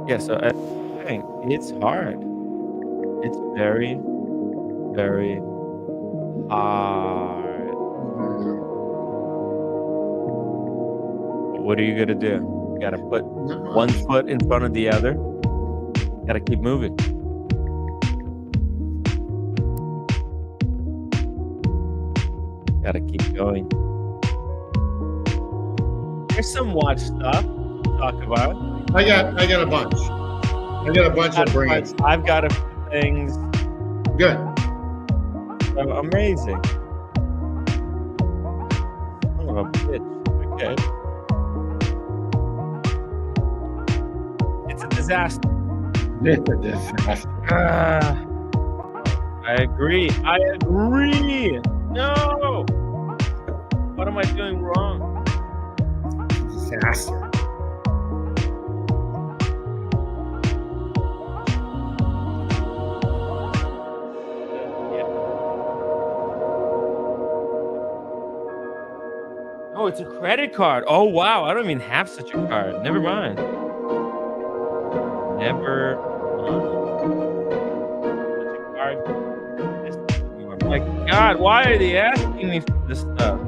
Yeah, so think it's hard. It's very, very hard. What are you gonna do? You gotta put one foot in front of the other. Gotta keep moving. Gotta keep going. There's some watch stuff to talk about. I got a bunch. I got a bunch of brands. I've got a few things. Good. So amazing. Son of a bitch. Okay. It's a disaster. It's a disaster. I agree. I agree. No. What am I doing wrong? Disaster. Oh, it's a credit card. Oh, wow. I don't even have such a card. Never mind. Never mind. Such a card. Oh my God, why are they asking me for this stuff?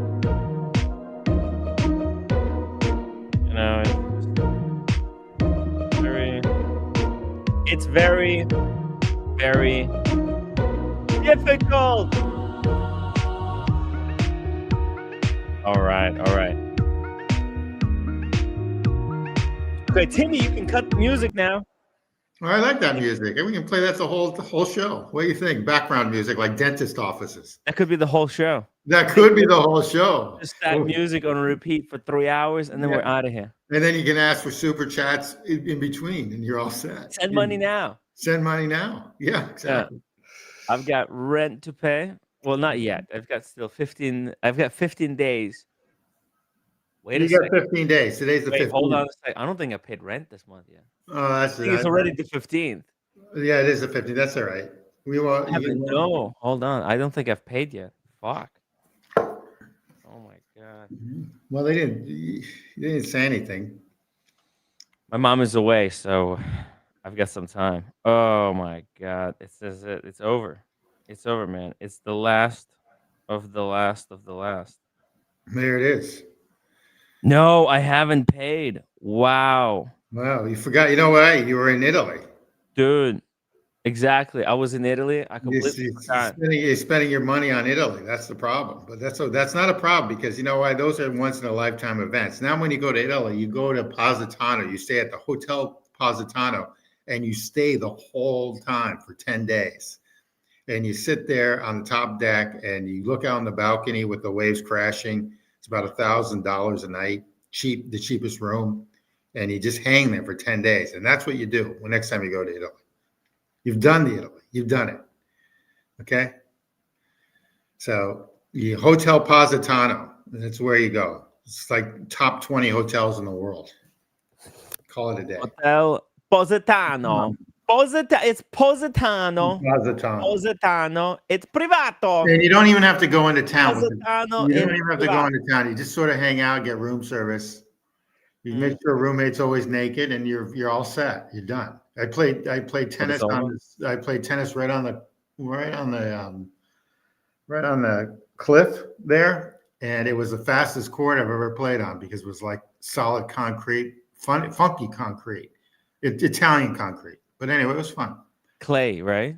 You know, it's very, very difficult. All right. Okay, Timmy, you can cut the music now. Well, I like that music. We can play that the whole show. What do you think? Background music, like dentist offices. That could be the whole show. That could be the whole show. Just that music on repeat for 3 hours, and then we're out of here. And then you can ask for super chats in between, and you're all set. Send money now. Send money now. Yeah, exactly. Yeah. I've got rent to pay. Well, not yet. I've got still 15. I've got 15 days. Wait a second. You got 15 days. Today's the 15th. Hold on a second. I don't think I paid rent this month yet. Oh, it's already the 15th. Yeah, it is the 15th. That's all right. No, hold on. I don't think I've paid yet. Fuck. Oh my God. Well, they didn't say anything. My mom is away, so I've got some time. Oh my God. It says it's over. It's over, man. It's the last of the last of the last. There it is. No, I haven't paid. Wow. Wow, you forgot. You know what? You were in Italy. Dude, exactly. I was in Italy. I completely forgot. You're spending your money on Italy. That's the problem. But that's not a problem because you know why? Those are once in a lifetime events. Now, when you go to Italy, you go to Positano. You stay at the Hotel Positano, and you stay the whole time for 10 days. And you sit there on the top deck, and you look out on the balcony with the waves crashing. It's about $1,000 a night, the cheapest room, and you just hang there for 10 days. And that's what you do when next time you go to Italy. You've done the Italy. You've done it. Okay? So the Hotel Positano, that's where you go. It's like top 20 hotels in the world. Call it a day. Hotel Positano. It's Positano. Positano. It's privato. And you don't even have to go into town. Positano. You don't even have to go into town. You just sort of hang out, get room service. You make sure roommate's always naked, and you're all set. You're done. I played tennis I played tennis right on the cliff there, and it was the fastest court I've ever played on because it was like solid concrete, funky concrete, Italian concrete. But anyway, it was fun. Clay, right?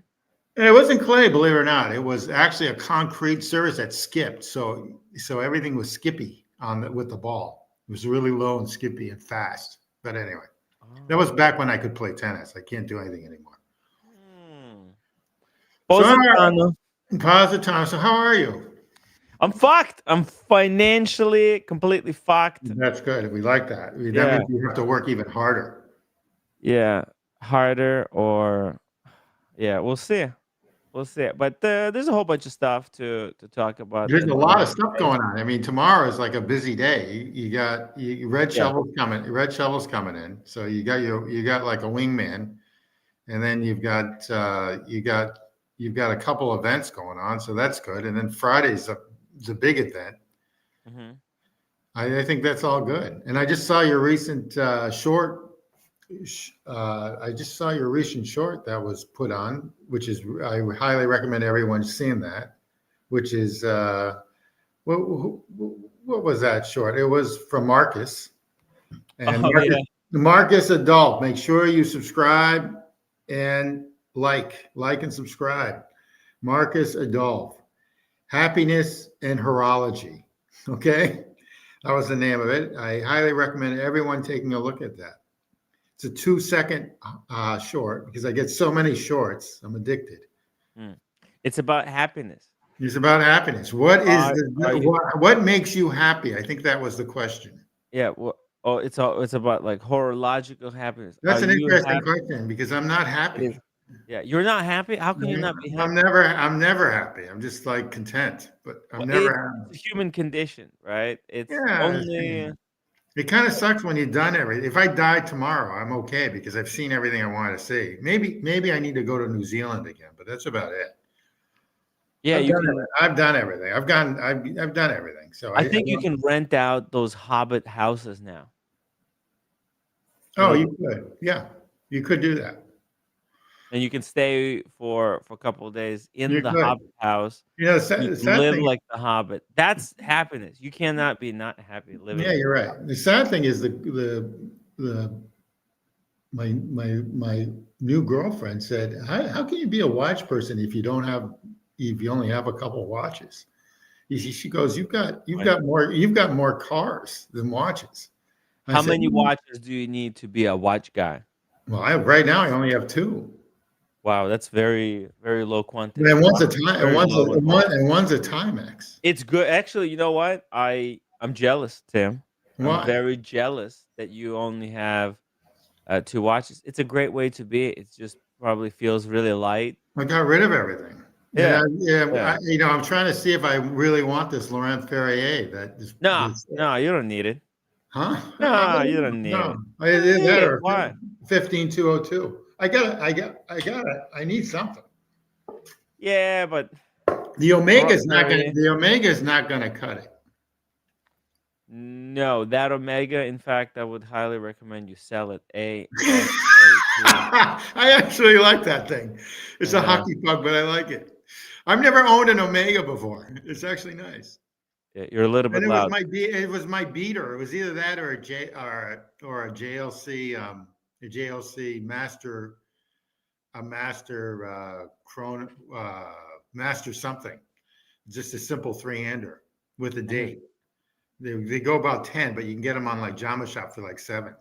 And it wasn't clay, believe it or not. It was actually a concrete surface that skipped, so everything was skippy with the ball. It was really low and skippy and fast. But anyway, that was back when I could play tennis. I can't do anything anymore. Positano. So how are you? I'm fucked. I'm financially completely fucked. That's good. We like that. That means you have to work even harder. Yeah, harder or we'll see. We'll see. But there's a whole bunch of stuff to talk about. There's a lot of stuff going on. I mean, tomorrow is like a busy day. You got red shovels coming. Red shovels coming in. So you got like a wingman, and then you've got a couple events going on. So that's good. And then Friday's the big event. I think that's all good. And I just saw your recent short I just saw your recent short that was put on, which is I highly recommend everyone seeing that. Which is what, what was that short? It was from Marcus and Oh yeah. Marcus Adult. Make sure you subscribe and like and subscribe. Marcus Adult, Happiness and Horology. Okay, that was the name of it. I highly recommend everyone taking a look at that. It's a 2-second short because I get so many shorts. I'm addicted. Mm. It's about happiness. It's about happiness. What is Are you? what makes you happy? I think that was the question. Yeah. Well, oh, it's about like horological happiness. Are That's an you interesting happy? question because I'm not It is. happy. Yeah. You're not happy. How can you not be happy? I'm never happy. I'm just like content, but I'm Well, never it's happy. a human condition, right? It's Yeah, only. it kind of sucks when you've done everything. If I die tomorrow, I'm okay because I've seen everything I want to see. Maybe I need to go to New Zealand again, but that's about it. Yeah, you can. I've done everything. I've done everything. So I I think you don't. can rent out those Hobbit houses now. Oh, And you could. Yeah, you could do that. you can stay for a couple of days in You the could. Hobbit house. You know, You the can sad live thing. like the Hobbit. That's happiness. You cannot be not happy living Yeah, like you're the right. Hobbit. The sad thing is the my new girlfriend said, how can you be a watch person if you only have a couple watches? She goes, Right. you've got more cars than watches. I How said, many watches do you need to be a watch guy? well, right now I only have two. Wow, that's very, very low quantity. And one's a Wow, time and very one's low in quantity. and one's a Timex. It's good. Actually, you know what? I'm jealous, Tim. I'm Why? very jealous that you only have 2 watches. It's a great way to be. It just probably feels really light. I got rid of everything. And Yeah. Yeah. I'm trying to see if I really want this Laurent Ferrier that No, no, you don't need it. huh? No, you don't need No, it. it is that Hey, or why? 15202. I need something. Yeah, but Ferrari. The Omega is not gonna cut it. No, that Omega, in fact, I would highly recommend you sell it ASAP. I actually like that thing. It's I a know. hockey puck, but I like it. I've never owned an Omega before. It's actually nice. Yeah, you're a little And bit loud. it was my beater. It was either that or a JLC a JLC master chrono master something. Just a simple 3-hander with a Mhm. date. They go about 10, but you can get them on like Jama Shop for like 7.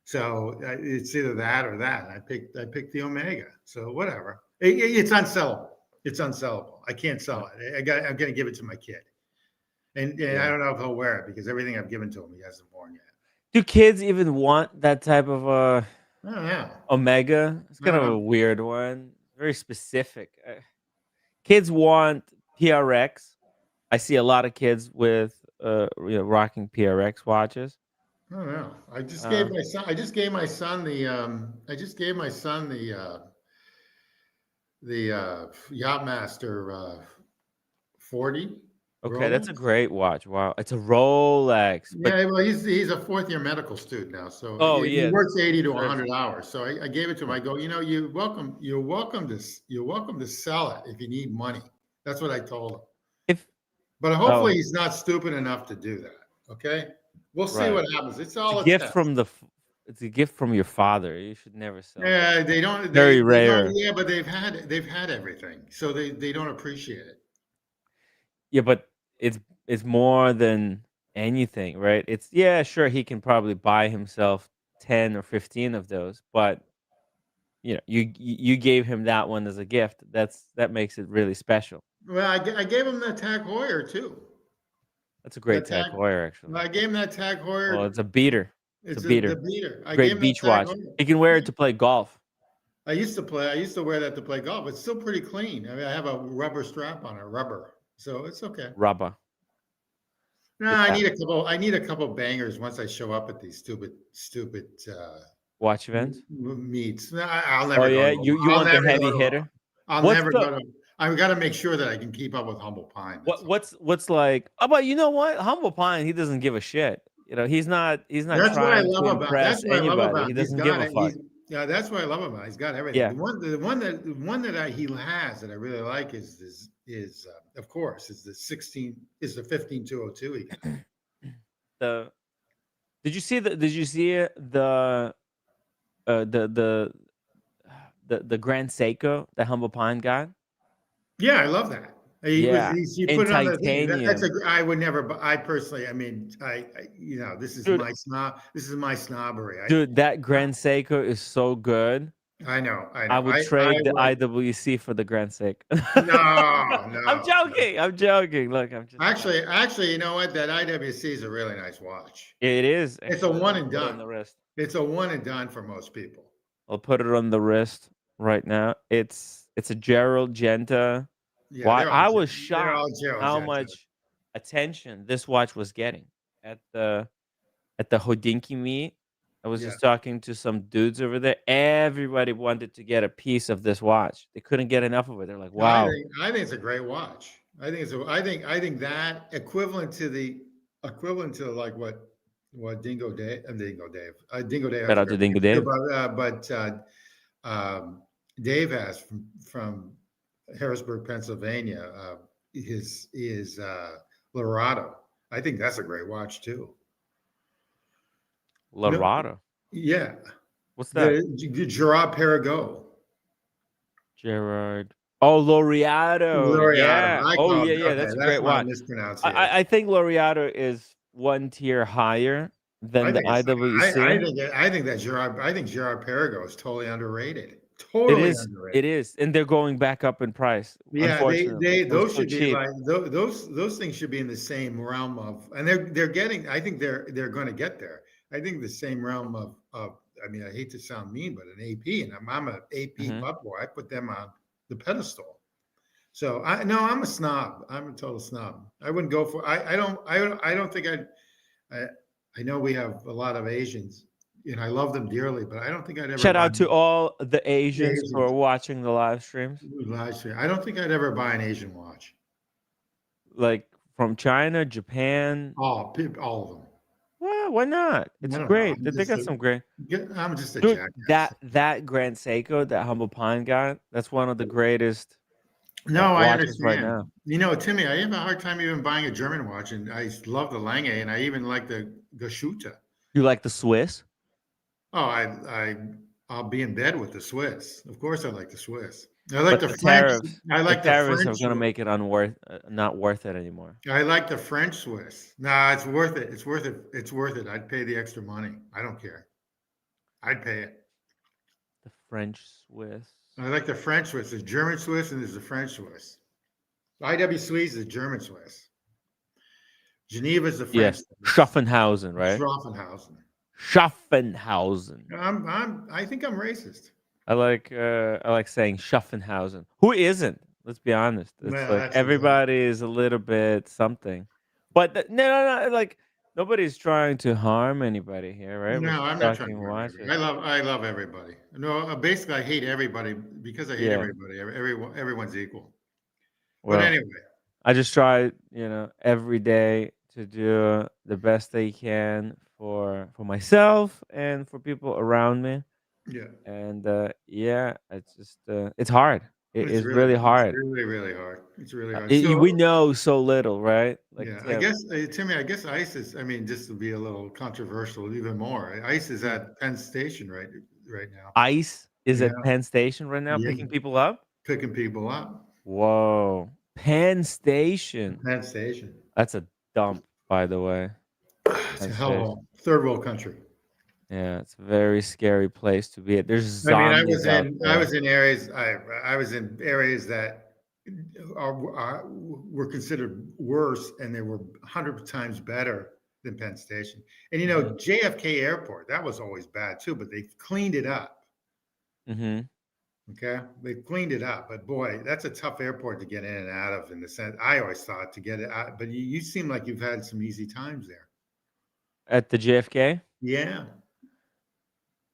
So it's either that or that. I picked the Omega. So whatever. It's unsellable. It's unsellable. I can't sell it. I'm gonna give it to my kid. And I Yeah. don't know if he'll wear it because everything I've given to him, he hasn't worn yet. Do kids even want that type of I don't know. Omega? It's I kind don't of know. a weird one. Very specific. Kids want PRX. I see a lot of kids with rocking PRX watches. I don't know. I just Uh, gave my son. I just gave my son the. I just gave my son the Yachtmaster 40 okay, that's a Rolex. great watch. Wow, it's a Rolex, but Yeah, well, he's a 4th-year medical student now, so oh he yeah, works 80 to there's 100 hours. So I gave it to him. I go, you're welcome to sell it if you need money. That's what I told him. if But oh hopefully he's not stupid enough to do that. Okay, we'll see right, what happens. It's it's a all a gift test. from it's a gift from your father. You should never sell that. Yeah, Very they don't. rare. Yeah, but they've had everything, so they don't appreciate it. Yeah, but it's more than anything, right? It's yeah, sure he can probably buy himself 10 or 15 of those, but you gave him that one as a gift. That makes it really special. Well, I gave him that Tag Heuer too. That's a That great Tag. Tag Heuer, Well, actually. I gave him that Tag Well, Heuer. it's a beater. It's a It's the beater. beater. I gave Great him that beach Tag watch. Heuer. He can wear Yeah. it to play golf. I used to play. I used to wear that to play golf. It's still pretty clean. I mean, I have a rubber strap on it, rubber, so it's okay. Rubber. No, Yeah. I need a couple bangers once I show up at these stupid Watch events. meets. No, I'll Oh never go yeah, to. you I'll want the never heavy go to. hitter? I'll What's never the go to. I've got to make sure that I can keep up with Humble Pine. That's all. what's like? Oh, but you know what? Humble Pine, he doesn't give a shit. he's not That's what I trying to love about. That's impress what I love anybody. about He him. He's doesn't give got a it. fuck. Yeah, that's what I love about him. He's got everything. Yeah. The one that he has that I really like is of course is the 15202 he got. The did you see it, uh the the the Grand Seiko that Humble Pine got? Yeah, I love that. Yeah, He in put it on the thing. That's a. titanium. I would never. I personally. I mean, Dude, This is my snobbery. dude, that Grand Seiko is so good. I know. I I know. would I trade the would. IWC for the Grand Seiko. No, I'm no. joking. I'm joking. Look, I'm just Actually, you know what? That IWC is a really nice watch. It is It's a actually. Let one me and put it on done. the wrist. It's a one and done for most people. I'll put it on the wrist right now. It's a Gerald Genta Yeah, watch. I was they're shocked all Gerald how Genta. much attention this watch was getting at the Hodinky meet. I was Yeah. just talking to some dudes over there. Everybody wanted to get a piece of this watch. They couldn't get enough of it. They're like, No, I "Wow." think I think it's a great watch. I think that equivalent to like what Dingo Dave Shout has a out to great Dingo watch too, Dave. um, Dave has from Harrisburg, Pennsylvania. His is Lorado. I think that's a great watch too. No, Lorado. yeah, What's that? the Gerard Perregaux. Gerard. Oh, Laureato. Laureado. Yeah. I Oh, call yeah, it, yeah. okay, That's a that's great my watch. I mispronunciation. think Laureato is one tier higher I than the think it's IWC. I think Gerard Perregaux is totally underrated. It Totally is. underrated. It is, and they're going back up in price. Yeah, Unfortunately, they it was those too should be cheap. like those things should be in the same realm of, and they're getting. I think they're going to get there. I think the same realm of. I mean, I hate to sound mean, but an AP, and I'm a AP Hmm. butt boy. I put them on the pedestal. So I no, I'm a snob. I'm a total snob. I wouldn't go for. I don't think I'd. I I know we have a lot of Asians, and I love them dearly, but I don't think I'd ever Shout buy out to all the the Asians for Asians watching the live streams, live stream. I don't think I'd ever buy an Asian watch. like from China, Japan. All of them. Well, why not? I It's don't know. great. They got some great. I'm just a Dude, jackass. that Grand Seiko that Humble Pine got, that's one of the greatest No, I watches right understand. now. Timmy, I have a hard time even buying a German watch, and I love the Lange, and I even like the Gashuta. You like the Swiss? Oh, I'll be in bed with the Swiss. Of course, I like the Swiss. I like But the French. I the like the tariffs French. are gonna make it not worth it anymore. I like the French Swiss. Nah, it's worth it. It's worth it. It's worth it. I'd pay the extra money. I don't care. I'd pay it. The French Swiss. I like the French Swiss. There's German Swiss and there's the French Swiss. IW Swiss is German Swiss. Geneva is the French Yes, Swiss. Schaffenhausen, right? Schroffenhausen. Schaffenhausen. I think I'm racist. I like saying Schaffenhausen. Who isn't? Let's be honest. It's Well, like that's exactly. everybody is a little bit something. But no, like nobody's trying to harm anybody here, right? We're No, just I'm not trying to talking harm everybody. watches. I love everybody. No, basically, I hate everybody because I hate Yeah. everybody. Everyone's equal. But Well, anyway, I just try, every day to do the best I can for myself and for people around me. yeah, And yeah, it's just it's hard. It it's is really it's hard. really really hard. It's really hard. We So know so little, right? Like yeah, I Tim, guess Timmy, I guess ISIS. I mean, just to be a little controversial, even more. ICE is mm, at Penn Station right now. ICE is Yeah, at Penn Station right now yeah, picking people up. picking people up. Whoa, Penn Station. Penn Station. That's a dump, by the way. It's Penn a Station. hellhole. Third world country. Yeah, it's a very scary place to be at. There's I mean, zombies out I there. was in areas I was in areas that were considered worse, and they were 100 times better than Penn Station. And Hmm. JFK Airport, that was always bad too, but they've cleaned it up. Hmm. Okay, they've cleaned it up, but boy, that's a tough airport to get in and out of. In the sense, I always thought to get it out, but you seem like you've had some easy times there. At the JFK. Yeah,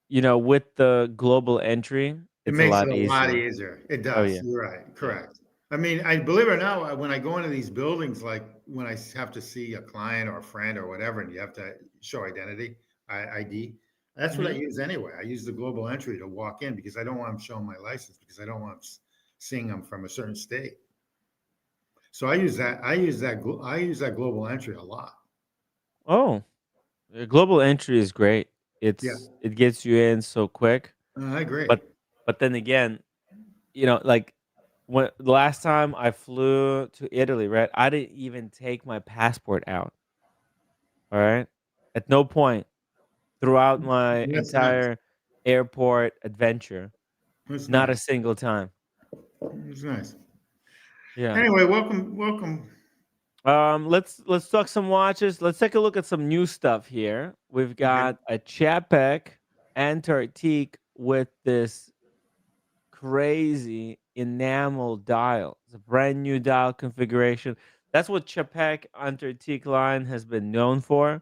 With the global entry, it it's a makes it lot a lot easier. easier. It Oh does. yeah, You're right. yeah. Correct. I mean, I believe it or not, when I go into these buildings, like when I have to see a client or a friend or whatever, and you have to show identity, ID. That's what I Mhm. use anyway. I use the global entry to walk in because I don't want them showing my license because I don't want them seeing them from a certain state. So I use that. I use that global entry a lot. Oh, global entry is great. Yeah, It gets you in so quick, I agree. but then again, like when the last time I flew to Italy, right? I didn't even take my passport out. All right. At no point throughout my That's nice. entire airport adventure, That's not a nice. single time. It's nice. Yeah. Anyway, welcome. Let's talk some watches. Let's take a look at some new stuff here. We've Okay. got a Czapek Antarctique with this crazy enamel dial. It's a brand new dial configuration. That's what Czapek Antarctique line has been known for,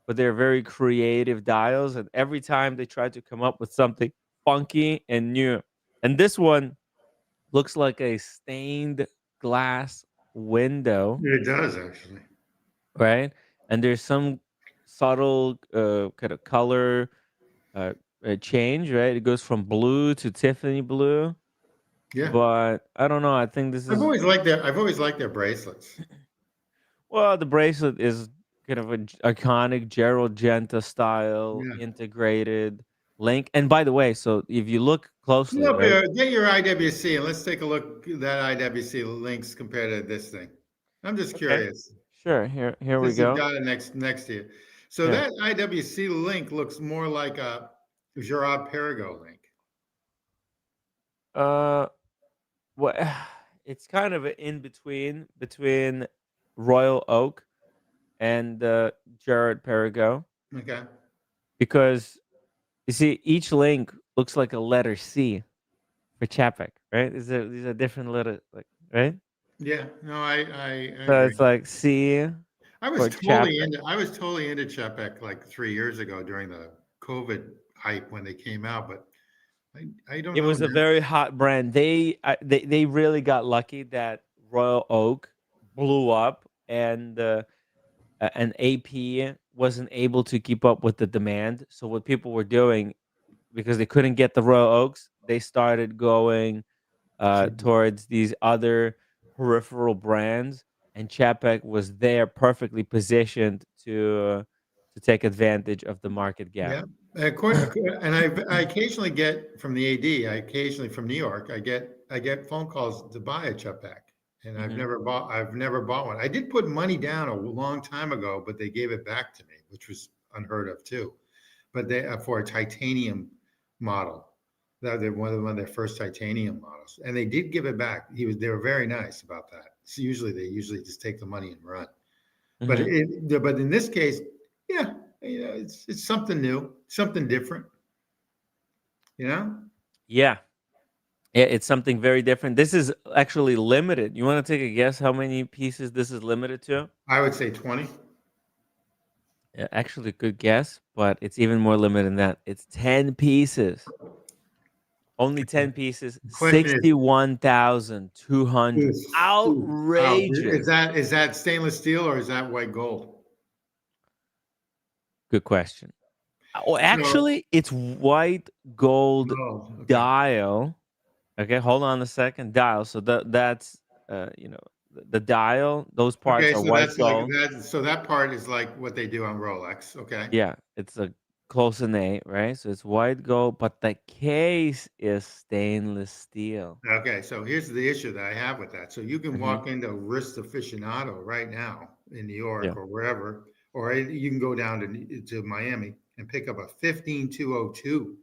but they're very creative dials, and every time they try to come up with something funky and new. And this one looks like a stained glass window, It does actually. right? And there's some subtle kind of color uh, change, right? It goes from blue to Tiffany blue, Yeah. but I don't know. I think this is I've always liked their bracelets. well, the bracelet is kind of an iconic Gerald Genta style Yeah. integrated link. And by the way, so if you look closely, Look, right? get your IWC and let's take a look at that IWC links compared to this thing. I'm just Okay, curious. sure. Here we Since you've go. got it next to you. So Yeah. that IWC link looks more like a Gerard Perigo link. Uh, what? It's kind of a in between Royal Oak and Jared Perigo, Okay. because you see each link looks like a letter C for Chapek, right? These are different letters, like, right? Yeah. No, I So agree. it's like C for Chapek. I was totally into Czapek like 3 years ago during the COVID hype when they came out, but I don't It know was a now. very hot brand. They really got lucky that Royal Oak blew up, and AP wasn't able to keep up with the demand. So what people were doing, because they couldn't get the Royal Oaks, they started going towards these other peripheral brands, and Chapek was there perfectly positioned to take advantage of the market gap. Yeah. And I occasionally get from the AD, I occasionally from New York, I get phone calls to buy a Czapek. And Hmm. I've never bought one. I did put money down a long time ago, but they gave it back to me, which was unheard of too. But they for a titanium model. That they're one of their first titanium models. And they did give it back. They were very nice about that. So they usually just take the money and run. Hmm. But in this case, yeah, it's something new, something different. You know, Yeah, it's something very different. This is actually limited. You want to take a guess how many pieces this is limited to? I would say 20. Yeah, actually, good guess, but it's even more limited than that. It's 10 pieces. Only 10 pieces, The question is, 61,200. out. Outrageous. Is that stainless steel or is that white gold? Good question. Oh, So, actually, it's white gold oh, okay. dial. Okay, hold on a second. Dial. So that's the dial. Those parts Okay, are so white that's like gold. that. So that part is like what they do on Rolex. Okay. Yeah, it's a close in A, right? So it's white gold, but the case is stainless steel. Okay, so here's the issue that I have with that. So you can Hmm. walk into Wrist Aficionado right now in New York Yeah. or wherever, or you can go down to Miami and pick up a 15202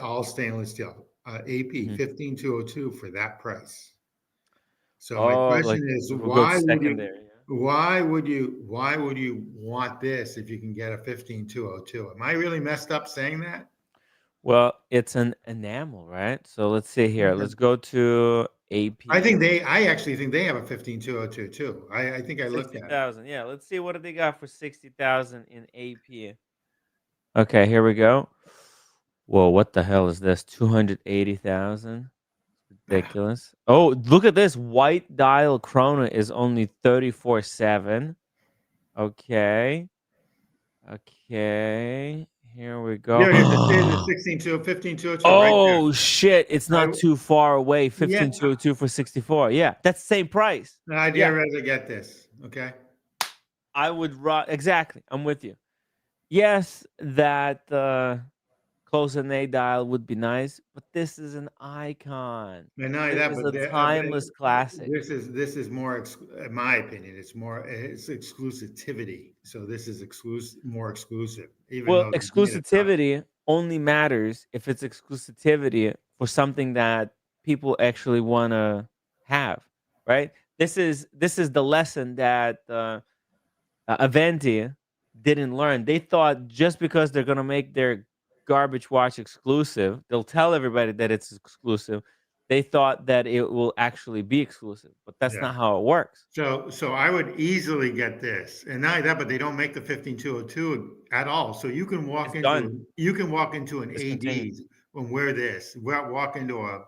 all stainless steel AP Hmm. 15202 for that price. So my Oh, question like is, if we go to secondary. Yeah. why would you want this if you can get a 15202? Am I really messed up saying that? Well, it's an enamel, right? So let's see here. Let's go to AP. I actually think they have a 15202 too. I think I looked at it. 60,000. Yeah, let's see what do they got for 60,000 in AP. Okay, here we go. Whoa, what the hell is this? 280,000. Ridiculous. Oh, look at this. White dial chrono is only 34.7. Okay. Okay. Here we go. There it is. The 16 15,202 right there. Oh shit, it's I not too far away. yeah. 15,202 for 64. Yeah, that's the same price. I'd Yeah, rather get this. Okay. I would exactly. I'm with you. Yes, that close and A dial would be nice, but this is an icon. And not only This that, is but a timeless classic. this is more, in my opinion, it's exclusivity. So this is more exclusive, even Well, though the being a top. exclusivity only matters if it's exclusivity for something that people actually want to have, right? This is the lesson that Avanti didn't learn. They thought just because they're gonna make their garbage watch exclusive, they'll tell everybody that it's exclusive. They thought that it will actually be exclusive, but that's Yeah. not how it works. So I would easily get this, and not only that, but they don't make the 15202 at all. So It's done. you can walk into an Discontinued. AD and wear this. Walk into a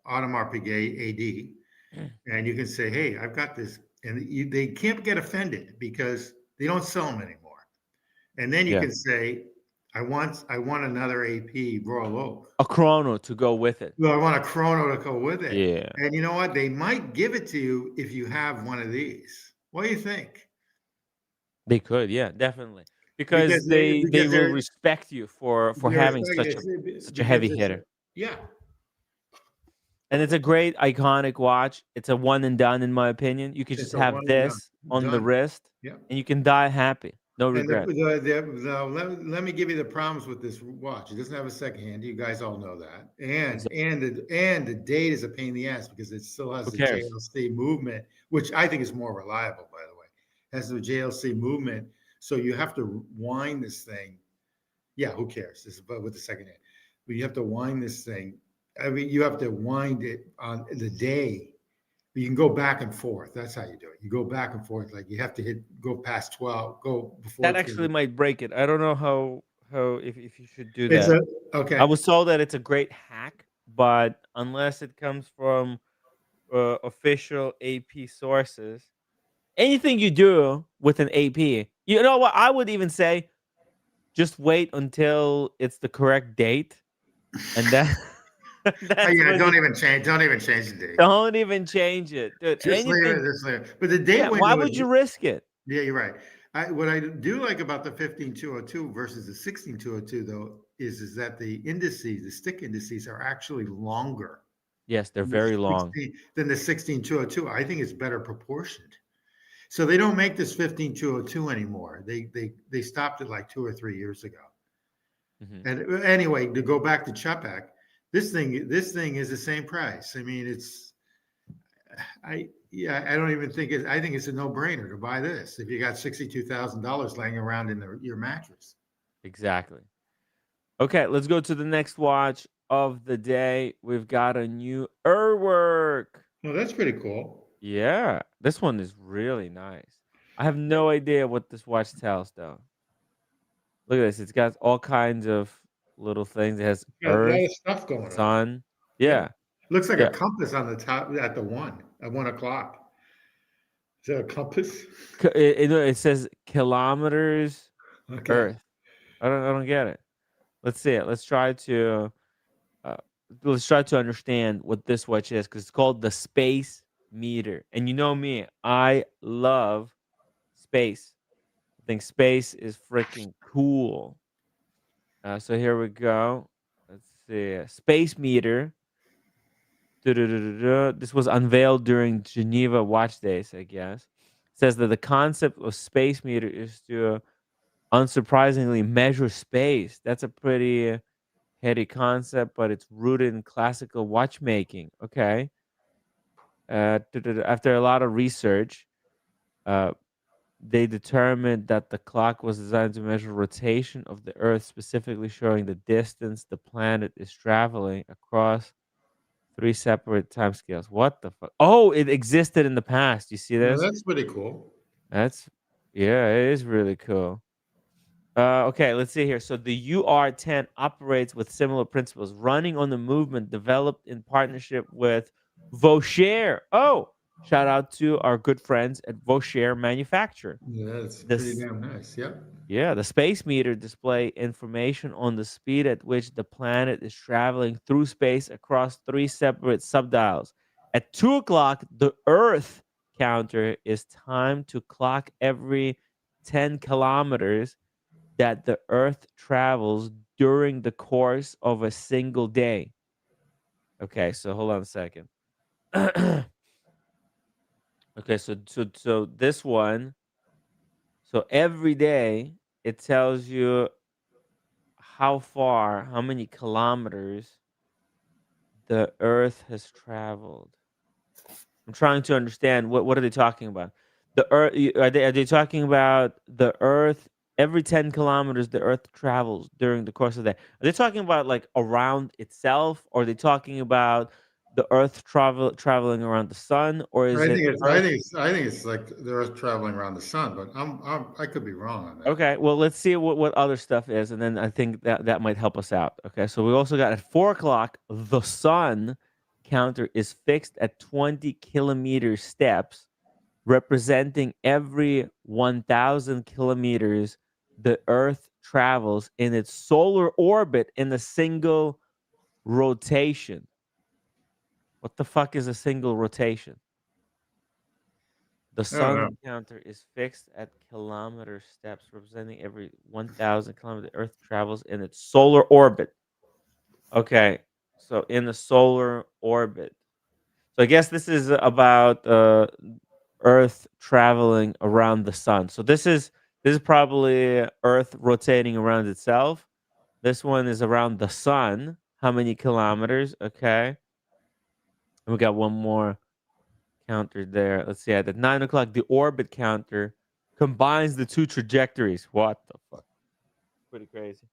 Audemars Piguet AD, and you can say, "Hey, I've got this," and they can't get offended because they don't sell them anymore. And then you Yeah. can say, I want another AP Royal Oak. A chrono to go with it. Well, I want a chrono to go with it. Yeah. And you know what? They might give it to you if you have one of these. What do you think? They could, yeah, definitely. Because Because they will they're respect you for they're having saying such a because heavy it's hitter. yeah. And it's a great iconic watch. It's a one and done in my opinion. You could It's just a have one and done. this on the Done. wrist Yeah. and you can die happy. No And regrets. let me give you the problems with this watch. It doesn't have a second hand. You guys all know that. Exactly. And the date is a pain in the ass because it still has Who the cares? JLC movement, which I think is more reliable, by the way. Has the JLC movement, so you have to wind this thing. Yeah, who cares? This is but with the second hand, but you have to wind this thing. I mean, you have to wind it on the day. You can go back and forth. That's how you do it. You go back and forth. Like you have to go past 12, go before That 12. actually might break it. I don't know how if you should do It's that. a I okay. was told that it's a great hack, but unless it comes from official AP sources, anything you do with an AP, you know what? I would even say just wait until it's the correct date, and then Oh, that's yeah, when you don't even change the date. don't even change it, dude. Just leave it, Anything, just leave it. But the date yeah. Why window would is you risk it? yeah, you're right. What I do like about the 15202 versus the 16202 though is that the stick indices are actually longer Yes, they're than the very long. 16202. I think it's better proportioned. So they don't make this 15202 anymore. They stopped it like 2 or 3 years ago. Hmm. And anyway, to go back to Czapek, this thing is the same price. I mean, I don't even think it. I think it's a no brainer to buy this if you got $62,000 laying around in your mattress. Exactly. Okay, let's go to the next watch of the day. We've got a new Urwerk. Well, that's pretty cool. Yeah, this one is really nice. I have no idea what this watch tells though. Look at this. It's got all kinds of little things. It has Got a lot Earth, of stuff going on. Sun. Yeah, Yeah, looks like a yeah. compass on the top at the one at 1 o'clock. Is that a compass? It says kilometers Okay. Earth. I don't get it. Let's see it. Uh, let's try to understand what this watch is because it's called the Space Meter. And you know me, I love space. I think space is freaking cool. So here we go. Let's see. Space Meter. This was unveiled during Geneva Watch Days, I guess. It says that the concept of space meter is to unsurprisingly measure space. That's a pretty heady concept, but it's rooted in classical watchmaking. Okay. After a lot of research, uh, they determined that the clock was designed to measure rotation of the Earth, specifically showing the distance the planet is traveling across three separate timescales. What the fuck? Oh, it existed in the past. You see Well, this? that's pretty cool. That's yeah, it is really cool. Okay, let's see here. So the UR-10 operates with similar principles, running on the movement developed in partnership with Vaucher. Oh, shout out to our good friends at Vaucher Manufacture. Yeah, it's pretty This, damn nice. Yep. yeah, the space meter display information on the speed at which the planet is traveling through space across three separate subdials. At 2 o'clock, the Earth counter is timed to clock every 10 kilometers that the Earth travels during the course of a single day. Okay, so hold on a second. Okay, so this one, so every day it tells you how far, how many kilometers the Earth has traveled. I'm trying to understand what are they talking about? The Earth are they talking about the Earth every 10 kilometers the Earth travels during the course of the day? Are they talking about like around itself, or are they talking about the Earth traveling around the sun, or is it Earth? I think it's like the Earth traveling around the sun, but I could be wrong on that. Okay, well let's see what other stuff is, and then I think that might help us out. Okay, so we also got at 4 o'clock the sun counter is fixed at 20 kilometer steps representing every 1,000 kilometers the Earth travels in its solar orbit in a single rotation. What the fuck is a single rotation? The I don't know. sun counter is fixed at kilometer steps, representing every 1,000 kilometers the Earth travels in its solar orbit. Okay, so in the solar orbit. So I guess this is about Earth traveling around the sun. So this is probably Earth rotating around itself. This one is around the sun. How many kilometers? Okay. And we got one more counter there. Let's see. At the 9 o'clock, the orbit counter combines the two trajectories. What the fuck? Pretty crazy.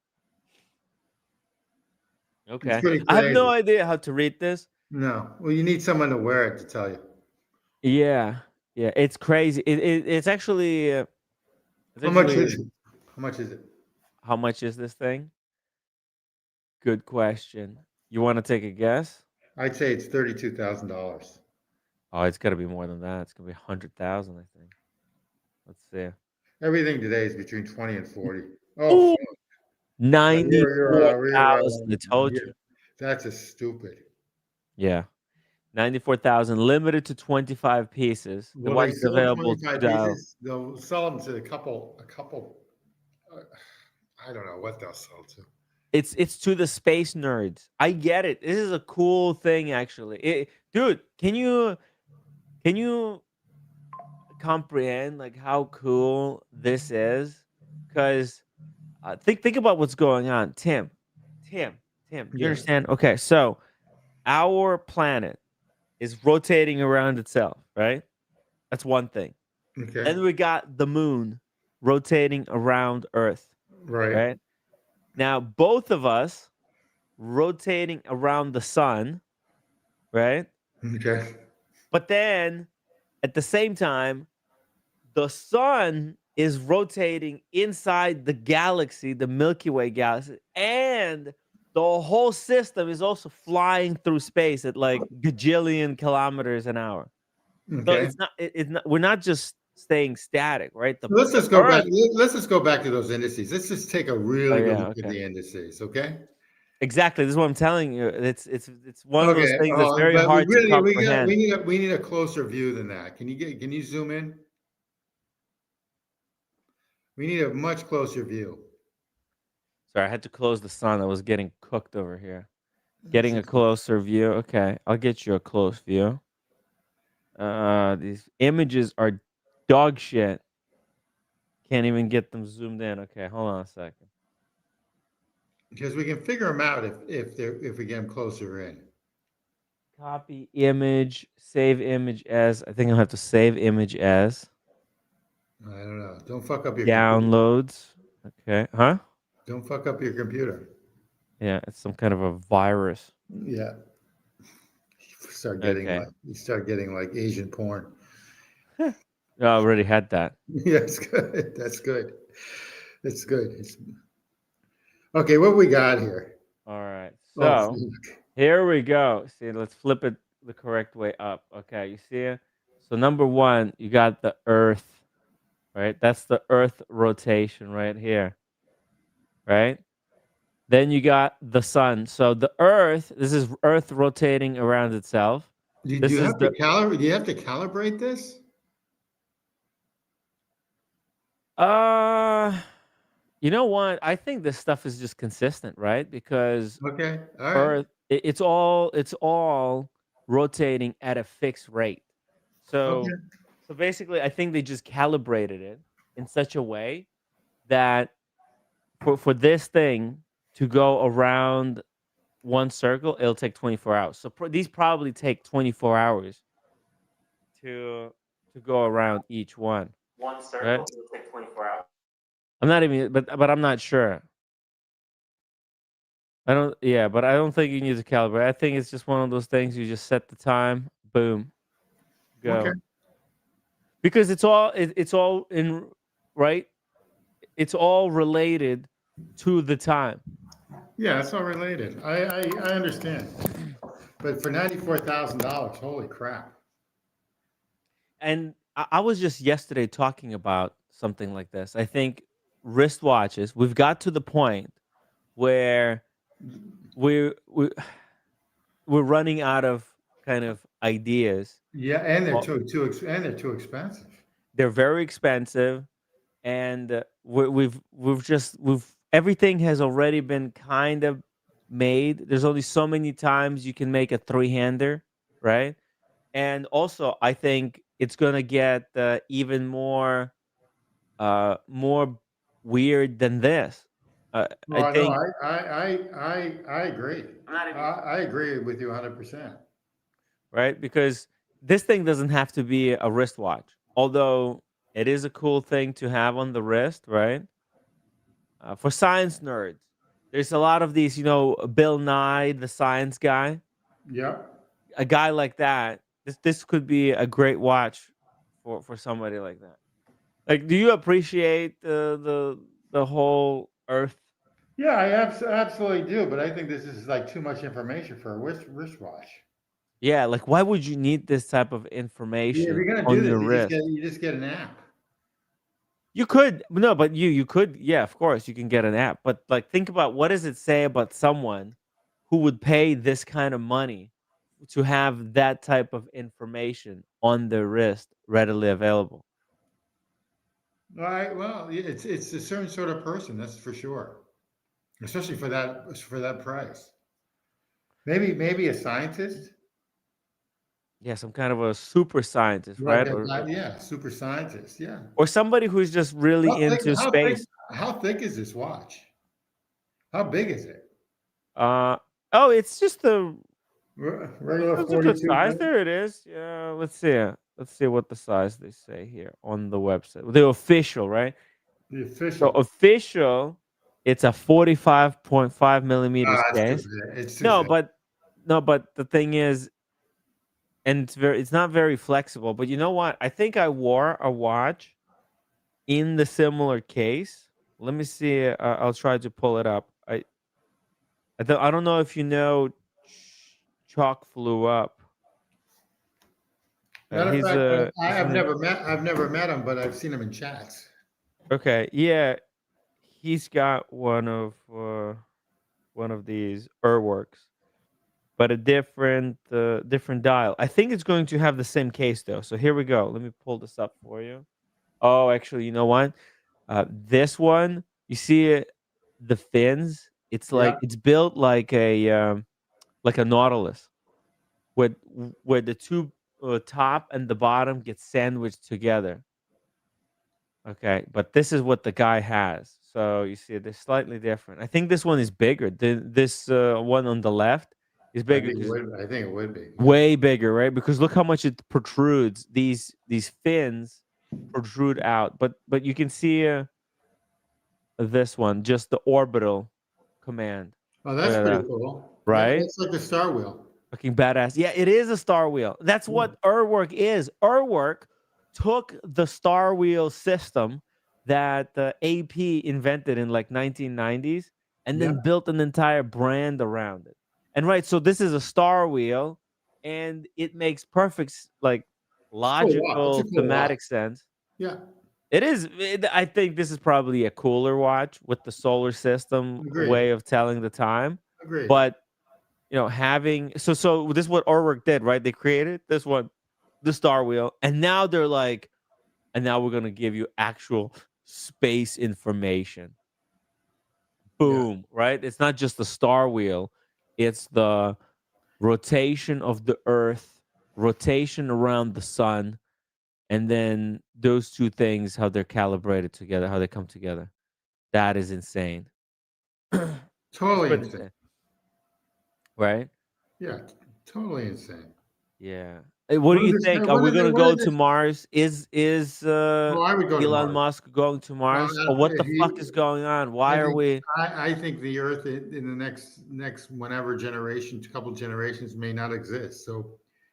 It's Okay. pretty I have no crazy. idea how to read this. No, well, you need someone to wear it to tell you. Yeah. Yeah. It's crazy. It's How much actually is it? How much is it? how much is this thing? Good question. You wanna take a guess? I'd say it's $32,000. Oh, it's gotta be more than that. It's gonna be 100,000, I think. Let's see. Everything today is between 20 and 40. Oh, Ooh, fuck. $94,000, I told you. That's a stupid. Yeah, 94,000, limited to 25 pieces. The Will they watch is sell available 25 to dial. pieces? They'll sell them to a couple. uh, I don't know what they'll sell to. It's to the space nerds. I get it. This is a cool thing, actually. Dude, can you comprehend, like, how cool this is? 'Cause think about what's going on. Tim, Tim. You Yeah. understand? Okay, so our planet is rotating around itself, right? That's one thing. Okay. Then we got the moon rotating around Earth, Right. right? Now both of us rotating around the sun, right? Okay. But then at the same time, the sun is rotating inside the galaxy, the Milky Way galaxy, and the whole system is also flying through space at like gajillion kilometers an hour. So Okay. it's not we're not just staying static, right? Let's The just go back. Earth. Let's just go back to those indices. Let's just take a Oh really good yeah, look at okay. the indices. Okay. Exactly. This is what I'm telling you. It's one of those Okay. things that's very But we hard to really comprehend. we need a closer view than that. Can you zoom in? We need a much closer view. Sorry, I had to close the sun. I was getting cooked over here. That's Getting a okay. closer view. Okay, I'll get you a close view. These images are dog shit. Can't even get them zoomed in. Okay, hold on a second. Because we can figure them out if we get them closer in. Copy image, save image as. I think I'll have to save image as I don't know. Don't fuck up your computer. downloads. Okay, huh? Don't fuck up your computer. Yeah, it's some kind of a virus. Yeah. Okay. You start getting like Asian porn. I already had that. Yeah, that's good. That's good. It's good. It's okay. What we got here? All right. Oh, So here we go. See, let's flip it the correct way up. Okay, you see it? So number one, you got the Earth, right? That's the Earth rotation right here, right? Then you got the sun. So the Earth, this is Earth rotating around itself. did This you is have to the calibrate? Do you have to calibrate this? uh you know what? I think this stuff is just consistent, right? Because Okay. All right. Earth, it's all rotating at a fixed rate. So Okay. so basically, I think they just calibrated it in such a way that for this thing to go around one circle, it'll take 24 hours. So these probably take 24 hours to to go around each one, One right? circle, it'll take 24 hours. I'm not even, but I'm not sure. I don't. Yeah, but I don't think you need to calibrate. I think it's just one of those things. You just set the time, boom, Okay. go. Because it's all in right. It's all related to the time. Yeah, it's all related. I understand. But for $94,000, holy crap. And I was just yesterday talking about something like this. I think wristwatches. We've got to the point where we we're running out of kind of ideas. Yeah, and they're Well, too expensive. they're very expensive, and we've everything has already been kind of made. There's only so many times you can make a three-hander, right? And also, I think it's gonna get even more weird than this. I Well, no, think I agree. I'm not even. I agree with you 100%. right because this thing doesn't have to be a wristwatch, although it is a cool thing to have on the wrist, right? For science nerds, there's a lot of these, Bill Nye, the science guy, Yep. a guy like that. This could be a great watch for somebody like that. Like, do you appreciate the whole Earth? Yeah, I absolutely do, but I think this is like too much information for a wristwatch. Yeah, like why would you need this type of Yeah, if information you're gonna do on this, your wrist? you just get an app. You could no, but you could, yeah, of course you can get an app, but like think about what does it say about someone who would pay this kind of money to have that type of information on their wrist readily available. Right. Well, yeah, it's a certain sort of person, that's for sure. Especially for that price. Maybe a scientist, Yeah, some kind of a super scientist, like right? a Or or, yeah, super scientist. Yeah. or somebody who's just really into space. How thick is this watch? How big is it? Uh oh, it's just a Regular it's a good 42 size. millimeter. There it is. Yeah, let's see. Let's see what the size they say here on the website. The official, right? The So official. official, it's a 45.5 millimeters Ah, it's too case. big. It's too No, thick. but no, but the thing is, and it's not very flexible. But you know what? I think I wore a watch in the similar case. Let me see. I'll try to pull it up. I don't know if you know. Chalk flew up. Matter of He's fact, a he's an I've never met him, but I've seen him in chats. okay. Yeah, he's got one of these Urworks, but a different dial. I think it's going to have the same case though. So here we go. Let me pull this up for you. Oh, actually, you know what? This one, you see it, the fins. It's Yeah. like it's built like a Nautilus, where where the two top and the bottom get sandwiched together. Okay, but this is what the guy has. So you see, they're slightly different. I think this one is bigger. This one on the left is bigger because I think it would be. Yeah. way bigger, right? Because look how much it protrudes. These fins protrude out, but you can see this one, just the orbital command. Oh, Look that's at pretty that, cool. right? That's like the Star Wheel. Fucking badass. Yeah, it is a star wheel. That's Yeah. what Urwork is. Urwork took the star wheel system, that AP invented in like 1990s, and Yeah. then built an entire brand around it. And right, so this is a star wheel, and it makes perfect like It's a cool watch. It's a logical cool watch. thematic sense. Yeah. I think this is probably a cooler watch with the solar system Agreed. way of telling the time. Agreed. But having so this is what Orwork did, right? They created this one, the Star Wheel, and now they're like, and now we're gonna give you actual space information. Yeah. Boom, right? It's not just the Star Wheel; it's the rotation of the Earth, rotation around the sun, and then those two things, how they're calibrated together, how they come together. That is insane. It's Totally pretty insane. insane, right? Yeah. Totally insane. Yeah. What do you think? Are we gonna What go did to this? Mars? Is Oh, I would go to Elon Mars. Musk going to Well, Mars? Or what if the he, fuck is going on? Why I are think we I think the Earth in the next whenever generation, couple generations may not exist. So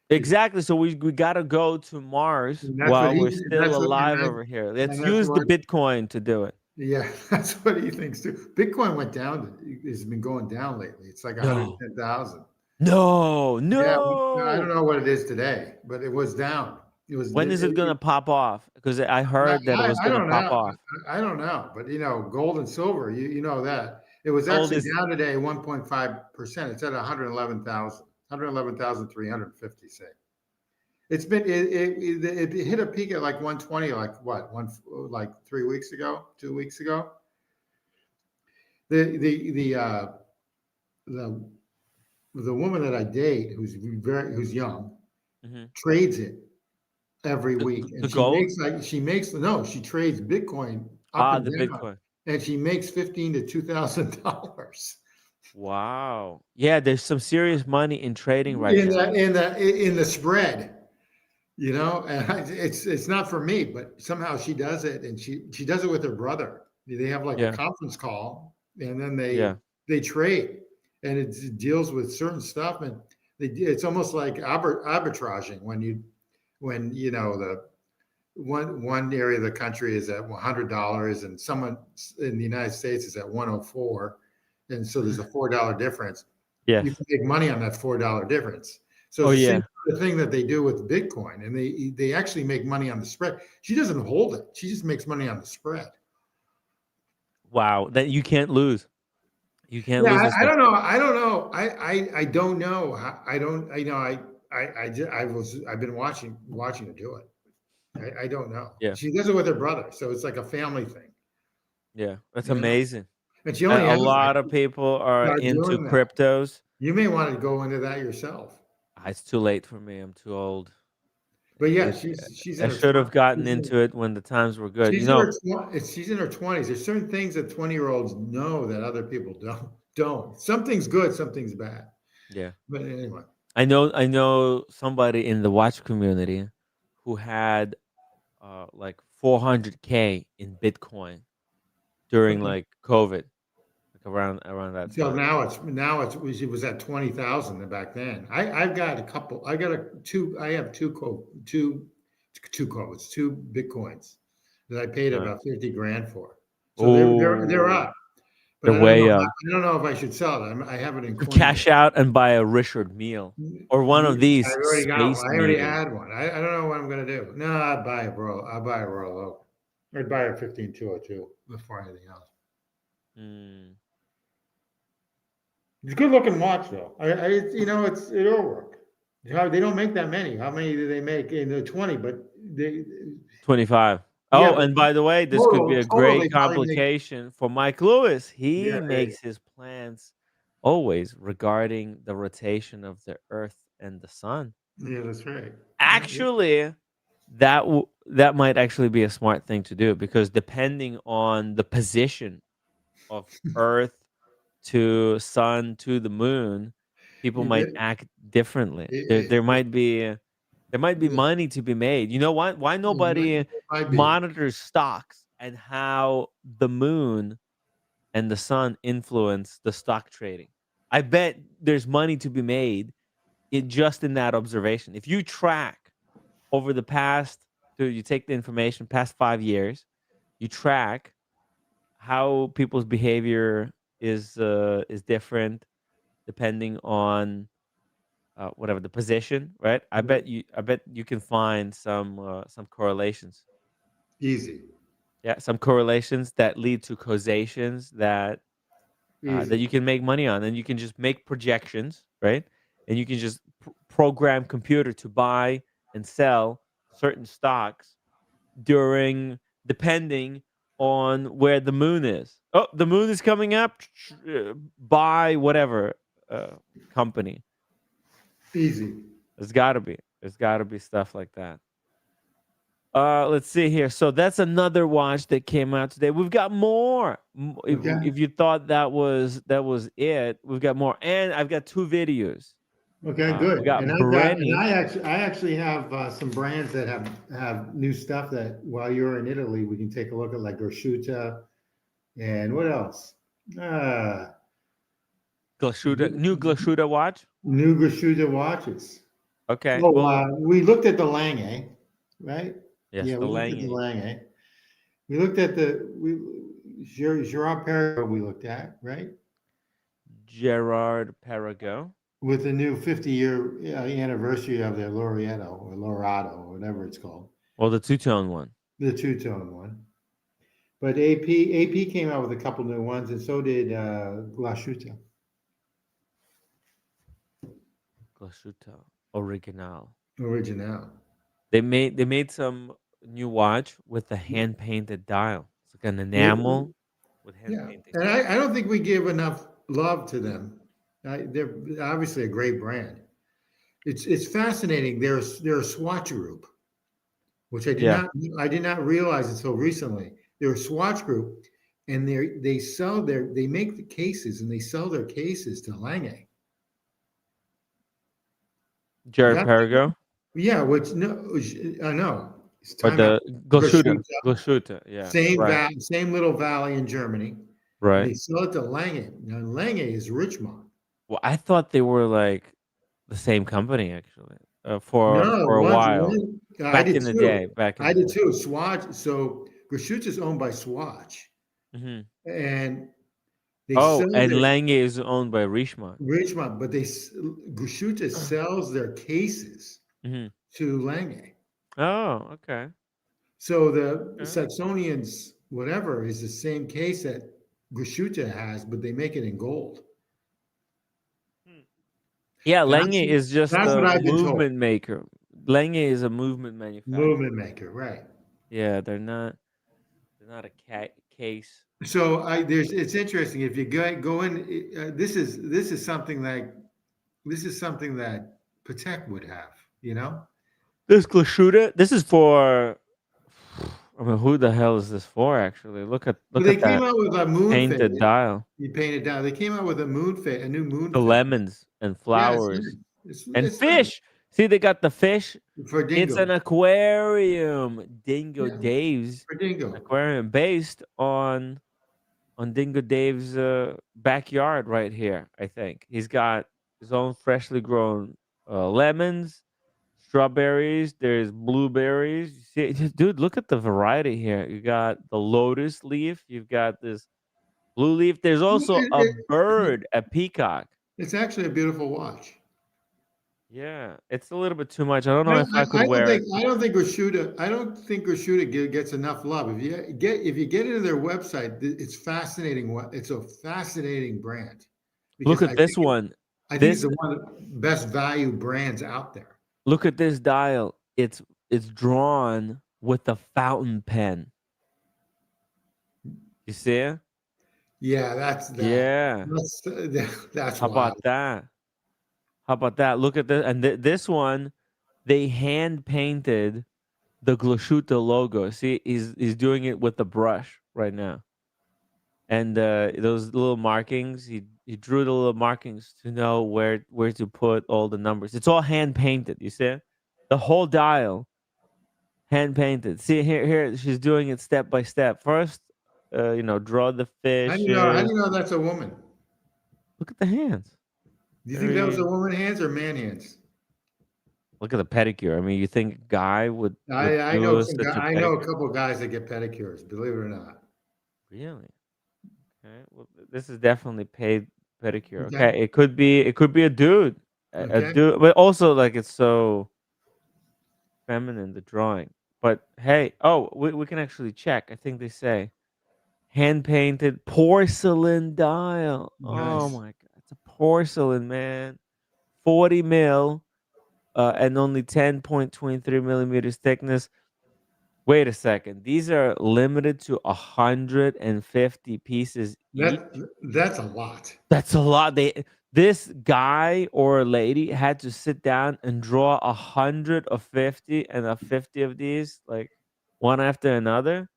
it's exactly? So we gotta go to Mars and that's what while he we're still alive over here. Let's and that's use the what Bitcoin to do it. yeah, that's what he thinks too. Bitcoin went down. Has been going down lately. It's like No. 110,000. No, Yeah, I don't no. know what it is today, but it was down. It was. When is it gonna pop off? Because I I, heard that it was I gonna don't pop know. off. I don't know, but gold and silver. You know that it was Gold actually is down today 1.5%. It's at 111,000, 111,350. Say it's been it hit a peak at like 120, like what one like 3 weeks ago, 2 weeks ago. The the the woman that I date, who's young, mhm. trades it every week, The and gold? she makes no, she trades Bitcoin up Ah, and the down, Bitcoin. and she makes $15,000 to $2,000 Wow. Yeah, there's some serious money in trading right in now. the spread. And it's not for me, but somehow she does it, and she does it with her brother. They have like a Yeah. conference call, and then Yeah. they trade, and it deals with certain stuff, and it's almost like arbitraging when the one area of the country is at $100 and someone in the United States is at 104, and so there's a $4 difference. You Yes. can make money on that $4 difference. So Oh it's the same yeah. sort of thing that they do with Bitcoin, and they actually make money on the spread. She doesn't hold it; she just makes money on the spread. Wow. That you can't lose. You can't Yeah, lose this I thing. don't know. I don't know. I don't know. I don't. I've been watching her do it. I don't know. Yeah. She does it with her brother, so it's like a family thing. Yeah. That's You know, amazing. and she only A has like lot of people are start into doing that. cryptos. You may want to go into that yourself. It's too late for me. I'm too old. But yeah, It, she's in I her should have 20s. gotten into it when the times were good. She's in her 20s. There's certain things that 20-year-olds know that other people don't. Something's good, something's bad. Yeah. But anyway, I know somebody in the watch community who had like 400K in Bitcoin during okay. like COVID, like around that So time. now it was at 20,000 back then. I've got a couple. I got a two. I have two codes, two Bitcoins that I paid Nice. about 50 grand for. So they're Oh, up. But they're I don't know. way up. I don't know if I should sell it. I have it in Cash Coinbase. out and buy a Richard Mille or one of these I've already got space one. I already needles. had one. I don't know what I'm gonna do. No, I'd buy a Royal. I'll buy a Royal Oak. I'd buy a 15202 before anything else. Mm. It's a good looking watch though. It'll work. They don't make that many. How many do they make in the 20? But they 25. yeah, Oh, but and by the way, this could be a total they great probably make complication for Mike Lewis. yeah, He makes his plans always regarding the rotation of the Earth and the Sun. yeah, that's right. Actually, that might actually be a smart thing to do because depending on the position of Earth to Sun to the Moon, people might It, act differently. There it, there might be there might be money to be made. You know what? Why nobody might be. monitors stocks and how the moon and the sun influence the stock trading? I bet there's money to be made just in that observation. If you track over the past, so you take the information past 5 years, you track how people's behavior is different depending on whatever the position, right? Right. I bet you can find some correlations. Easy, Yeah, some correlations that lead to causations that easy, you can make money on, and you can just make projections, right? And you can just program computer to buy and sell certain stocks during depending on where the moon is. Oh, the moon is coming up. Buy whatever uh, company. easy. There's got to be. There's got to be stuff like that. Let's see here. So that's another watch that came out today. We've got more. Okay. If you thought that was it, we've got more, and I've got two videos. Okay, good. We got And Brenny. I actually have some brands that have new stuff that while you're in Italy, we can take a look at, like Grosciuta and what else? Uh, New Glashütte watch. New Grosciuta watches. Okay. Oh, Well, we looked at the Lange, right? yes, Yeah, the we looked at the Lange. Lange. We looked at the Gerard Perregaux we looked at, right? Gerard Perregaux. With the new 50-year anniversary of their Laureato or Lorado or whatever it's called, Well, the two-tone one. the two-tone one. But AP came out with a couple new ones, and so did Glashuta Glashütte Original. Original. They made some new watch with a hand painted dial. It's like an Yeah, enamel with hand yeah. painting. And I don't think we give enough love to them. They're obviously a great brand. It's fascinating. They're a Swatch group, which Yeah. I did not realize until recently. They're a Swatch group, and they make the cases and they sell their cases to Lange. Jared That Perregaux yeah, which no, no, it's or time out. the Glashütte. Grosciuta, Glashütte. Yeah. Right. same little valley in Germany, and Right. they sell it to Lange. Now Lange is Richmond. Well, I thought they were like the same company actually. No, For a while. one I Back did in the too. day. Back in I the did day. too. Swatch. So Grosciuta is owned by Swatch, Hmm. and they Oh, sell and their Lange is owned by Richemont. Richmond, but Grosciuta sells their cases Hmm. to Lange. Oh, okay. So the Okay. Saxonians, whatever, is the same case that Grosciuta has, but they make it in gold. Hmm. Yeah, Lange That's is just that's what a I've been told. movement maker. Lange is a movement Movement manufacturer. maker, right? Yeah, they're not a case. So I there's it's interesting if you go in. This is something that Patek would have. You know, This Glashütte, this is for I mean, who the hell is this for actually? well, Look they at came that out with a moon face. painted dial. You paint it down. They came out with a new moon The face. lemons and Yeah, flowers and it's nice fish. See, they got the fish. for It's dingo. an aquarium. Dingo Yeah, Dave's for dingo. aquarium based on Dingo Dave's backyard right here. I think he's got his own freshly grown lemons, strawberries. There's blueberries. You see, dude, look at the variety here. You got the lotus leaf. You've got this blue leaf. There's also It- a it- bird, a peacock. it's actually a beautiful watch. Yeah, it's a little bit too much. I don't know if I could wear it. I don't think Grosciuta gets enough love. If you get into their website, it's fascinating. It's a fascinating brand Look because at this one. I think it's This the one of the best value brands out there. Look at this dial. It's drawn with a fountain pen. You see it? Yeah, Yeah. that's How wild. about that? How about that? Look at this. And this one, they hand painted the Glashütte logo. See, he's doing it with the brush right now. And those little markings, he drew the little markings to know where to put all the numbers. It's all hand painted. You see it? The whole dial hand painted. See here she's doing it step by step. First, draw the How do fishes. you know that's a woman? Look at the hands. Do you think that was a Very woman hands or man hands? Look at the pedicure. I mean, you think a guy would I know do some such guy, a I know a pedicure? couple guys that get pedicures, believe it or not. Really? Okay. Well, this is definitely paid pedicure. Okay. Okay. It could be a dude. A Okay. dude, but also like it's so feminine the drawing. But hey, oh, we can actually check. I think they say hand painted porcelain dial. Oh Nice. my god, it's a porcelain, man. 40 mil, and only 10.23 millimeters thickness. Wait a second. These are limited to 150 pieces each. That's a lot. That's a lot. This guy or lady had to sit down and draw 150 and a 50 of these, like one after another.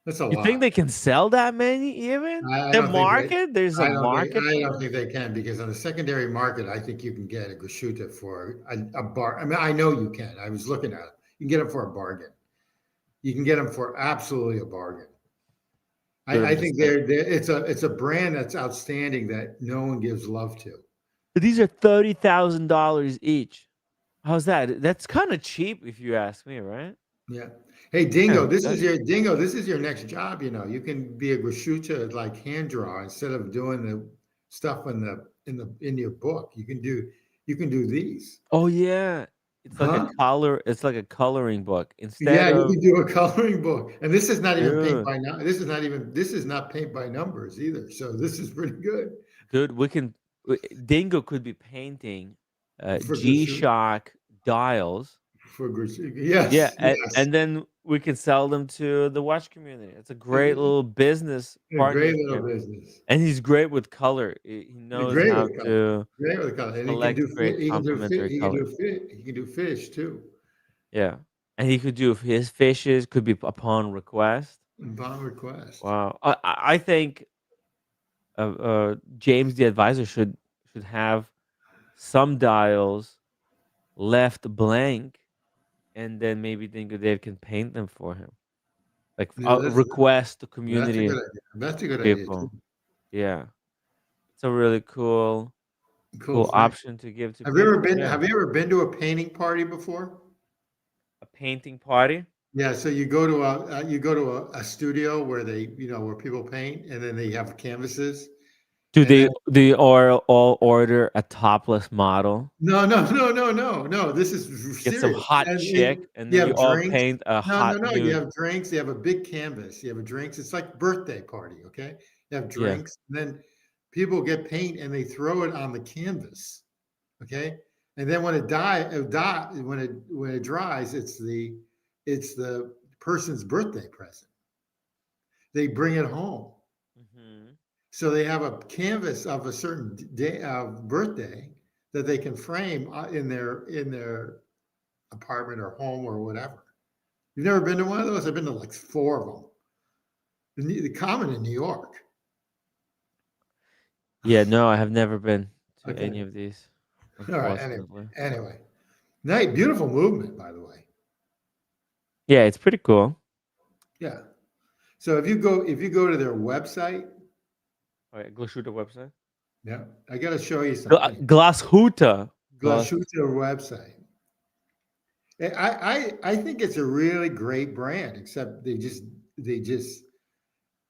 That's a You think lot. they can sell that many even? I The don't think they. market? There's a market I for don't this? think they can because on the secondary market, I think you can get a gratuita for a bar. I mean, I know you can. I was looking at it. You can get them for a bargain. You can get them for absolutely a bargain. Dude, I I'm just think saying. it's a brand that's outstanding that no one gives love to. These are $30,000 each. How's that? That's kind of cheap if you ask me, right? Yeah. Hey, Yeah, Dingo. This is your next job. You know, you can be a gratuita like hand draw instead of doing the stuff in your book. You can do these, oh yeah. huh? It's like a coloring book instead Yeah, you of can do a coloring book, and this is not even paint dude. by now. This is not paint by numbers either. So this is pretty good Dude, Dingo could be painting for gratuita. G-Shock dials. Yeah, Yes, yes, and then we can sell them to the watch community. It's a great a, little business a great little partnership. business. And he's great with color. He knows Great how with color. to Great with color, and select great complementary colors. he can do fish too. Yeah. And he could do his fishes could be upon request. Upon request. Wow. I think James the advisor should have some dials left blank, and then maybe Dingo Dave can paint them for him. Like Yeah, request the that's a good community idea. That's a good idea too. people. Yeah. It's a really Cool cool thing. option to give to people. Yeah. Have you ever been to a painting party before? A painting party. Yeah, so you go to you go to a studio where where people paint, and then they have canvases, Do and they then do you all order a topless model? no. This is Get some serious. hot And chick, and you then you have all drinks. paint a hot No. You nude. have drinks. You have a big canvas. You have a drinks. It's like birthday party. Okay, you have Yeah. drinks, and then people get paint and they throw it on the canvas. Okay, and then when it dries, it's the person's birthday present. They bring it home. Mhm. So they have a canvas of a certain day of birthday that they can frame in their apartment or home or whatever. You've never been to one of those? I've been to like four of them. The common in New York. Yeah, no, I have never been to Okay. any of these, All right. unfortunately. Anyway. Nice, beautiful movement, by the way. Yeah, it's pretty cool. Yeah. So if you go to their website, Alright, go shoot the website. yeah, I got to show you something. Glashuta. Glas Glashütte website. I think it's a really great brand, except they just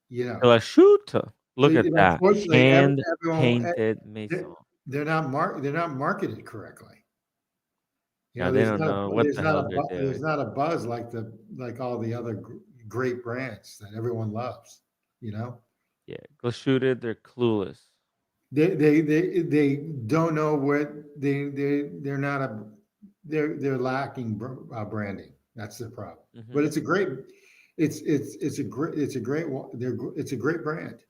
you know Glashuta. Look at that. unfortunately Hand everyone painted mason. they're not marketed correctly. You Yeah, know, they don't know what the hell they're there's doing. not a buzz like all the other great brands that everyone loves. You know, Yeah, Glashuta, they're clueless. they don't know what they're not a they're lacking branding. That's the problem. But Mhm. it's a great it's a great brand.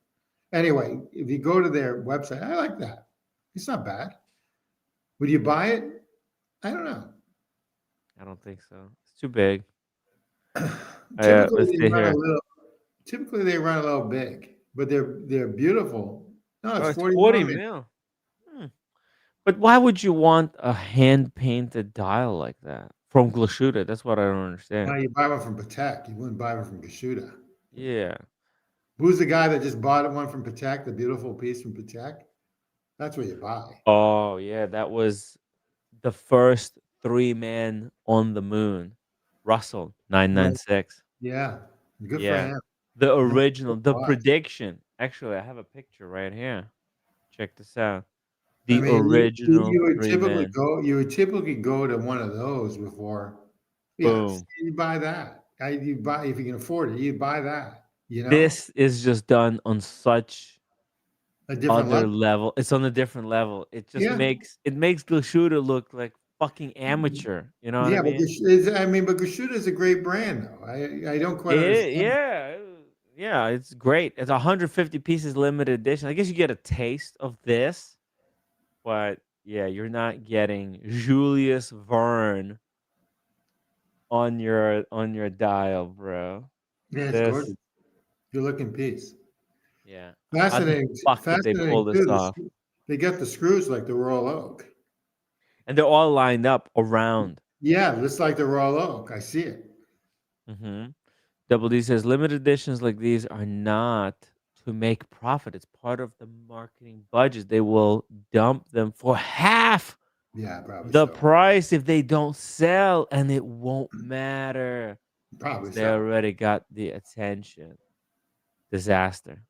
Anyway, if you go to their website, I like that. It's not bad. Would you buy it? I don't know. I don't think so. It's too big. typically Let's they see run a here. little typically they run a little big, but they're beautiful. No, Oh, it's it's 41 40 minutes. mil. Hmm. But why would you want a hand painted dial like that from Glashuta? That's what I don't Now understand. you buy one from Patek. You wouldn't buy one from Gashuda. Yeah. Who's the guy that just bought one from Patek, the beautiful piece from Patek? That's what you buy. Oh, yeah, that was the first Three Man on the Moon. Russell Right. 996. Yeah. Good for Yeah. him. The No, original, the watch. prediction. Actually, I have a picture right here. Check this out. I The mean, original Three Man. you would typically go to one of those before. Yeah, Boom. you buy that. You buy if you can afford it. You buy that. You know, This is just done on such a different other level. level. It's on a different level. It just Yeah, makes the shooter look like fucking amateur. You know what I yeah. But mean? I mean, but Gashuda is a great brand, though. I don't quite understand. Yeah, yeah, it's great. It's 150 pieces limited edition. I guess you get a taste of this, but yeah, you're not getting Julius Verne on your dial, bro. Yeah, it's This, gorgeous. Good looking piece. yeah. How the Fascinating, fuck did they pull fascinating this too. off? They got the screws like the Royal Oak. And they're all lined up around. Yeah, looks like the Royal Oak. I see it. Mhm. Double D says limited editions like these are not to make profit. It's part of the marketing budget. They will dump them for half Yeah, probably the so. price if they don't sell, and it won't matter because Probably they so. already got the attention. Disaster.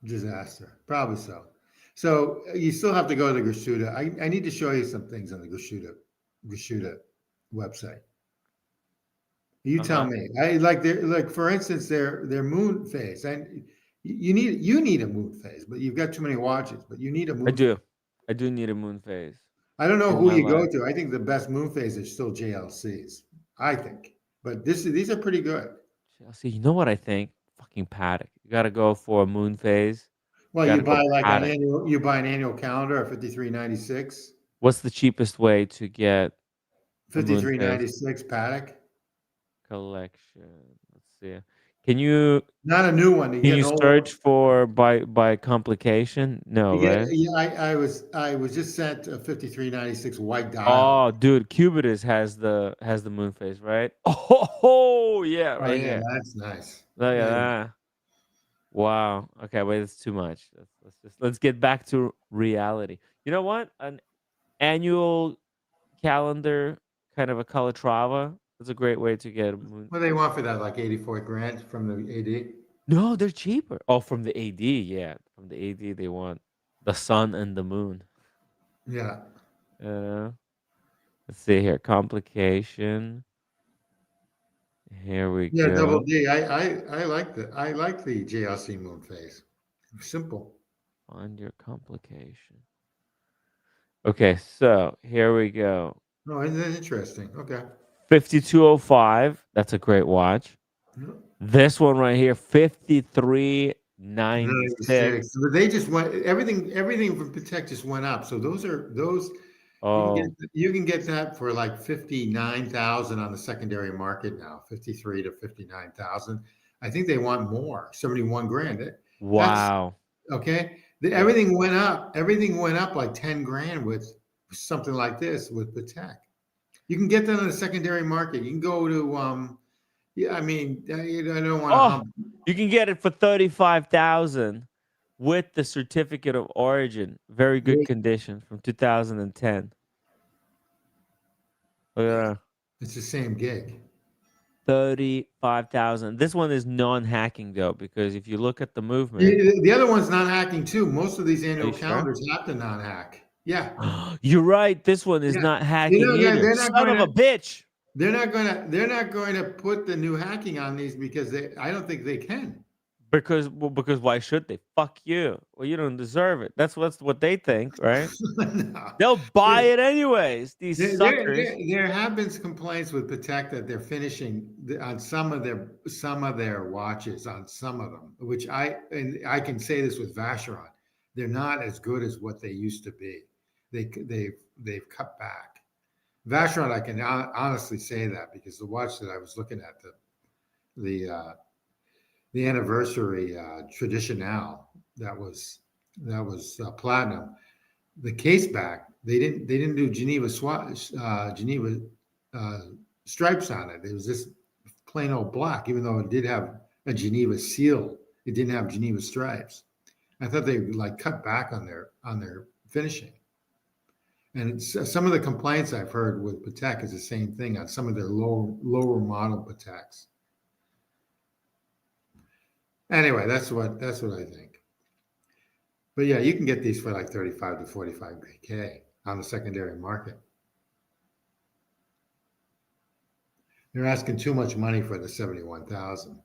Disaster. Probably so. So you still have to go to Gratuita. I need to show you some things on the Gratuita website. You tell Uh-huh. me. I like for instance their moon phase. And you need a moon phase, but you've got too many watches. But you need a I moon phase. do. I do need a moon phase I don't know in who my you go life. to. I think the best moon phase is still JLCs. I think, but these are pretty good. Chelsea, you know what I think? Fucking Paddock. You gotta go for a moon phase. Well, Gotta go Paddock. you buy an annual calendar at 53.96, What's the cheapest way to get a moon phase 53.96 Paddock. collection? Let's see. Can you Not a new one. You can get you an old one. search for by complication? No, You get right? yeah. I was just sent a 53.96 white dial. Oh, dude, Cubitus has the moon phase, right? Oh, yeah, Oh right yeah, here. that's nice. Look at Yeah, that. Wow. Okay, wait, it's too much. Let's get back to reality. You know what? An annual calendar, kind of a Calatrava. That's a great way to get a moon. what do they want for that? Like 84 grand from the AD. No, they're cheaper. Oh, from the AD, yeah, from the AD, they want the sun and the moon. Yeah, Uh, let's see here. Complication. Here we yeah. Double go. D. I like the JLC moon phase. Simple. Find your complication. Okay, so here we go. Oh, isn't that interesting? Okay. 5205. That's a great watch. Yeah. This one right here, 5396. 96. But they just went everything from Protect just went up. So those Oh, you can get that for like 59,000 on the secondary market now, 53 to 59,000. I think they want more, 71 grand. That's wow. okay. Yeah. Everything went up like 10 grand with something like this with Protect. You can get that on the secondary market. You can go to yeah, I mean, I don't want to Oh, hump. you can get it for 35,000 with the certificate of origin. Very good condition from 2010. Look at Yeah, that. it's the same gig. 35,000. This one is non-hacking though, because if you look at the movement, The other one's not hacking too. Most of these are annual you sure? calendars have to non-hack. Yeah, You're right. This one is yeah. not You hacking know, either. they're not Son going of a to. bitch. They're not going to put the new hacking on these because I don't think they can. Because why should they? Fuck you. Well, you don't deserve it. That's what they think, right? No. They'll buy it anyways. These suckers. There have been complaints with Patek that they're finishing on some of their watches on some of them, which I can say this with Vacheron, they're not as good as what they used to be. They've cut back. Vacheron, I can honestly say that because the watch that I was looking at the uh, the anniversary traditionale that was platinum. The case back, they didn't do Geneva uh, stripes on it. It was just plain old black, even though it did have a Geneva seal. It didn't have Geneva stripes. I thought they like cut back on their finishing. And some of the complaints I've heard with Patek is the same thing on some of their lower model Pateks. Anyway, that's what I think. But yeah, you can get these for like 35 to 45K on the secondary market. You're asking too much money for the 71,000.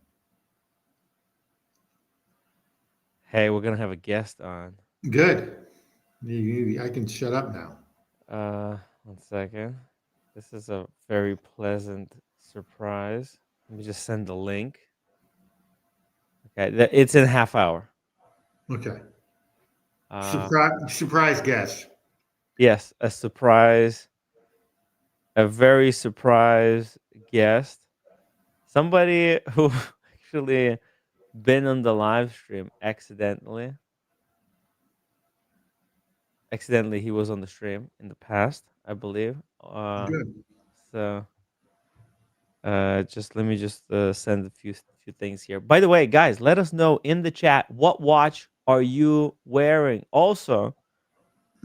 Hey, we're gonna have a guest on. Good. I can shut up now. 1 second. This is a very pleasant surprise. Let me just send the link. Okay, it's in a half hour. Okay. Uh, Surprise guest. yes, a very surprise guest. Somebody who actually been on the live stream accidentally. Accidentally, he was on the stream in the past, I believe. Good. So just let me just send a few things here. By the way, guys, let us know in the chat what watch are you wearing. Also,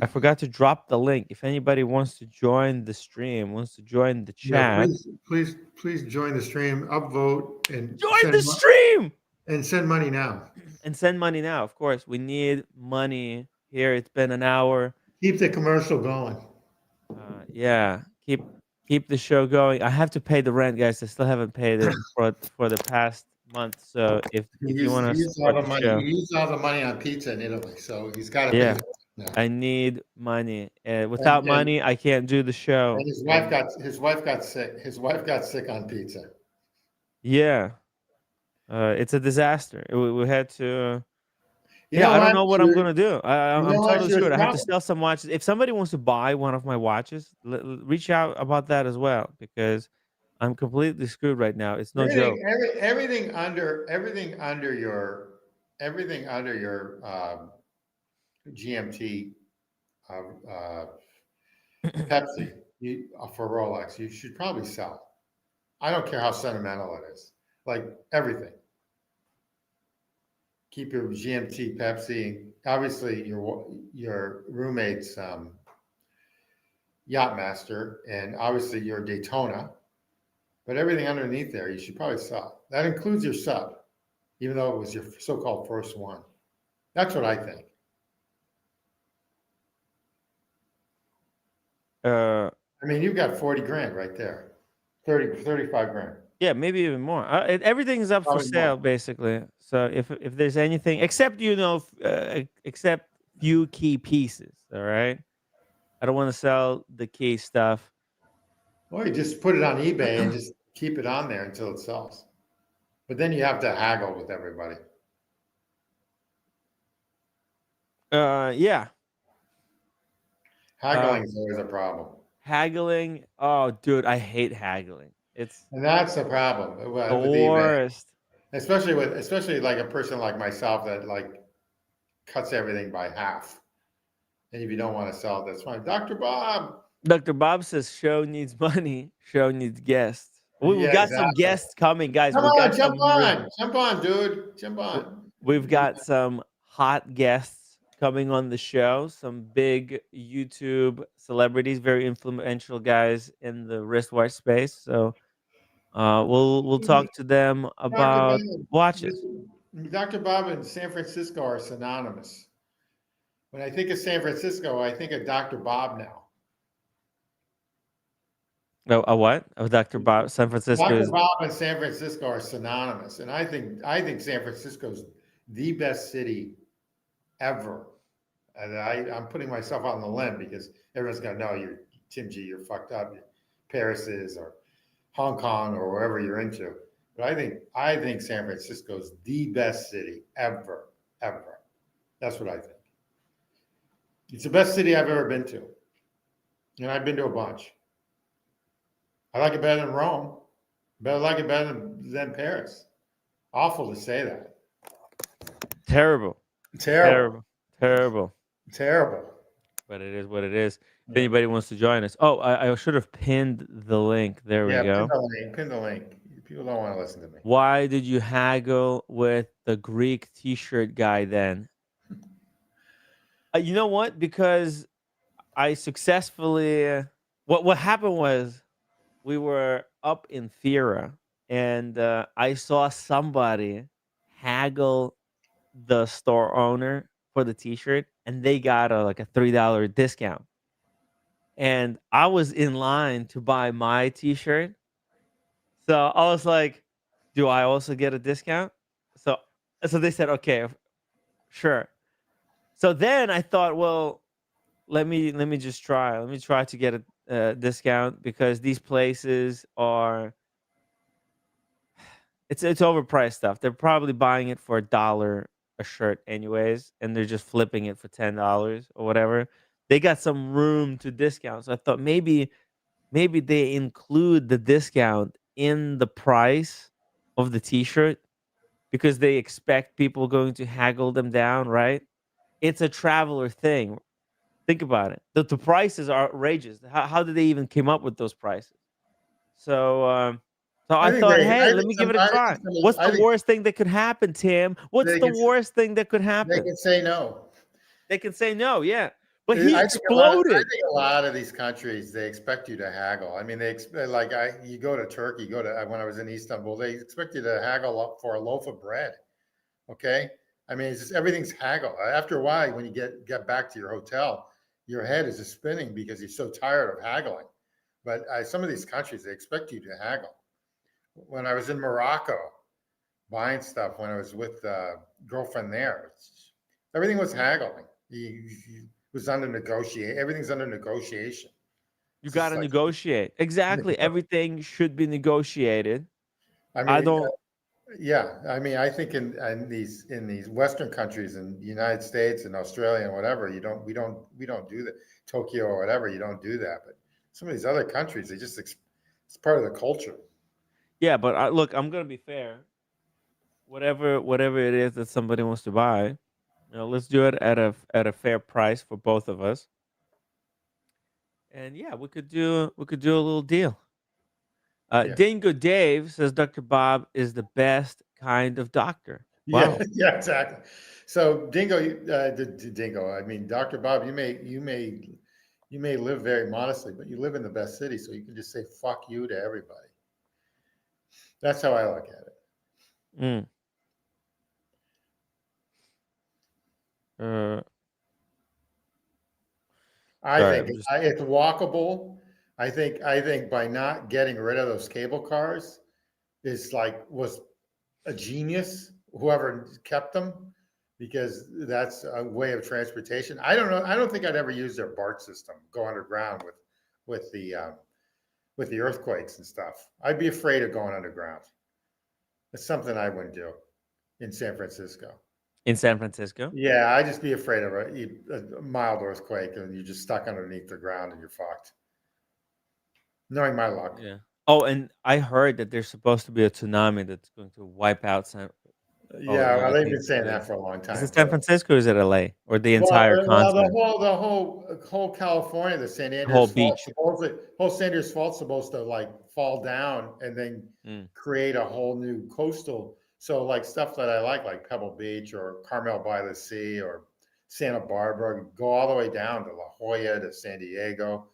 I forgot to drop the link. If anybody wants to join the stream, wants to join the Yeah, chat, please join the stream, upvote, join the stream and send money now. and send money now. Of course, we need money here. It's been an hour. Keep the commercial going. Yeah, keep the show going. I have to pay the rent, guys. I still haven't paid it for the past month. So if you want to He used all support the the money. show, He used all the money on pizza in Italy, so he's got to pay yeah, the now. I need money. Without And money, I can't do the show. And his wife got sick. His wife got sick on pizza. yeah, it's a disaster. We had to. You Yeah, know I don't what? know what I'm gonna do. You I'm know what? totally She was screwed. I have to probably sell some watches. If somebody wants to buy one of my watches, reach out about that as well because I'm completely screwed right now. It's no joke. everything under your GMT uh, Pepsi for Rolex, you should probably sell. I don't care how sentimental it is. Like everything. Keep your GMT Pepsi. Obviously, your roommate's Yachtmaster, and obviously your Daytona. But everything underneath there, you should probably sell. That includes your sub, even though it was your so-called first one. That's what I think. Uh, I mean, you've got 40 grand right there. 35 grand. yeah, maybe even more. Everything's up for Probably more. sale basically. So if there's anything except except few key pieces, all right. I don't want to sell the key stuff. Or you just put it on eBay and just keep it on there until it sells. But then you have to haggle with everybody. Yeah. Haggling is always a problem. Haggling. Oh, dude, I hate haggling. It's And that's the problem the with eBay. worst. Especially like a person like myself that like cuts everything by half. And if you don't want to sell it, that's fine. Dr. Bob. Dr. Bob says show needs money, show needs guests. We've Yeah, got some exactly. guests coming, guys. Come We on, got some. jump on, dude, jump w- on. We've got some hot guests coming on the show. Some big YouTube celebrities, very influential guys in the wristwatch space. So we'll talk to them Dr. about Bob, watches. Dr. Bob and San Francisco are synonymous. When I think of San Francisco, I think of Dr. Bob now. Oh, a what? Oh, Dr. Bob. San Francisco Dr. is. Bob and San Francisco are synonymous, and I think San Francisco's the best city ever. And I'm putting myself on the limb because everyone's gonna know you're Tim G. You're fucked up. Paris is or Hong Kong or wherever you're into. But I think San Francisco's the best city ever, ever. That's what I think. It's the best city I've ever been to, and I've been to a bunch. I like it better than Rome. But I like it better than Paris. Awful to say that. Terrible. Terrible. Terrible. Terrible. Terrible. But it is what it is. If Yeah. anybody wants to join us. Oh, I should have pinned the link. There we Yeah, pin go. the link. Pin the link. People don't want to listen to me. Why did you haggle with the Greek t-shirt guy then? You know what? Because I successfully what happened was we were up in Thera, and I saw somebody haggle the store owner for the t-shirt, and they got a like a $3 discount. And I was in line to buy my t-shirt. So I was like, "Do I also get a discount?" So so they said, "Okay, sure." So then I thought, well, let me just try. Let me try to get a discount because these places are it's overpriced stuff. They're probably buying it for $1 a shirt anyways, and they're just flipping it for $10 or whatever. They got some room to discount. So I thought maybe they include the discount in the price of the t-shirt because they expect people going to haggle them down, right? It's a traveler thing. Think about it. The prices are outrageous. How did they even came up with those prices? So, so I thought, hey, let me give it a try. What's I the think worst thing that could happen, Tim? What's they the can worst thing that could they happen? can say no. They can say no, yeah. But he I exploded. think a lot of these countries they expect you to haggle. I mean, like you go to Turkey, go to when I was in Istanbul, they expect you to haggle up for a loaf of bread. Okay, I mean, it's just everything's haggle. After a while, when you get back to your hotel, your head is just spinning because you're so tired of haggling. But some of these countries they expect you to haggle. When I was in Morocco buying stuff, when I was with girlfriend there, everything was haggling. You was under negotiate. Everything's under negotiation. You It's got just to like, negotiate. Exactly. Everything should be negotiated. I I mean, don't yeah. I mean, I think in these Western countries, in the United States and Australia and whatever, you don't we don't do that. Tokyo or whatever, you don't do that. But some of these other countries, they just it's part of the culture. yeah, but look, I'm going to be fair. Whatever it is that somebody wants to buy, let's do it at a fair price for both of us. And yeah, we could do a little deal. Yeah, Dingo Dave says Dr. Bob is the best kind of doctor. yeah, Wow. yeah, exactly. So, Dingo, Dingo. I mean, Doctor Bob, you may live very modestly, but you live in the best city, so you can just say "fuck you" to everybody. That's how I look at it. Mm. Uh, I sorry, think I'm just it's walkable. I think by not getting rid of those cable cars is like was a genius. Whoever kept them, because that's a way of transportation. I don't know. I don't think I'd ever use their BART system, go underground with the uh, with the earthquakes and stuff. I'd be afraid of going underground. It's something I wouldn't do in San Francisco. in San Francisco. Yeah, I'd just be afraid of a mild earthquake and you're just stuck underneath the ground and you're fucked. Knowing my luck. Yeah. Oh, and I heard that there's supposed to be a tsunami that's going to wipe out San. Oh, Yeah, well, I they've think been it's saying LA. that for a long Is time. it San Francisco or is it LA or the entire continent, The whole California, the San the whole Andreas Fault, beach? supposedly, whole San Andreas Fault's supposed to like fall down and then Mm. create a whole new coastal. So like stuff that I like Pebble Beach or Carmel by the Sea or Santa Barbara, go all the way down to La Jolla to San Diego.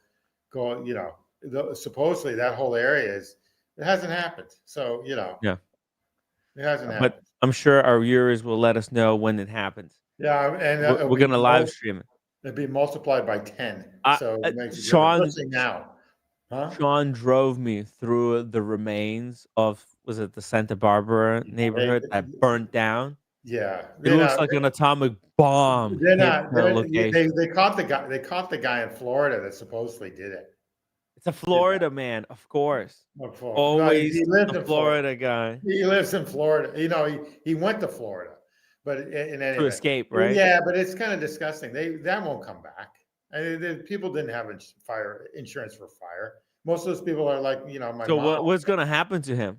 Go, supposedly that whole area is it hasn't happened. So Yeah, it hasn't but happened. I'm sure our viewers will let us know when it happens. Yeah, and We're gonna live stream it. it'd be multiplied by 10. I, So it makes a difference, Sean especially now. Huh? Sean drove me through the remains of was it the Santa Barbara They, neighborhood that burnt down? yeah, It looks like an atomic bomb they're hit not, the they location. caught they caught the guy in Florida that supposedly did it. It's a You Florida man, of course. know, no, Always he lives the in Florida. Florida guy He lives in Florida. He went to Florida, but in any to event, escape, right? yeah, but it's kind of disgusting. That won't come back. People didn't have fire insurance for fire. Most of those people are like, my So mom. what's gonna happen to him?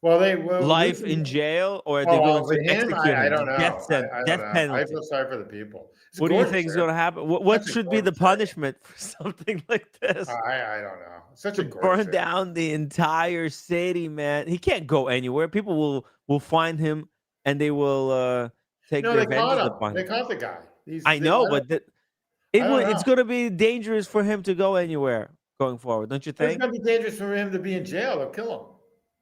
Well, they will Life listen. in jail, or are they going Oh, to with him, execute I him? don't know. I don't Death know. I penalty. feel sorry for the people. It's a What do you think gorgeous is area. gonna happen? What Such a should be the gorgeous area. punishment for something like this? I don't know. Such a To gorgeous burn area. down the entire city, man. He can't go anywhere. People will find him and they will take No, their they caught vengeance him. upon They him. caught the guy. I I know, don't, but I don't It's know. gonna be dangerous for him to go anywhere going forward, don't you It's think? gonna be dangerous for him to be in jail or kill him.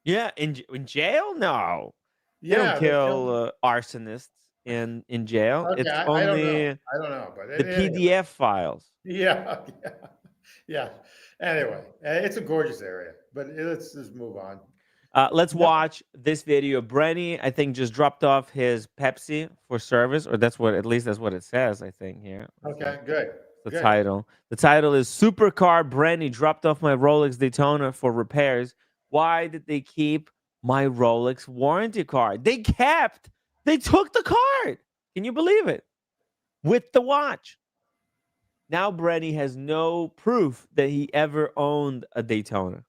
Yeah, in jail? No. They don't Yeah, they killed him. kill, arsonists in jail. Okay, It's I don't know. only I don't know, but the anyway. PDF files. Yeah, yeah, yeah. Anyway, it's a gorgeous area, but let's just move on. Let's No, watch this video. Brenny, I think, just dropped off his Pepsi for service, or that's what, at least that's what it says, I think, here. okay, good, The good. title. The title is Supercar Brenny dropped off my Rolex Daytona for repairs. Why did they keep my Rolex warranty card? They took the card. Can you believe it? With the watch. Now Brenny has no proof that he ever owned a Daytona.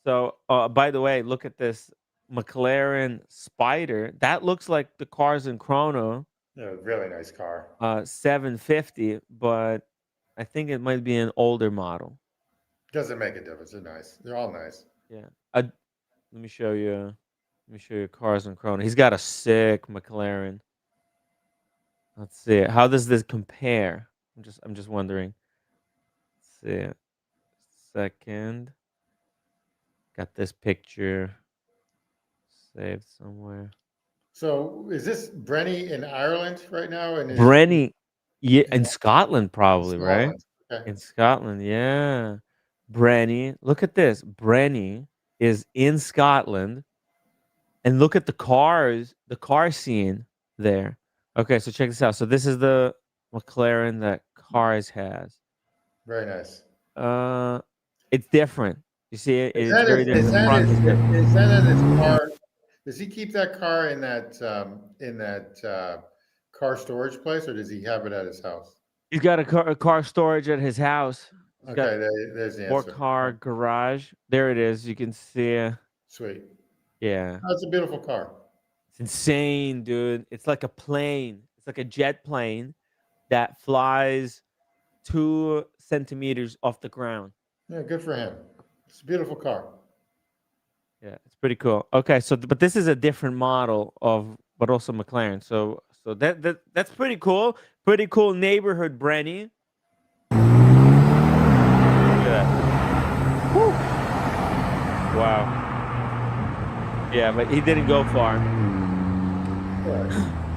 So, by the way, look at this McLaren Spider. That looks like the cars in Chrono, Yeah, really nice car. 750, but I think it might be an older model. Doesn't make a difference. They're nice. They're all nice. Yeah. Let me show you. Let me show you cars in Chrono. He's got a sick McLaren. Let's see. How does this compare? I'm just wondering. Let's see. Second. Got this picture saved somewhere. So, is this Brenny in Ireland right now? And is Brenny, yeah, in in Scotland, probably, right? Scotland? Okay, In Scotland, yeah. Brenny, look at this. Brenny is in Scotland, and look at the car scene there. Okay, so check this out. So this is the McLaren that Cars has. very nice. Uh, it's different. You see it? Is It's that very is, different. is The that front is, is different. is that in his car? Does he keep that car in that car storage place, or does he have it at his house? He's got a car storage at his house. He's got Okay, there's the four answer. car garage. There it is. You can see. Sweet. Yeah. That's a beautiful car. It's insane, dude. It's like a plane. It's like a jet plane that flies 2 centimeters off the ground. Yeah, good for him. It's a beautiful car. Yeah, it's pretty cool. Okay, so but this is a different model of, but also McLaren. So that's pretty cool. Pretty cool neighborhood, Brenny. Look at that. Woo. Wow. Yeah, but he didn't go far.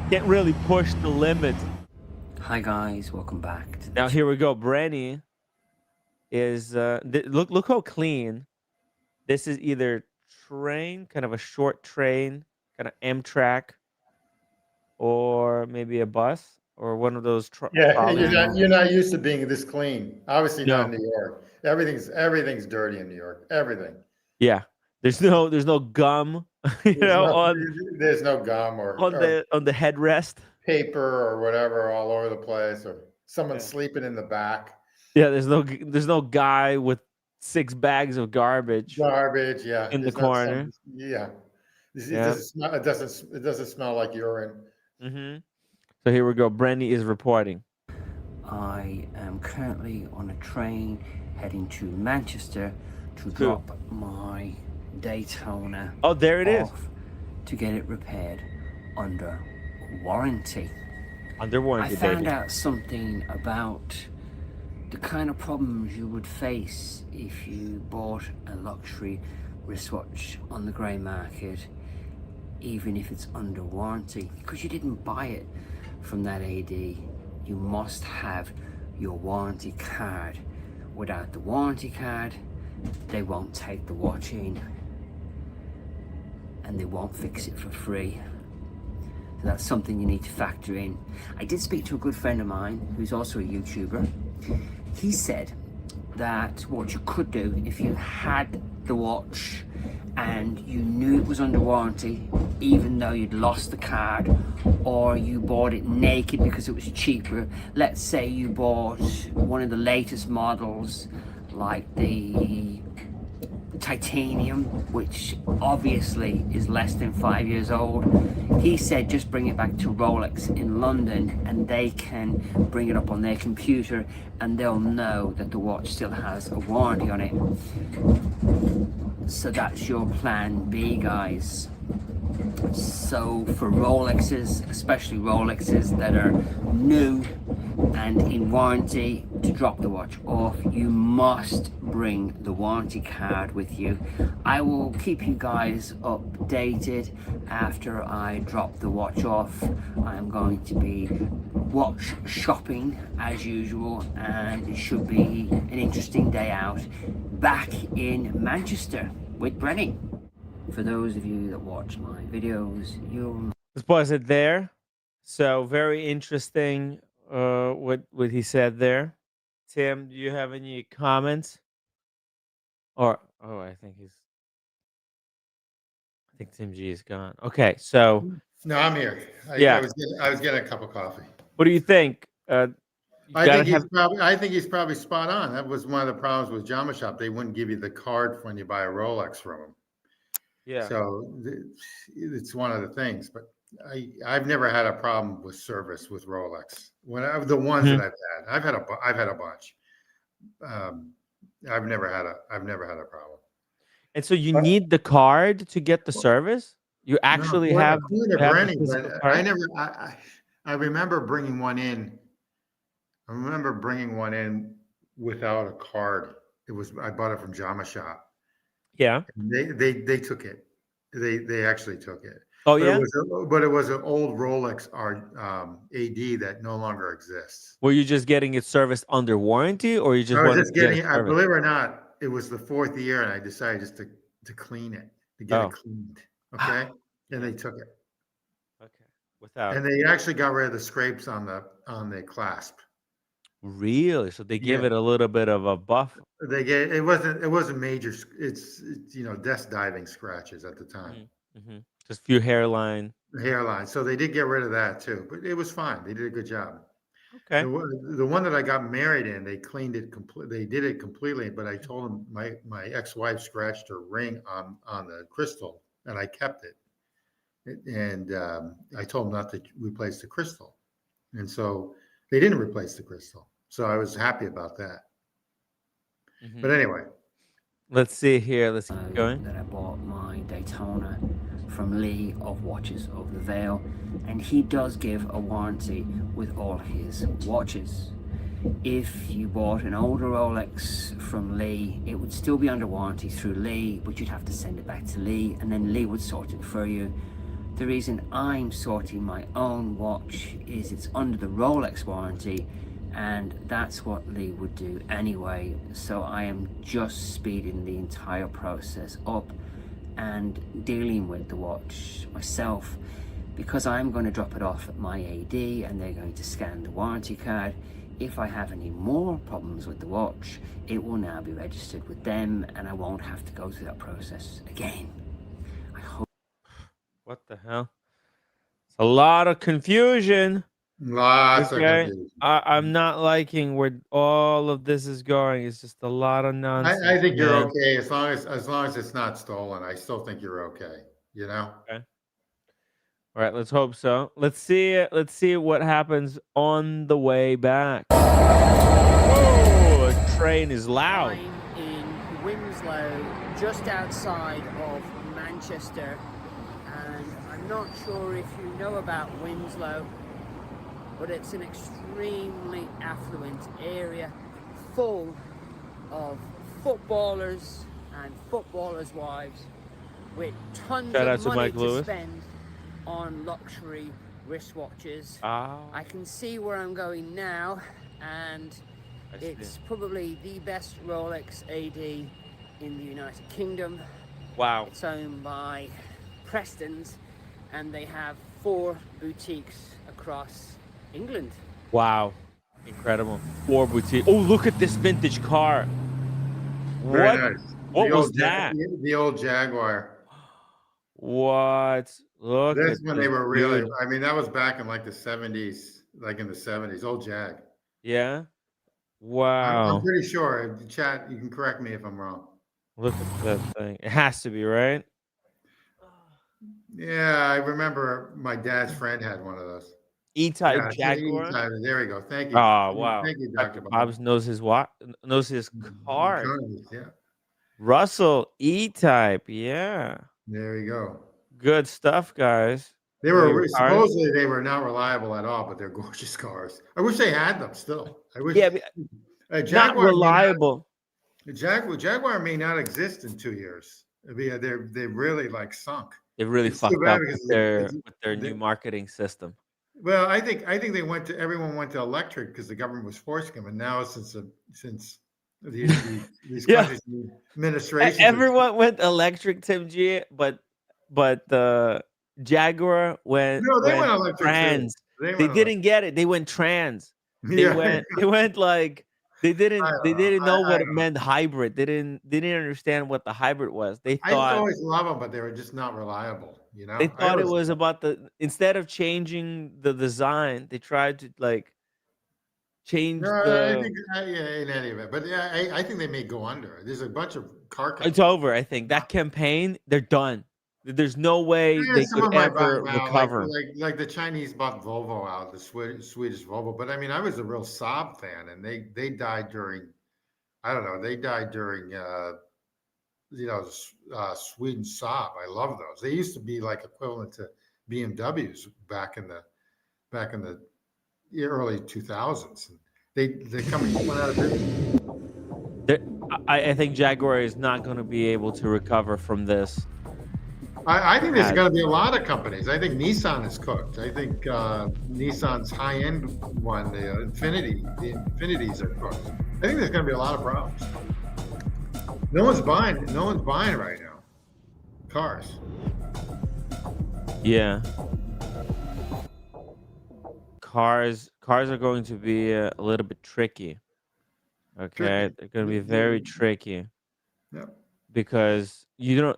Can't really push the limit. Hi guys, welcome back to the Now here we go. Brenny is look how clean. This is either train, kind of a short train, kind of Amtrak, or maybe a bus or one of those Yeah, trolleys. you're not used to being this clean. Obviously not in No. New York. Everything's dirty in New York. Everything. Yeah. There's no gum, There's no gum or on the headrest. paper or whatever all over the place, or someone sleeping in the back. Yeah, there's no guy with 6 bags of garbage Garbage, yeah. in the There's not corner. yeah. Yeah. It doesn't smell like urine. So here we go. Brenny is reporting. I am currently on a train heading to Manchester to drop my Daytona Oh, there it is. off to get it repaired under warranty. Under warranty, I found baby. out something about the kind of problems you would face if you bought a luxury wristwatch on the grey market, even if it's under warranty, because you didn't buy it from that AD. You must have your warranty card. Without the warranty card, they won't take the watch in and they won't fix it for free. So that's something you need to factor in. I did speak to a good friend of mine who's also a YouTuber. He said that what you could do if you had the watch and you knew it was under warranty, even though you'd lost the card, or you bought it naked because it was cheaper. Let's say you bought one of the latest models, like the titanium, which obviously is less than 5 years old. He said just bring it back to Rolex in London and they can bring it up on their computer and they'll know that the watch still has a warranty on it. So that's your plan B, guys. So for Rolexes, especially Rolexes that are new and in warranty, to drop the watch off, you must bring the warranty card with you. I will keep you guys updated after I drop the watch off. I'm going to be watch shopping as usual, and it should be an interesting day out back in Manchester with Brenny. For those of you that watch my videos, you'll Let's pause it there. So very interesting. What he said there. Tim, do you have any comments? Or I think Tim G is gone. Okay, so No, I'm here. yeah, I was getting a cup of coffee. what do you think? You gotta have. I think he's probably spot on. That was one of the problems with Jama Shop. They wouldn't give you the card when you buy a Rolex from them. Yeah. So it's one of the things. But I've never had a problem with service with Rolex. The ones Mhm. that I've had, I've had a bunch. I've never had a problem. And so you But need the card to get the service? You no, actually according to have the Brenny, physical but card? I remember bringing one in. I remember bringing one in without a card. I bought it from Jama Shop. Yeah. And they took it. They actually took it. Oh yeah. But it was an old Rolex AD that no longer exists. Were you just getting it serviced under warranty, or you just I was wanted just to get it getting. serviced? Believe it or not, it was the 4th year, and I decided just to clean it, to get it Oh. cleaned. Okay, and they took it, Okay. Without and they actually got rid of the scrapes on the clasp. really? So they give Yeah, it a little bit of a buff. they get it wasn't major. It's desk diving scratches at the time. Mm-hmm. Just few hairline. The hairline. So they did get rid of that too, but it was fine. They did a good job. Okay. The one that I got married in, they cleaned it They did it completely, but I told them my ex-wife scratched her ring on the crystal, and I kept it. And I told them not to replace the crystal, and so they didn't replace the crystal. So I was happy about that. Mm-hmm. But anyway, let's see here. Let's keep going. That I bought my Daytona from Lee of Watches of the Vale, and he does give a warranty with all his watches. If you bought an older Rolex from Lee, it would still be under warranty through Lee, but you'd have to send it back to Lee, and then Lee would sort it for you. The reason I'm sorting my own watch is it's under the Rolex warranty, and that's what Lee would do anyway. So I am just speeding the entire process up and dealing with the watch myself, because I'm going to drop it off at my AD and they're going to scan the warranty card. If I have any more problems with the watch, it will now be registered with them, and I won't have to go through that process again. I hope. What the hell? It's a lot of confusion. lots of confusion. I'm not liking where all of this is going. It's just a lot of nonsense. I think you're okay as long as it's not stolen. I still think you're okay. Okay. All right, let's hope so. Let's see what happens on the way back. Whoa, a train is loud. I'm in Winslow, just outside of Manchester, and I'm not sure if you know about Winslow, but it's an extremely affluent area full of footballers and footballers' wives with tons of money to spend on luxury wristwatches. I can see where I'm going now, and it's probably the best Rolex AD in the United Kingdom. Wow. It's owned by Preston's, and they have 4 boutiques across England. Wow. Incredible. 4 boutiques. Oh, look at this vintage car. Very nice. What was that? The old Jaguar. What? Look. That's when they were really. I mean, that was back in like the 70s, like in the 70s. Old Jag. Yeah. Wow. I'm pretty sure. Chat, you can correct me if I'm wrong. Look at that thing. It has to be, right? Yeah, I remember my dad's friend had one of those. E-type Jaguar. E-type. There we go. Thank you. Oh, wow. Thank you, Dr. Bob knows his car. Yeah. Russell E-type. Yeah. There you go. Good stuff, guys. They Well, your were cars. supposedly they were not reliable at all, but they're gorgeous cars. I wish they had them still. I wish Yeah, not Jaguar may not reliable. Jaguar may not exist in 2 years. They really like sunk. They really It's too fucked bad up because with their new marketing system. well, I think everyone went to electric because the government was forcing them, and now since these Yeah, countries and administrations are everyone went electric, Tim G, but the Jaguar no, they went went electric too. trans. They They went electric. didn't get it. They went trans. Yeah, They went like I don't they know. didn't know I what it don't know. meant hybrid. They didn't understand what the hybrid was. I used to always love them, but they were just not reliable. They I thought it always was about instead of changing the design, they tried to like no, change I the think yeah, in any event, but yeah, I think they may go under. There's a bunch of car it's companies. over, I think. That campaign, they're done. There's no way Yeah, they could someone might buy ever them out, like recover. like the Chinese bought Volvo out, the Swedish Volvo. But I mean, I was a real Saab fan, and they died during I don't know, they died during Sweden Saab. I love those. They used to be like equivalent to BMWs back in the early 2000s. And they went out of business. There- I think Jaguar is not going to be able to recover from this. I think there's As going to be a lot of companies. I think Nissan is cooked. I think Nissan's high-end one, the Infinities are cooked. I think there's going to be a lot of problems. No one's buying. No one's buying right now. Cars. yeah, cars are going to be a little bit tricky. Okay, Tricky. they're going to be very tricky Yep. because you don't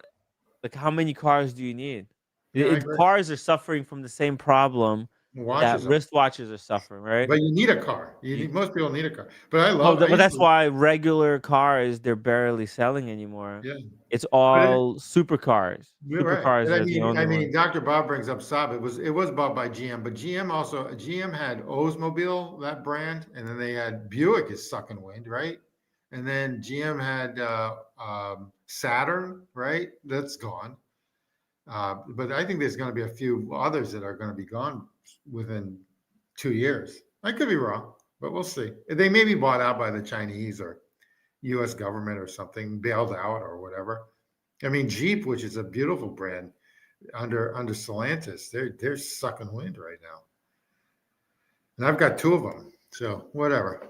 like how many cars do you need? Yeah, I agree. Cars are suffering from the same problem that Watches them. wristwatches are suffering, right? But you need a car. Most people need a car. But I But used that's to, why regular cars they're barely selling anymore. yeah. It's But all supercars. you're right. Supercars But are the only ones. Dr. Bob brings up Saab. It was bought by GM, but GM had Oldsmobile, that brand, and then they had Buick is sucking wind, right? And then GM had Saturn, right? That's gone. But I think there's going to be a few others that are going to be gone within 2 years. I could be wrong, but we'll see. They may be bought out by the Chinese or U.S. government or something, bailed out or whatever. I mean, Jeep, which is a beautiful brand under Stellantis, they're sucking wind right now, and I've got two of them. So whatever.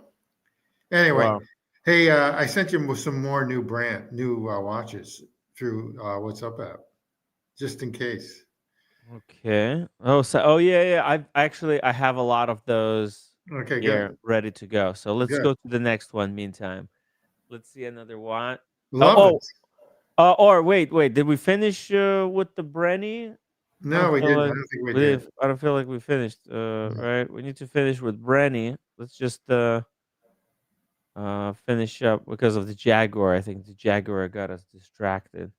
Anyway, Wow. hey, I sent you some more new watches through What's Up app, just in case. Okay. Yeah. I have a lot of those Okay, here good, ready to go. So let's good. go to the next one. Meantime, let's see another one. Oh, Love it. or wait. Did we finish with the Brenny? I No, don't we feel didn't. I like don't think we did. I don't feel like we finished. No. Right. We need to finish with Brenny. Let's just finish up because of the Jaguar. I think the Jaguar got us distracted.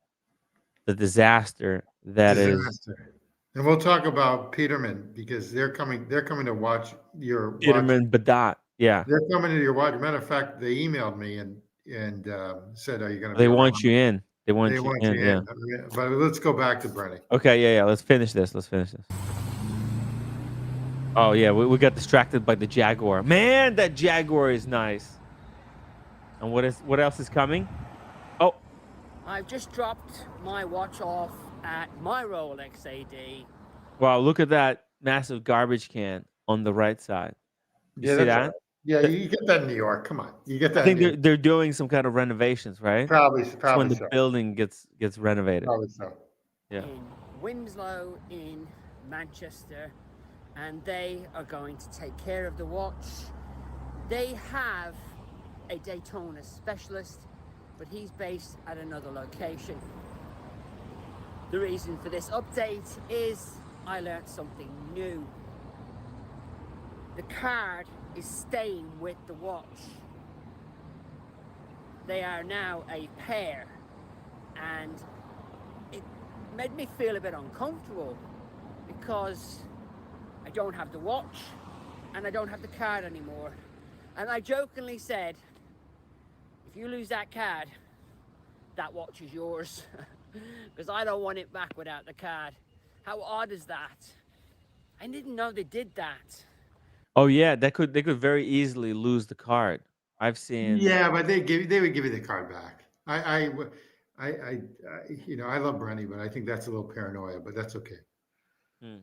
The disaster that is Disaster. And we'll talk about Peterman because they're coming. They're coming to watch your watch. Peterman Badot. Yeah. They're coming to your watch. Matter of fact, they emailed me and said, "Are you going to They be want around?" you in. They They want you want you in, yeah. in. But let's go back to Brenny. Okay, yeah. Let's finish this. Oh yeah, we got distracted by the Jaguar. Man, that Jaguar is nice. And what else is coming? Oh, I've just dropped my watch off at my Rolex AD. wow, look at that massive garbage can on the right side. You Yeah, see that's all right. that? Yeah, you get that in New York. Come on, you get I that in think New York. they're doing some kind of renovations, right? Probably It's when the so. building gets renovated. Probably so. Yeah. In Winslow in Manchester, and they are going to take care of the watch. They have a Daytona specialist, but he's based at another location. The reason for this update is I learned something new. The card is staying with the watch. They are now a pair, and it made me feel a bit uncomfortable because I don't have the watch and I don't have the card anymore. And I jokingly said, if you lose that card, that watch is yours. because I don't want it back without the card. How odd is that? I didn't know they did that. Oh yeah, they could very easily lose the card. I've seen. Yeah, but they would give you the card back. You know, I love Brenny, but I think that's a little paranoia, but that's okay. Hmm.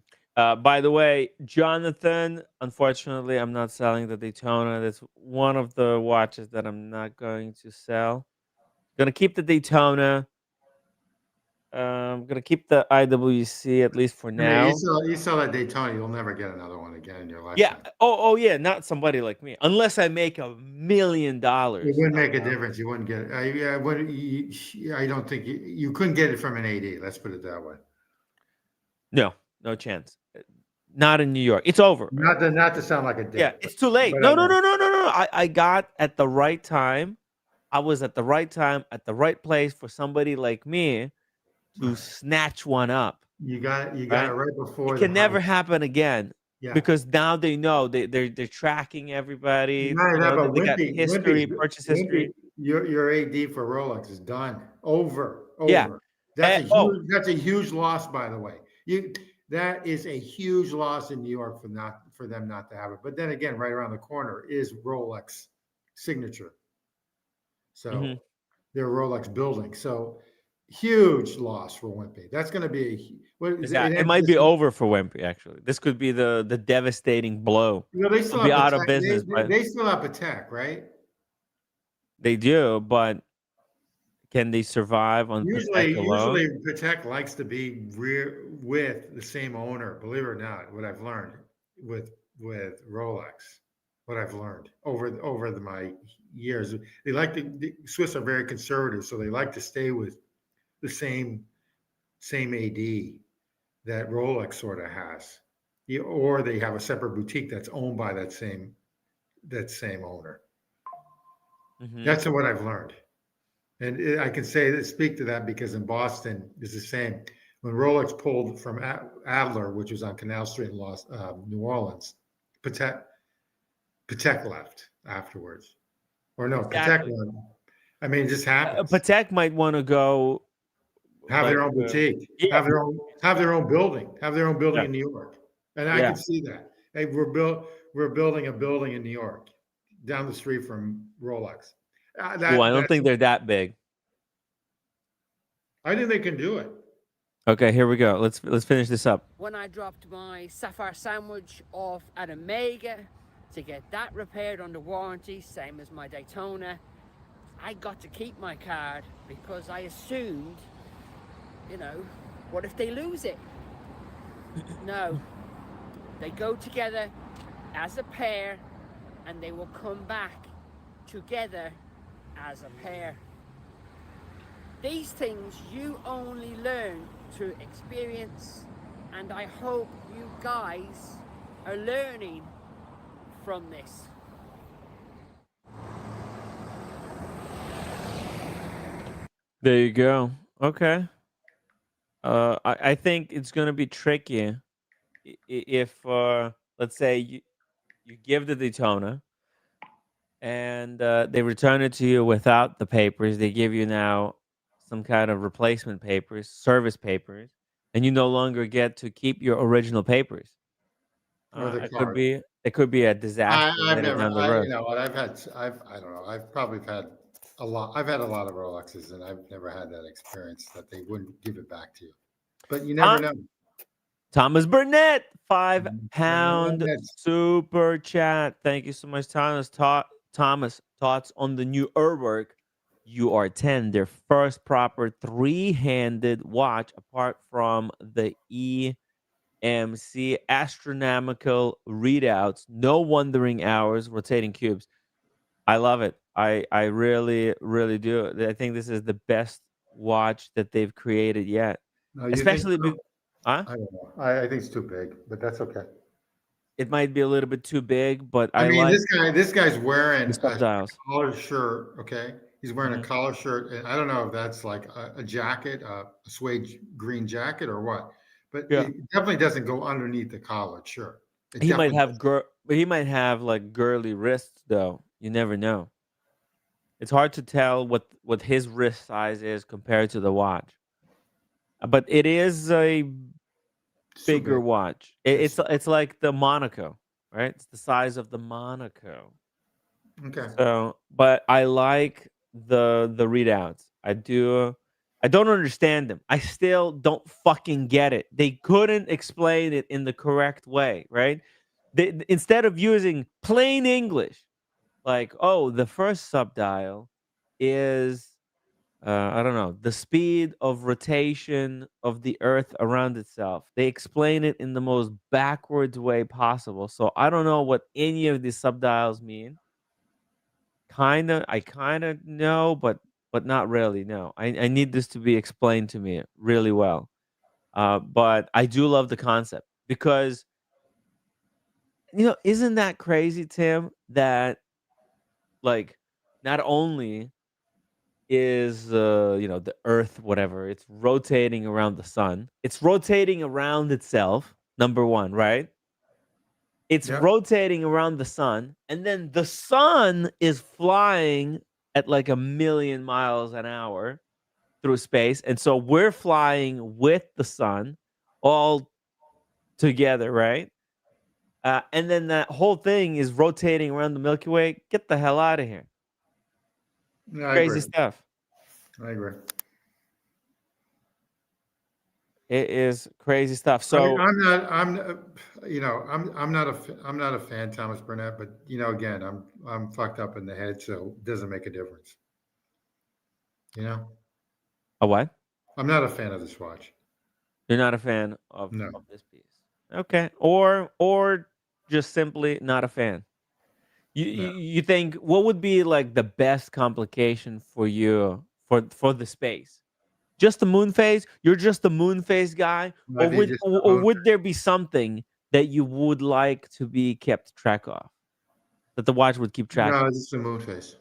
By the way, Jonathan, unfortunately, I'm not selling the Daytona. That's one of the watches that I'm not going to sell. Gonna keep the Daytona. Gonna keep the IWC at least for I mean, now. you sell that Daytona, you'll never get another one again in your Yeah. lifetime. Oh yeah. Not somebody like me, unless I make $1 million. It wouldn't make a difference. You wouldn't get it. I don't think you couldn't get it from an AD. Let's put it that way. No, no chance. Not in New York. It's over. Not to sound like a Yeah, dick, it's too late. but No, no, no, no, no, no. I got at the right time. I was at the right time, at the right place for somebody like me to snatch one up. you got it Right? right It before the can never hype. happen again Yeah. because now they know they're tracking everybody. You But know that they got Wimpy, history, purchase history. your AD for Rolex is done. Yeah. Over. Oh. That's a huge loss, by the way. That is a huge loss in New York for them not to have it. But then again, right around the corner is Rolex signature. Hmm. So their Rolex building. So huge loss for Wimpy. That's going to be Yeah, it might be over for Wemby. Actually, this could be the devastating blow. you know, they They'll still be have out of Patek. business, but They still have Patek, right? they do. But can they survive on Patek alone? Usually Patek likes to be with the same owner. Believe it or not, what I've learned with Rolex, what I've learned over my years, the Swiss are very conservative, so they like to stay with the same AD that Rolex sort of has, or they have a separate boutique that's owned by that same owner. Hmm. That's what I've learned. And I can speak to that because in Boston, it's the same. When Rolex pulled from Adler, which was on Canal Street in New Orleans, Patek, Patek left afterwards. Or no, Patek Exactly. won. I mean, it just happens. Patek might want to go Have their like own boutique, yeah, have their own building yeah, in New York, and I yeah. can see that. Hey, we're building a building in New York, down the street from Rolex. Well, I don't think they're that big. I think they can do it. Okay, here we go. Let's finish this up. When I dropped my Sapphire Sandwich off at Omega to get that repaired under warranty, same as my Daytona, I got to keep my card because I assumed, you know, what if they lose it? No, they go together as a pair and they will come back together as a pair. These things you only learn through experience, and I hope you guys are learning from this. There you go. Okay. I think it's gonna be tricky if let's say you give the Daytona and they return it to you without the papers. They give you now some kind of replacement papers, service papers, and you no longer get to keep your original papers. Or the It could card. be a disaster I've later never, down the road. you know what, I don't know, I've probably had I've had a lot of Rolexes and I've never had that experience that they wouldn't give it back to you. But you never Tom, know. Thomas Burnett, five And pound super chat. Thank you so much, Thomas. Thomas, thoughts on the new Urwerk UR10, their first proper three-handed watch apart from the EMC astronomical readouts, no wandering hours, rotating cubes. I love it. I really really do. I think this is the best watch that they've created yet. No, you think Especially so? huh? I don't know. I think it's too big, but that's okay. It might be a little bit too big, but I I mean, like this guy's wearing the a subdials. collar shirt. Okay, he's wearing a Mhm. collar shirt, and I don't know if that's like a jacket, a suede green jacket, or what. But Yeah. it definitely doesn't go underneath the collared shirt. It He might definitely have doesn't. but he might have like girly wrists though. You never know. It's hard to tell what his wrist size is compared to the watch. but it is a So bigger big. watch. It's like the Monaco, right? It's the size of the Monaco. Okay. So, but I like the readouts. I do. I don't understand them. I still don't fucking get it. They couldn't explain it in the correct way, right? Instead of using plain English, like, oh, the first subdial is I don't know, the speed of rotation of the Earth around itself. They explain it in the most backwards way possible. So I don't know what any of these subdials mean. I kinda know, but not really. No, I need this to be explained to me really well. But I do love the concept because isn't that crazy, Tim? That like not only is the earth, whatever, it's rotating around the sun, it's rotating around itself, number one, right? It's Yep. rotating around the sun, and then the sun is flying at like a million miles an hour through space, and so we're flying with the sun all together, right? And then that whole thing is rotating around the Milky Way. Get the hell out of here. Yeah, I Crazy agree. stuff. I agree. It is crazy stuff. I mean, So I'm not a fan, Thomas Burnett, but again, I'm fucked up in the head, so it doesn't make a difference. You know, a what? I'm not a fan of this watch. You're not a fan of No, this piece. Okay. Or just simply not a fan. no. You think what would be like the best complication for you for the space? Just the moon phase? You're just the moon phase guy, I or think would just or, the or moon. would there be something that you would like to be kept track of? That the watch would keep track No, of? it's just the moon phase.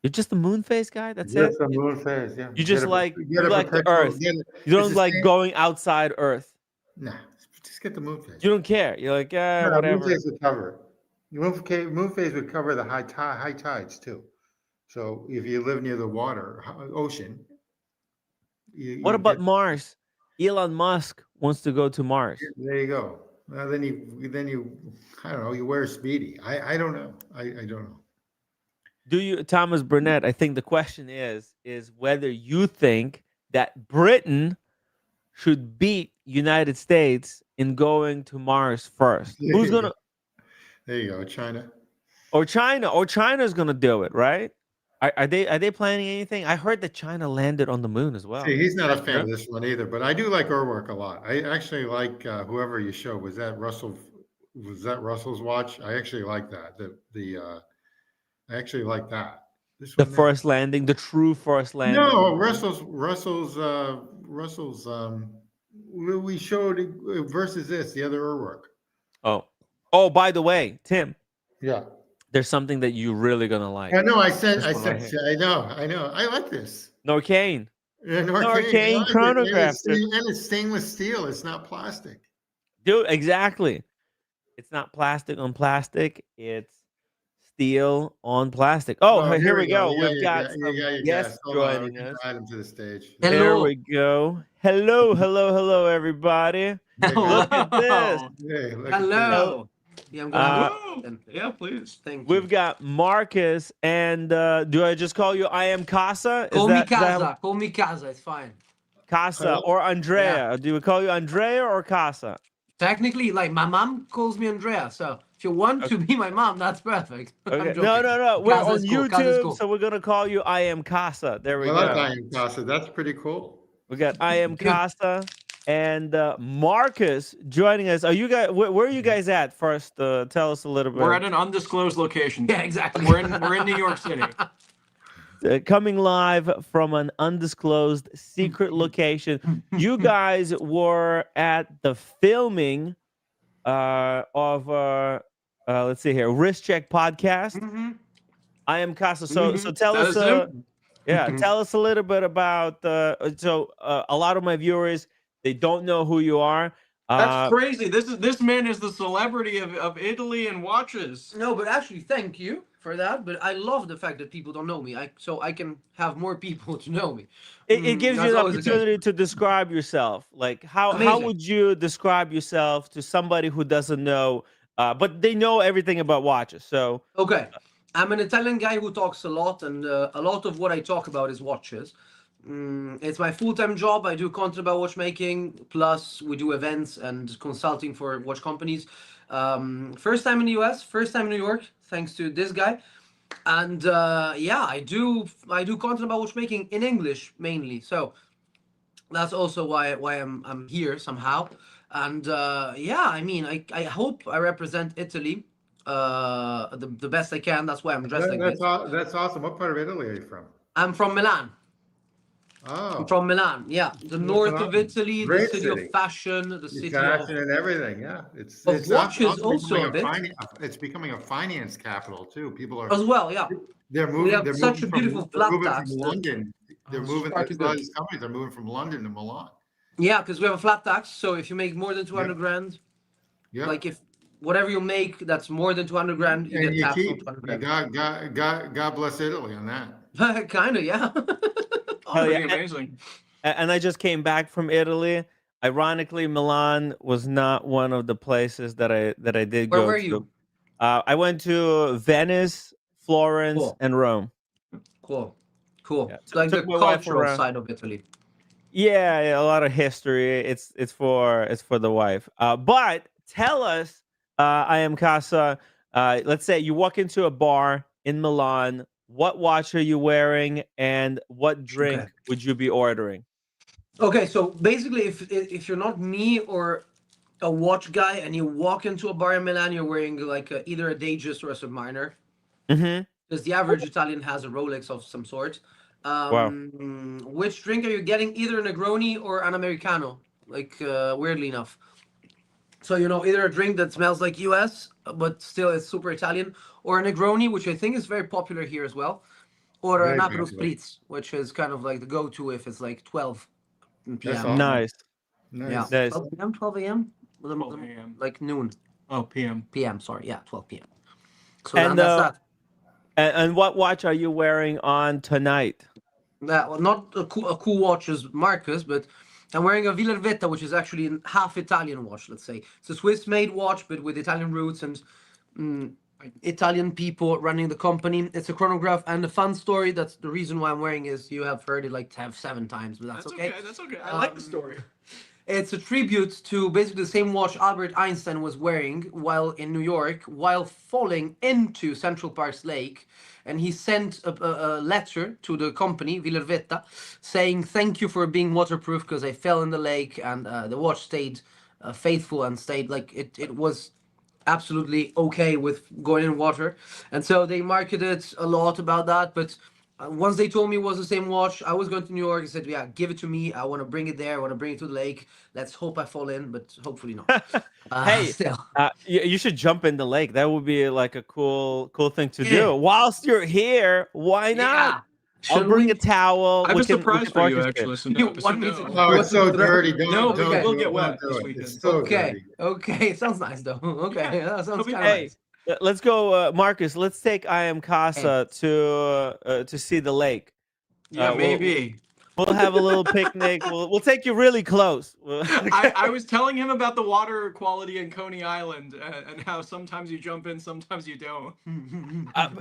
You're just the moon phase guy? That's it? Just the moon phase. Yeah, You just get you a like the perpetual. earth. You It's don't the like same. going outside earth. Nah, just get the moon phase. You don't care. You're like, No, moon whatever. phase would cover it. Moon phase would cover the high tides too. So if you live near the water, ocean, What you about get Mars? Elon Musk wants to go to Mars. there. You go. Well, then you I don't know. You wear a speedy. I don't know. I don't know. Do you, Thomas Burnett? I think the question is whether you think that Britain should beat United States in going to Mars first. There Who's you go. gonna There you go. China. or China? Or China's gonna do it, right? Are they planning anything? I heard that China landed on the moon as well. See, he's Is not a that fan true? of this one either, but I do like her work a lot. I actually like whoever you show. Was that Russell? Was that Russell's watch? I actually like that. I actually like that. This The one there. first landing, the true first landing on No, the moon. Russell's. We showed versus the other her work. Oh, oh, by the way, Tim, Yeah. there's something that you're really gonna like. I know. This I one right sent. here. I know. I know. I like this. Norcane. And arcane. I Norcane like it. chronograph. And it's stainless steel. It's not plastic. Dude, exactly. It's not plastic on plastic. It's steel on plastic. Oh, Oh, here here we we go. go. Yeah, We've got you some got your guests guest. Hold on, we joining can us. invite him to the stage. There Hello. we go. Hello, hello, hello, everybody. Look at this. Hello. Hey, look at this. Hello. Yeah, I'm gonna have Whoa! them. Yeah, please. Thank We've you. got Marcus and do I just call you I am Casa? Call me is that Casa. Call me Casa. It's fine. Casa or Andrea? Do we call you Andrea or Casa? Technically, like my mom calls me Andrea, so if you want to be my mom, that's perfect. I'm Okay. joking. No. We're Casa on is cool. Casa is YouTube, cool. so we're gonna call you I am Casa. There we I like go. Iron Casa. That's pretty cool. We got I am Good. Casa and Marcus joining us. Are you guys? Where are you guys at? First, tell us a little bit. We're at an undisclosed location. Yeah, exactly. We're in New York City. Coming live from an undisclosed secret location. You guys were at the filming of let's see here, Wrist Check podcast. Mm-hmm. I am Casa. So tell That us is him? tell us a little bit about a lot of my viewers, they don't know who you are. That's crazy. This man is the celebrity of Italy and watches. No, but actually, thank you for that. But I love the fact that people don't know me. So I can have more people to know me. It gives you That's an always the case. opportunity to describe yourself. Like how Amazing. would you describe yourself to somebody who doesn't know, but they know everything about watches? So Okay, I'm an Italian guy who talks a lot, and a lot of what I talk about is watches. It's my full-time job. I do content about watchmaking, plus we do events and consulting for watch companies. First time in the US, first time in New York, thanks to this guy. And yeah, I do content about watchmaking in English mainly. So that's also why I'm here somehow. And yeah, I mean, I hope I represent Italy the best I can. That's why I'm dressed like this. That's awesome. What part of Italy are you from? I'm from Milan. Oh, I'm from Milan, yeah, the north of Italy, the Great city of city. fashion, the city fashion of and everything. Yeah, it's watches also a bit it's becoming a finance capital too. People are as well, yeah. they're We moving. have They're such a moving beautiful from, flat they're moving tax from that- London. They're it's moving. far too A lot of good. these companies are moving from London to Milan. Yeah, because we have a flat tax, so if you make more than 200 grand, Yeah, like if whatever you make that's more than 200 grand, you and get you taxed on keep. 200 God bless Italy on that. grand. Kind of, yeah. hell Pretty yeah. amazing. And I just came back from Italy. Ironically, Milan was not one of the places that I did Where go were to. you? I went to Venice, Florence, Cool. and Rome. Cool. Yeah, Like the took my wife cultural around. side of Italy. Yeah, a lot of history. It's for the wife. But tell us, I am Casa. Let's say you walk into a bar in Milan. What watch are you wearing, and what drink Okay. would you be ordering? Okay, so basically, if you're not me or a watch guy and you walk into a bar in Milan, you're wearing like either a Datejust or a Submariner, Mm-hmm. because the average Italian has a Rolex of some sort. Wow. Which drink are you getting? Either a Negroni or an Americano, like weirdly enough. So either a drink that smells like US but still is super Italian, or a Negroni, which I think is very popular here as well, or Very an Aperol popular. Spritz, which is kind of like the go-to if it's like 12 p.m. That's awesome. Nice. Nice. Yeah. Nice. 12 p.m. 12 a.m. 12 a.m. Like noon. Oh, PM. p.m. Sorry, yeah, 12 p.m. So And that's that. and what watch are you wearing on tonight? Well, not a cool watch as Marcus, but I'm wearing a Villarvetta, which is actually a half Italian watch. Let's say it's a Swiss-made watch, but with Italian roots and Italian people running the company. It's a chronograph, and the fun story. That's the reason why I'm wearing is you have heard it like 7 times, but that's okay. That's okay. I like the story. It's a tribute to basically the same watch Albert Einstein was wearing while in New York, while falling into Central Park's lake. And he sent a letter to the company, Villarvetta, saying, "Thank you for being waterproof because I fell in the lake." And the watch stayed faithful and stayed like it was absolutely okay with going in water. And so they marketed a lot about that. But once they told me it was the same watch, I was going to New York and said, "Yeah, give it to me. I want to bring it there. I want to bring it to the lake. Let's hope I fall in, but hopefully not." Hey, still. you should jump in the lake. That would be like a cool thing to Yeah. do. Whilst you're here, why not? Yeah. I'll Should bring we? a towel. I have we a can surprise for you, orchestrate. actually. So You no, want me no. to- Oh, it's so dirty. Don't. No, don't, but we'll do get it. wet Don't do this it. weekend. It's so Okay. dirty. Okay. It sounds nice though. Okay. That sounds kind of Hey, nice. let's go, Marcus. Let's take I am Casa to see the lake. Yeah, we'll- maybe. We'll have a little picnic. We'll take you really close. I was telling him about the water quality in Coney Island and how sometimes you jump in, sometimes you don't.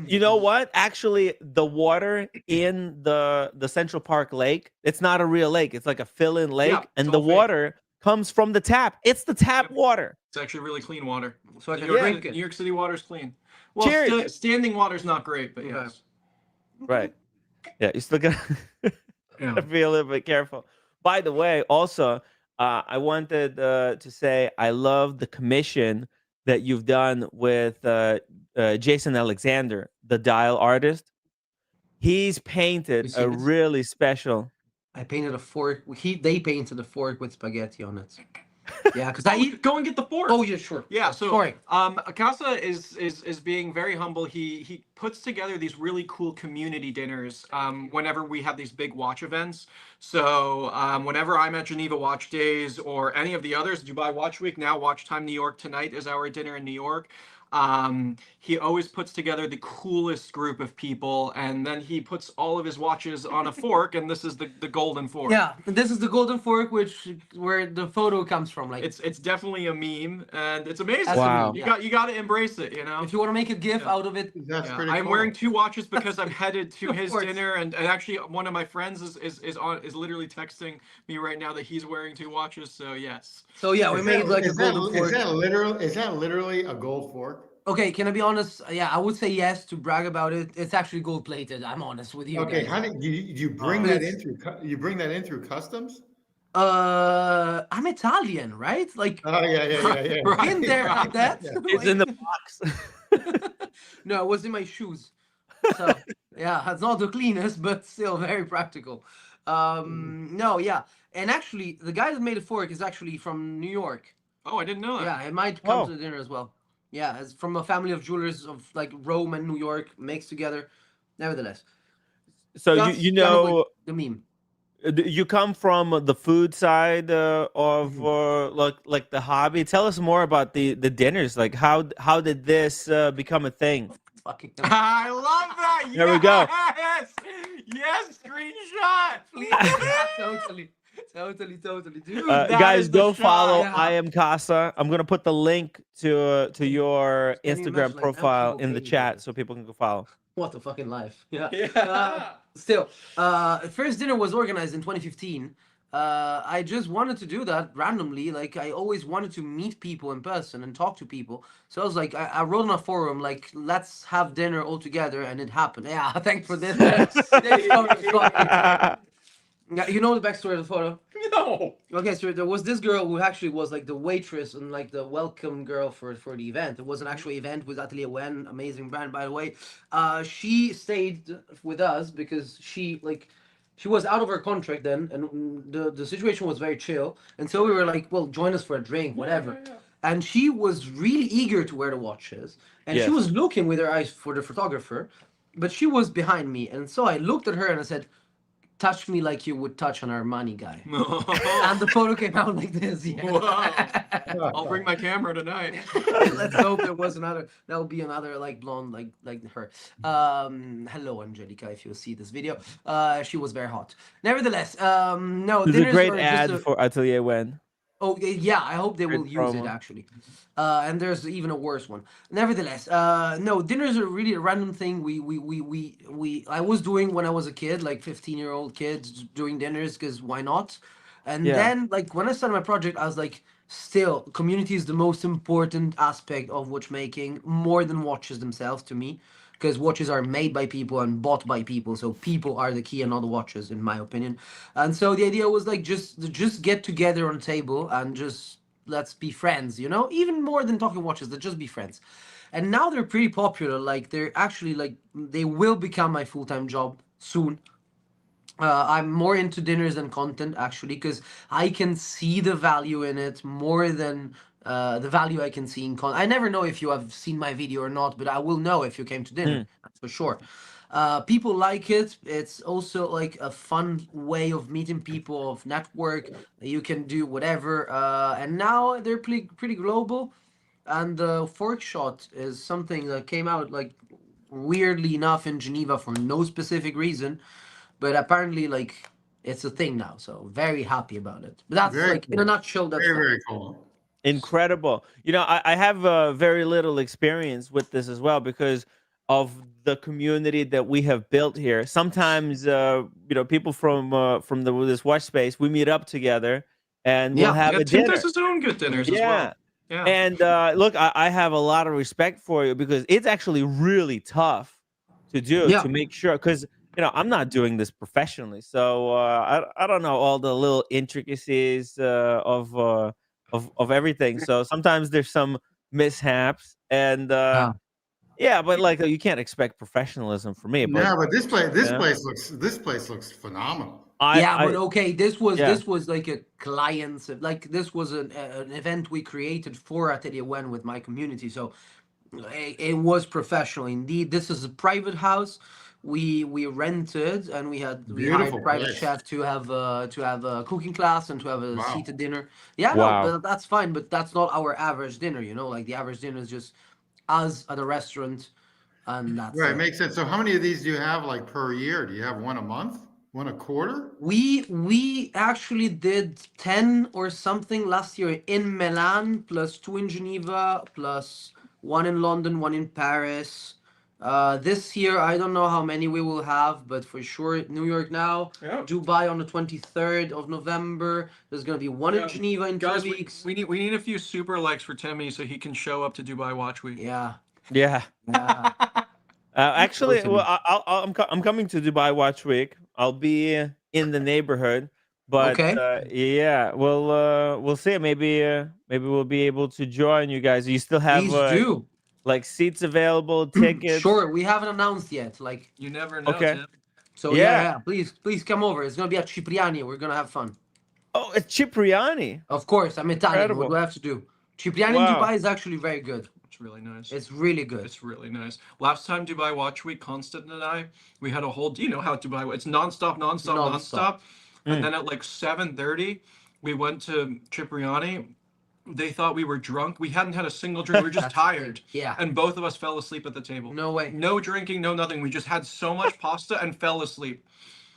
You know what? Actually, the water in the Central Park Lake, it's not a real lake. It's like a fill-in lake, Yeah, and it's the all fake. water comes from the tap. It's the tap water. It's actually really clean water. So I can New York, drink it. New York City water's clean. Well, Cheers. standing water's not great, but Okay. yes. Right. Yeah, you still gotta Yeah. be a little bit careful. By the way, also, I wanted to say I love the commission that you've done with Jason Alexander, the dial artist. He's painted You seen a this? really special. I painted a fork. They painted a fork with spaghetti on it. Yeah, because I eat. Go and get the fork. Oh yeah, sure. Yeah, so Sorry. Akasa is being very humble. He puts together these really cool community dinners whenever we have these big watch events. So whenever I'm at Geneva Watch Days or any of the others, Dubai Watch Week, now Watch Time New York tonight is our dinner in New York. He always puts together the coolest group of people, and then he puts all of his watches on a fork, and this is the golden fork. Yeah, this is the golden fork, where the photo comes from. Like it's definitely a meme, and it's amazing. That's a Wow. meme, You got to embrace it, you know. if you want to make a GIF Yeah. out of it, That's pretty I'm cool. wearing 2 watches because I'm headed to Of his course. dinner, and actually one of my friends is literally texting me right now that he's wearing 2 watches. So yes. so yeah, we made like a golden fork. Is that literally a gold fork? Okay, can I be honest? Yeah, I would say yes to brag about it. It's actually gold plated. I'm honest with you. Okay, guys. how did you bring Oh. that in through? You bring that in through customs? I'm Italian, right? Like Oh yeah. Right. in there, right. like that. Yeah. It's in the box. No, it was in my shoes. So yeah, it's not the cleanest, but still very practical. No, yeah, and actually, the guy that made the fork is actually from New York. Oh, I didn't know that. Yeah, it might come Oh. to the dinner as well. Yeah, it's from a family of jewelers of like Rome and New York mixed together. Nevertheless, So that's you kind of know, like the meme. you come from the food side of like the hobby. Tell us more about the dinners. Like how did this become a thing? Fucking I love that. There we go. Yes, screenshot. totally, dude. That Guys, is the go shot. follow Yeah. I am Casa. I'm gonna put the link to your Can you Instagram imagine, like, profile I'm in the okay chat with so people can go follow. What a fucking life. Yeah. Yeah. Still, first dinner was organized in 2015. I just wanted to do that randomly. Like I always wanted to meet people in person and talk to people. So I was like, I wrote on a forum like, let's have dinner all together, and it happened. Yeah, thanks for this. Yeah, you know the backstory of the photo. No. Okay, so there was this girl who actually was like the waitress and like the welcome girl for the event. It was an actual event with Atelier Wen, amazing brand by the way. She stayed with us because she was out of her contract then, and the situation was very chill. And so we were like, well, join us for a drink, whatever. Yeah. And she was really eager to wear the watches, and Yes. she was looking with her eyes for the photographer, but she was behind me, and so I looked at her and I said, touch me like you would touch an Armani guy. And the photo came out like this. Yeah. Wow. I'll bring my camera tonight. Let's hope there was another. That would be another like blonde like her. Hello, Angelica, if you see this video. She was very hot. Nevertheless, no. There's a dinners great are ad just for Atelier Wen. Oh yeah, I hope they will Great use it promo. actually. And there's even a worse one. Nevertheless, no, dinners are really a random thing. I was doing when I was a kid, like 15-year-old kids doing dinners, because why not? And Yeah. then like when I started my project, I was like, still, community is the most important aspect of watchmaking, more than watches themselves to me. Because watches are made by people and bought by people, so people are the key and not the watches, in my opinion. And so the idea was like just get together on a table and just let's be friends, you know, even more than talking watches, let's just be friends. And now they're pretty popular. Like they're actually like they will become my full-time job soon. I'm more into dinners than content actually, because I can see the value in it more than the value I can see in content. I never know if you have seen my video or not, but I will know if you came to dinner, that's for sure. People like it. It's also like a fun way of meeting people, of network. You can do whatever. And now they're pretty global. And the fork shot is something that came out like weirdly enough in Geneva for no specific reason, but apparently like it's a thing now. So very happy about it. But that's Very like in a cool. nutshell. That's Very, that. very cool. Incredible. You know, I have very little experience with this as well because of the community that we have built here. Sometimes, you know, people from this watch space, we meet up together and we'll Yeah. have Yeah, a Tim dinner. does his own good dinners as Yeah. well. Yeah. And look, I have a lot of respect for you because it's actually really tough to do Yeah. to make sure. Because you know, I'm not doing this professionally, so I don't know all the little intricacies of everything. So sometimes there's some mishaps, and yeah, but like you can't expect professionalism from me. But No, but this yeah. place looks phenomenal. Yeah, but I okay, this was yeah. like a client's, like this was an event we created for Atelier Wen with my community, so it was professional indeed. This is a private house. We rented, and we hired Beautiful private place. chef to have a cooking class and to have a Wow. seated dinner. Yeah, no, Wow. but that's fine. But that's not our average dinner, you know. Like the average dinner is just us at a restaurant, and that's Right, it. makes sense. So how many of these do you have like per year? Do you have one a month? One a quarter? We actually did 10 or something last year in Milan, plus 2 in Geneva, plus 1 in London, 1 in Paris. This year, I don't know how many we will have, but for sure, New York now, Yeah. Dubai on the 23rd of November. There's gonna be one Yeah. in Geneva in Guys, 2 weeks. we need a few super likes for Timmy so he can show up to Dubai Watch Week. Yeah, Yeah. yeah. Actually, well, Totally. I'm coming to Dubai Watch Week. I'll be in the neighborhood, but Okay, yeah, we'll see. Maybe we'll be able to join you guys. You still have please do. like seats available, tickets? Sure, we haven't announced yet. Like, You never know, Okay. Tim. so Yeah. yeah. Please come over. It's gonna be at Cipriani. We're gonna have fun. Oh, it's Cipriani. Of course, I'm Italian. What do Incredible. I have to do? Cipriani in Wow. Dubai is actually very good. It's really nice. It's really good. It's really nice. Last time Dubai Watch Week, Constant and I, we had a whole. Do you know how Dubai? It's nonstop, nonstop, Nonstop. nonstop. And Mm. then at like 7:30, we went to Cipriani. They thought we were drunk. We hadn't had a single drink. We were just That's tired. Yeah. And both of us fell asleep at the table. No way. No drinking, no nothing. We just had so much pasta and fell asleep.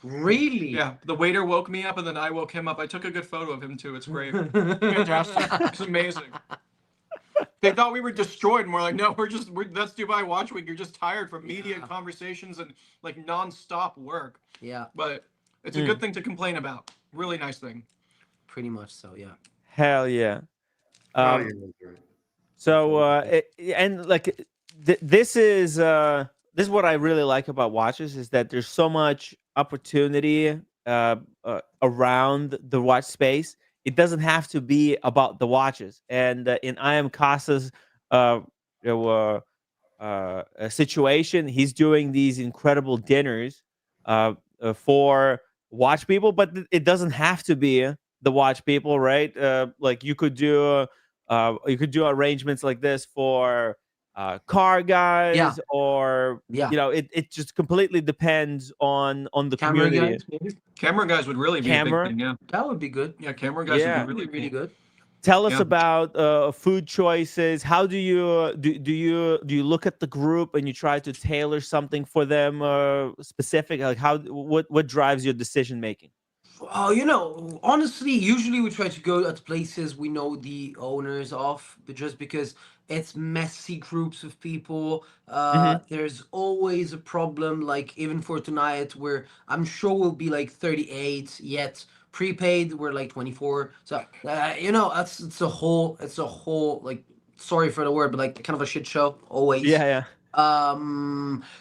Really? Yeah, the waiter woke me up and then I woke him up. I took a good photo of him too. It's great. Fantastic. It's amazing. They thought we were destroyed, and we're like, no, that's Dubai Watch Week. You're just tired from media Yeah. conversations and like non-stop work. Yeah, But it's a good thing to complain about. Really nice thing. pretty much so. Yeah. Hell yeah. Oh, Um, yeah, that's right. So and like this is what I really like about watches is that there's so much opportunity around the watch space. It doesn't have to be about the watches. And in I am Casa's uh, you know, situation, he's doing these incredible dinners for watch people, but it doesn't have to be the watch people, right? Like you could do arrangements like this for car Yeah. guys, or Yeah. it just completely depends on the Camera community. guys, maybe. Camera guys would really be a Camera? big thing. Yeah, That would be good. yeah. Camera guys Yeah. would be really, Really cool. good. Tell us Yeah. about food choices. How do you do you look at the group and you try to tailor something for them specific? Like what drives your decision making? Honestly, usually we try to go at places we know the owners of, but just because it's messy groups of people. Hmm. There's always a problem, like even for tonight, where I'm sure we'll be like 38, yet prepaid we're like 24. So it's a whole like, sorry for the word, but like kind of a shit show always. Yeah.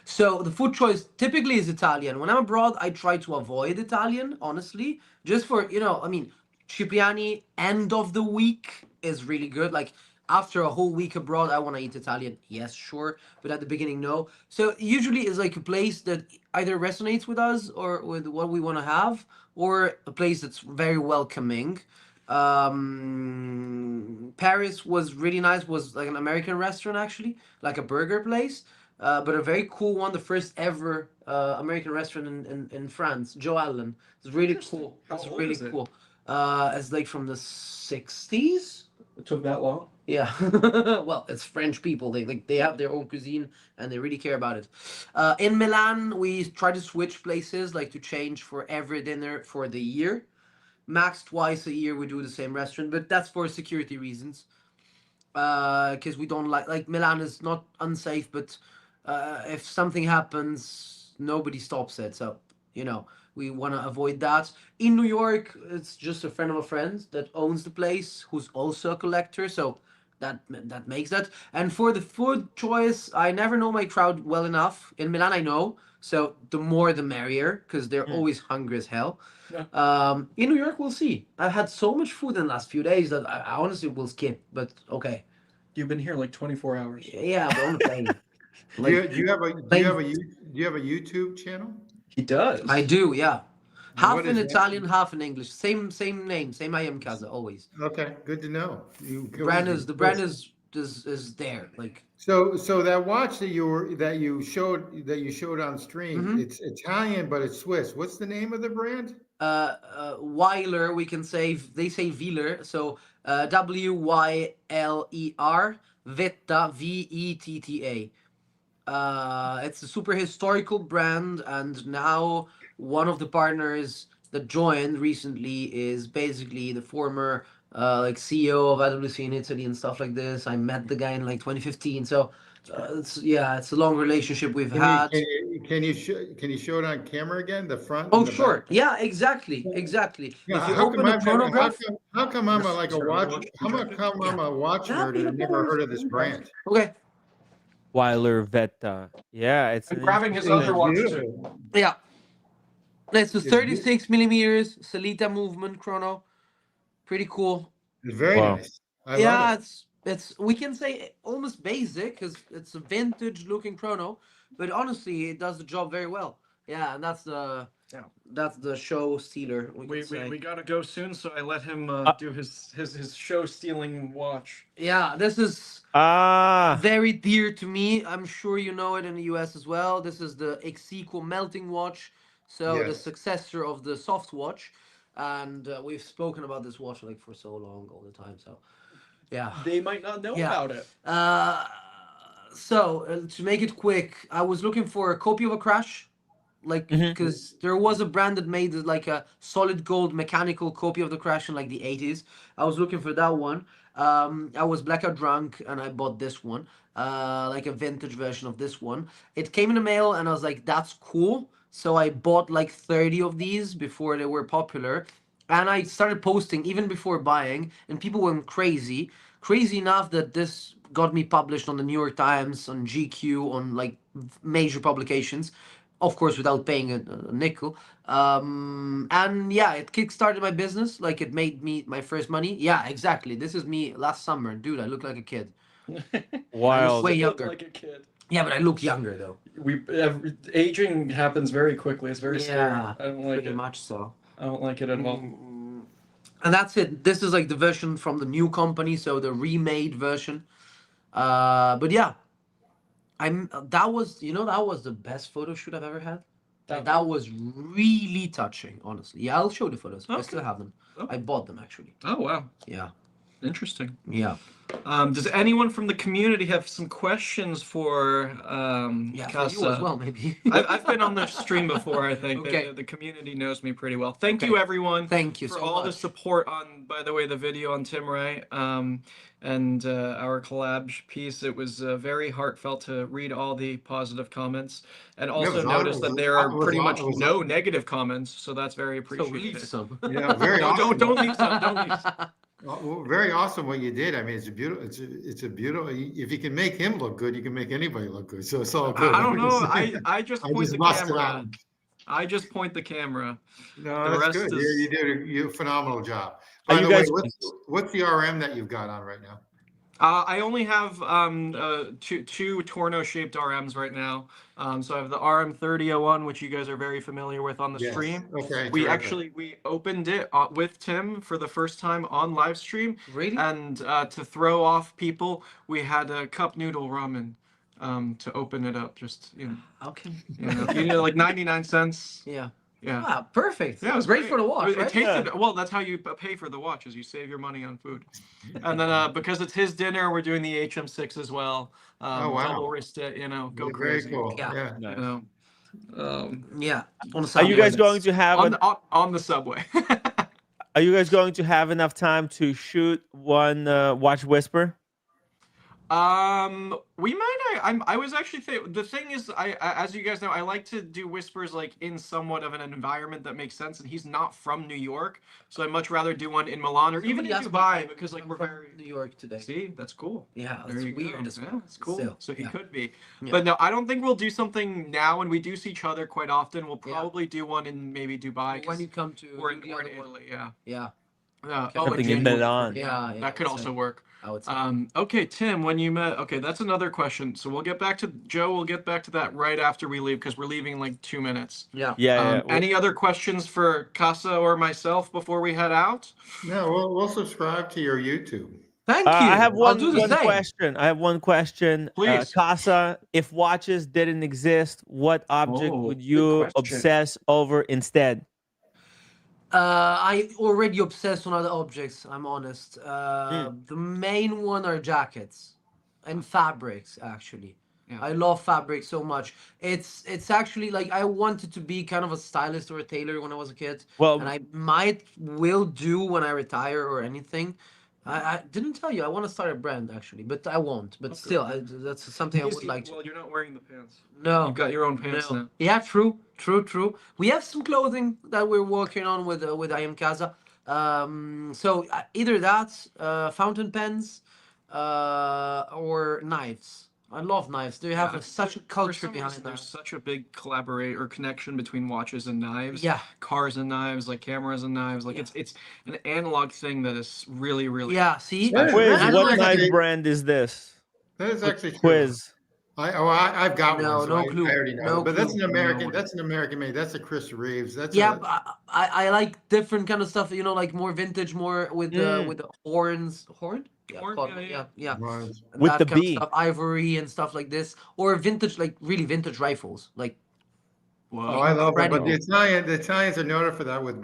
So the food choice typically is Italian. When I'm abroad, I try to avoid Italian, honestly, just for, I mean, Cipriani end of the week is really good. Like after a whole week abroad, I want to eat Italian. Yes, sure. But at the beginning, no. So usually it's like a place that either resonates with us or with what we want to have, or a place that's very welcoming. Paris was really nice, was like an American restaurant, actually, like a burger place, but a very cool one, the first ever American restaurant in France, Joe Allen. It's really cool. How It's old really is it? cool. It's like from the 60s. It took that long. Yeah. Well, it's French people. They have their own cuisine and they really care about it. In Milan, we try to switch places, like to change for every dinner for the year. Max twice a year we do the same restaurant, but that's for security reasons. Because we don't like Milan is not unsafe, but if something happens, nobody stops it. So we want to avoid that. In New York, it's just a friend of a friend that owns the place, who's also a collector. So that makes that. And for the food choice, I never know my crowd well enough. In Milan, I know. So the more the merrier, because they're always hungry as hell. Yeah. In New York, we'll see. I've had so much food in the last few days that I honestly will skip. But okay. You've been here like 24 hours. Yeah, but on the plane. Do you have a YouTube channel? He does. I do, yeah. Half What in is that? Italian, half in English. Same name. Same I am Casa always. Okay, good to know. The brand is there. Like So that watch that you showed on stream, mhm. it's Italian, but it's Swiss. What's the name of the brand? Weiler, we can say they say Wieler, so Wyler, Vetta, Vetta. It's a super historical brand, and now one of the partners that joined recently is basically the former like CEO of IWC in Italy and stuff like this. I met the guy in like 2015, so it's a long relationship we've Can you had. can you show it on camera again? The front Oh, and the back? sure. Yeah, exactly. Yeah, If you how come open a I've never, chronograph, how come I'm a, like a watch, come yeah. I'm a watch nerd and I've never heard of this brand? Okay. Weiler Vetta. Yeah, it's I'm an grabbing his interesting. other watch too. Beautiful. Yeah. It's a It's 36 millimeters Celita movement chrono. Pretty cool. It's very Wow. nice. I Yeah, love it. it's we can say almost basic because it's a vintage looking chrono, but honestly, it does the job very well. Yeah, and that's the show stealer. We Say. gotta go soon, so I let him Uh, do his show stealing watch. Yeah, this is Ah, very dear to me. I'm sure you know it in the US as well. This is the Exequo melting watch, so the Yes. successor of the soft watch, and we've spoken about this watch like for so long, all the time. So, yeah. They might not know Yeah. about it. To make it quick, I was looking for a copy of a Crash, like Mhm. because there was a brand that made like a solid gold mechanical copy of the Crash in like the 80s. I was looking for that one. I was blackout drunk and I bought this one, like a vintage version of this one. It came in the mail and I was like, that's cool. So I bought like 30 of these before they were popular. And I started posting even before buying, and people went crazy. Crazy enough that this got me published on the New York Times, on GQ, on like major publications, of course, without paying a nickel. And yeah, it kickstarted my business. Like it made me my first money. Yeah, exactly. This is me last summer. Dude, I look like a kid. wild. way Still younger. like a kid. Yeah, but I look younger though. Aging happens very quickly. It's very scary. Yeah, I don't like pretty it. much so. I don't like it at all. And that's it. This is like the version from the new company, so the remade version. But yeah, that was the best photo shoot I've ever had. That was really touching, honestly. Yeah, I'll show the photos. I still have them. Okay. I bought them actually. Oh wow, Yeah. interesting. Yeah. Does anyone from the community have some questions for Yeah, for Casa? you as well, maybe. I've been on the stream before. I think Okay. the community knows me pretty well. Thank Okay. you, everyone. Thank you for so all the much. support on. By the way, the video on Tim Ray and our collab piece. It was very heartfelt to read all the positive comments, and also was notice awesome. that there are It was pretty aw- much it was no negative comments. So that's very So appreciated. leave some. Yeah, very No, awesome. don't leave some. Don't leave some. Well, very awesome what you did. I mean, it's a beautiful. It's a beautiful. If you can make him look good, you can make anybody look good. So it's all good. I don't know. I just I point just the busted camera. on. I just point the camera. No, The that's rest good. is- You did a phenomenal job. Are By you the way, guys- what's the RM that you've got on right now? I only have two Torno-shaped RMs right now. So I have the RM3001, which you guys are very familiar with on the Yes. stream. Okay. We terrific. actually opened it with Tim for the first time on live stream, Really? and to throw off people, we had a cup noodle ramen to open it up. Just Okay. like 99 cents. Yeah. Yeah. Ah, perfect. Yeah, it was great for the watch, It right? tasted well. That's how you pay for the watch, is you save your money on food. And then because it's his dinner, we're doing the HM6 as well. Oh, wow. Double wrist it, go Very crazy. cool. Yeah. Yeah. Nice. Yeah. On the Are you guys subway. going to have On the subway. Are you guys going to have enough time to shoot one watch whisper? We might. I was actually the thing is, as you guys know, I like to do whispers like in somewhat of an environment that makes sense. And he's not from New York, so I'd much rather do one in Milan or even in Somebody asked Dubai me, because like I'm we're from very. New York today. See, that's cool. Yeah, There that's you weird go. as Yeah, well. it's cool. Still, So he yeah. could be. Yeah. But no, I don't think we'll do something now, and we do see each other quite often. We'll Yeah. probably do one in maybe Dubai. When you come to Or in the other one. Italy, yeah. Yeah. Oh, Something in January. Milan. Yeah. That could so- also work. I would say. Okay, Tim, when you met, okay, that's another question. So we'll get back to Joe. We'll get back to that right after we leave because we're leaving in like 2 minutes. Yeah. Yeah. Any other questions for Casa or myself before we head out? No, we'll subscribe to your YouTube. Thank you. I have I'll do the one same. question. I have one question. Please. Casa, if watches didn't exist, what object Oh, would good you question. obsess over instead? I already obsessed on other objects. I'm honest. The main one are jackets and fabrics. Actually, Yeah. I love fabric so much. It's actually like I wanted to be kind of a stylist or a tailor when I was a kid, Well, and I will do when I retire or anything. I didn't tell you I want to start a brand actually, but I won't. But Okay. still, that's something I would like to. Well, you're not wearing the pants. No, You've got your own pants now. yeah, true. We have some clothing that we're working on with I Am Casa. So either that, fountain pens, or knives. I love knives. They have such a For culture some behind reason, that. there's such a big collaborate or connection between watches and knives. Yeah. Cars and knives, like cameras and knives. Like it's an analog thing that is really, really. Yeah. See, Quiz, Quiz, That's what nice. knife brand is this? That is actually true. Quiz. I've got No, one, so no I clue. already know. No But that's clue. an American. No. That's an American made. That's a Chris Reeves. That's yeah, a, but I like different kind of stuff. You know, like more vintage, more with the horns. Horn? Yeah, Horn, called- yeah. yeah. Right. And With that the kind B. of stuff, ivory and stuff like this, or vintage, like really vintage rifles, like. Oh, Whoa. I love it. But Incredible. the Italians are noted for that with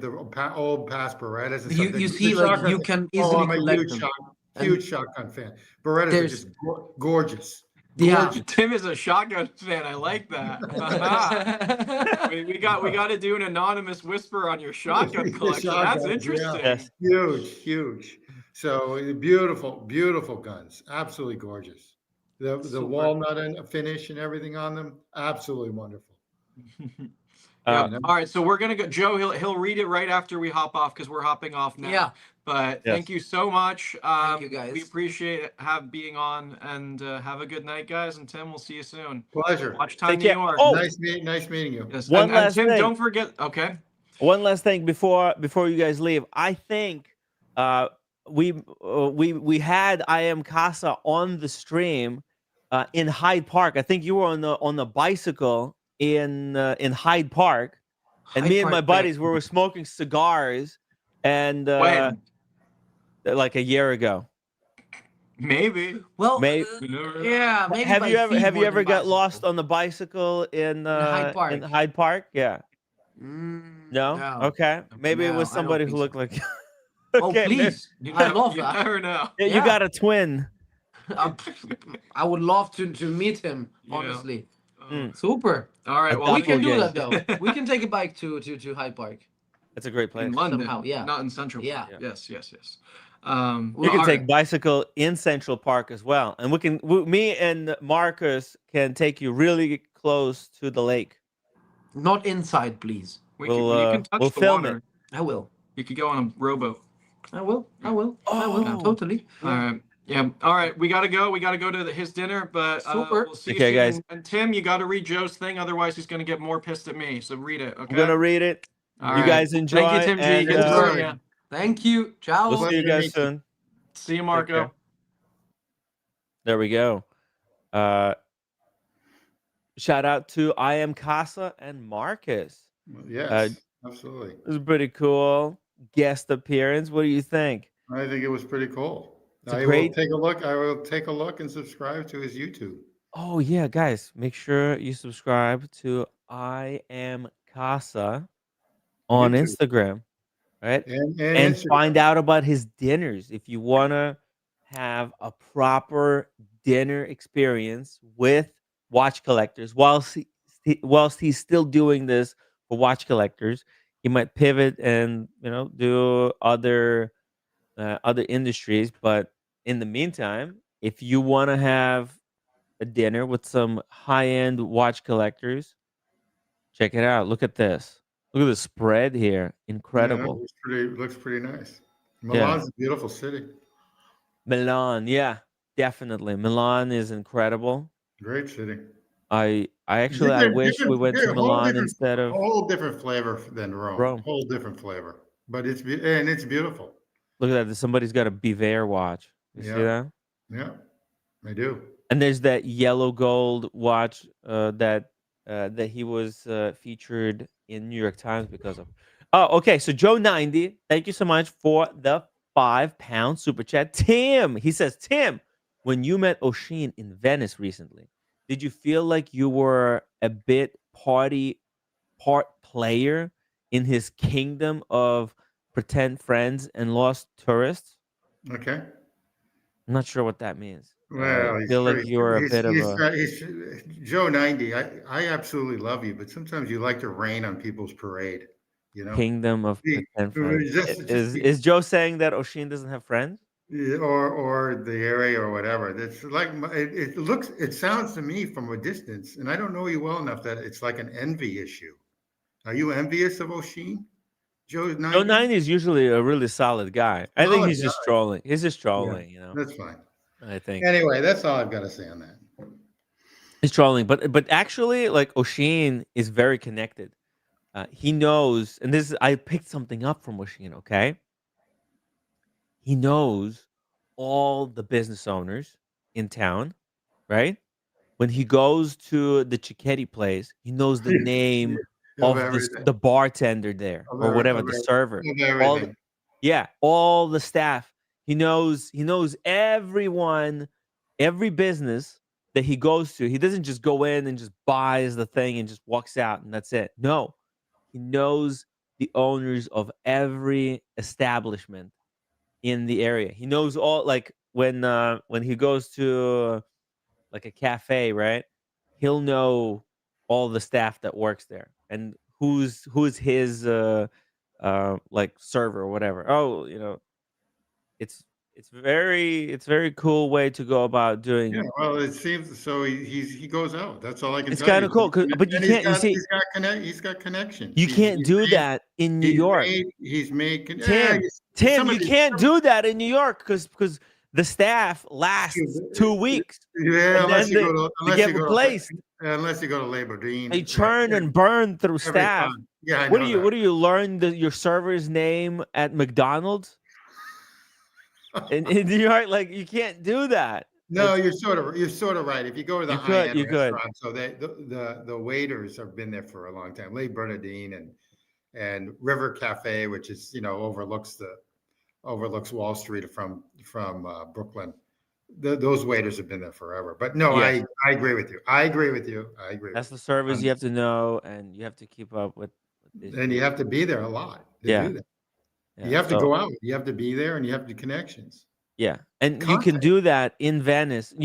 the old past Berettas and You stuff. you The see, like shotguns- you can Oh, easily I'm a collect them. huge shotgun fan. Berettas are There's- just gorgeous. Yeah. Gorgeous. Tim is a shotgun fan. I like that. we got to do an anonymous whisper on your shotgun The collection. That's shotguns, interesting. Yes. Huge. So beautiful guns. Absolutely gorgeous. The Super. walnut and finish and everything on them, absolutely wonderful. Yeah. know? All right, so we're gonna go. Joe, he'll read it right after we hop off because we're hopping off now. Yeah. But Yes. thank you so much. Thank you, guys. We appreciate being on, and have a good night, guys. And Tim, we'll see you soon. Pleasure. Watch Time Take New care. York. Oh, Nice meeting you. Yes. One and last Tim, thing. don't forget. Okay. one last thing before you guys leave. I think we had I Am Casa on the stream in Hyde Park. I think you were on the bicycle in Hyde Park, and me and my buddies we were smoking cigars, and When? like a year ago. Maybe. Well, May- yeah. Maybe have by you ever feet have more you ever than got bicycle. lost on the bicycle in Hyde Park? In Hyde Park? Yeah. No. No. Okay. Maybe it No, was I don't somebody who think looked so. like. Oh, Okay, please! You I love you that. never know. You Yeah. got a twin. I would love to meet him. Yeah. Honestly, Mm. super. All right. A Well, We can do that doppelganger. though. We can take a bike to Hyde Park. It's a great place. in London, Somehow, yeah. not in Central. Yeah. Park. Yes. You Well, can all take right. bicycle in Central Park as well, and me and Marcus can take you really close to the lake. Not inside, please. You We'll, can touch we'll the film water. it. I will. You could go on a rowboat. I will. Oh. Totally. All right. Yeah. All right. We gotta go. We gotta go to his dinner. But Super. we'll see Okay, you soon. guys. And Tim, you gotta read Joe's thing, otherwise he's gonna get more pissed at me. So read it. Okay. I'm gonna read it. All You right. guys enjoy. Thank you, Tim G. and, Good to uh, see you. Thank you. Ciao. we'll see you Pleasure to guys meet you. soon. See you, care. Marco. There we go. Shout out to I Am Casa and Marcus. Yes, absolutely. It was a pretty cool guest appearance. What do you think? I think it was pretty cool. It's a I great- will take a look. I will take a look and subscribe to his YouTube. Oh yeah, guys, make sure you subscribe to I Am Casa on YouTube. Instagram, right? And And Instagram. find out about his dinners if you want to have a proper dinner experience with watch collectors whilst he's still doing this for watch collectors. He might pivot and do other industries, but in the meantime, if you want to have a dinner with some high-end watch collectors, check it out. Look at this. Look at the spread here. Incredible. Yeah, looks pretty nice. Milan's a beautiful city. Milan, yeah, definitely. Milan is incredible. Great city. I wish we went to Milan instead A of whole different flavor than Rome. Rome. Whole different flavor. But it's beautiful. look at that. Somebody's got a Biver watch. You see Yeah. that? Yeah. I do. And there's that yellow gold watch that he was featured in New York Times because of. Oh, okay. So Joe 90, thank you so much for the £5 super chat. Tim, he says, Tim, when you met Oshin in Venice recently, did you feel like you were a bit part player in his kingdom of pretend friends and lost tourists? Okay. I'm not sure what that means. Well, he's Feel like pretty. you're a bit of a He's Joe 90. I absolutely love you, but sometimes you like to rain on people's parade. You know, kingdom of Be- pretend friends. just be, Is Joe saying that Oshin doesn't have friends? or the area or whatever. That's like it looks. It sounds to me from a distance, and I don't know you well enough that it's like an envy issue. Are you envious of Oshin? Joe's Joe 90. 90 is usually a really solid guy. I think Oh, he's just trolling. He's just yeah, trolling, you know. that's fine. I think Anyway, that's all I've got to say on that. he's trolling, but actually, like Oshin is very connected. He knows, and this I picked something up from Oshin. Okay, he knows all the business owners in town, right? When he goes to the Cicchetti place, he knows the name Of of everything. the bartender there Of, or every, whatever, of, the every, server. of All the, everything. yeah, all the staff. He knows everyone, every business that he goes to. He doesn't just go in and just buys the thing and just walks out and that's it. No. He knows the owners of every establishment in the area. He knows all like when he goes to like a cafe, right? He'll know all the staff that works there and who's his like server or whatever. Oh, it's it's very cool way to go about Yeah, doing. well, it seems so. He goes out. That's all I can It's tell kind you. of cool, but you And can't. You see, he's got connections. you can't do that in New York, He's making. Tim. Tim, Some of you these. can't do that in New York because the staff lasts 2 weeks Yeah, and then they get replaced. unless you go to Labor They Dean, right? churn and burn through Every staff. time. Yeah, I What know do you that. what do you learn your server's name at McDonald's? In New York, like you can't do that. No, you're sort of right. If you go to the You high could, end you could. restaurant, so the waiters have been there for a long time. Le Bernardine and River Cafe, which is overlooks Wall Street from Brooklyn. Those waiters have been there forever. But no, Yes. I agree with you. I agree with you. I agree That's with the you. service you have to know, and you have to keep up with these And you people. have to be there a lot to Yeah, do that. You yeah. have to So go out. You have to be there, and you have the connections. yeah, and you can Contact. do that in Venice. And it's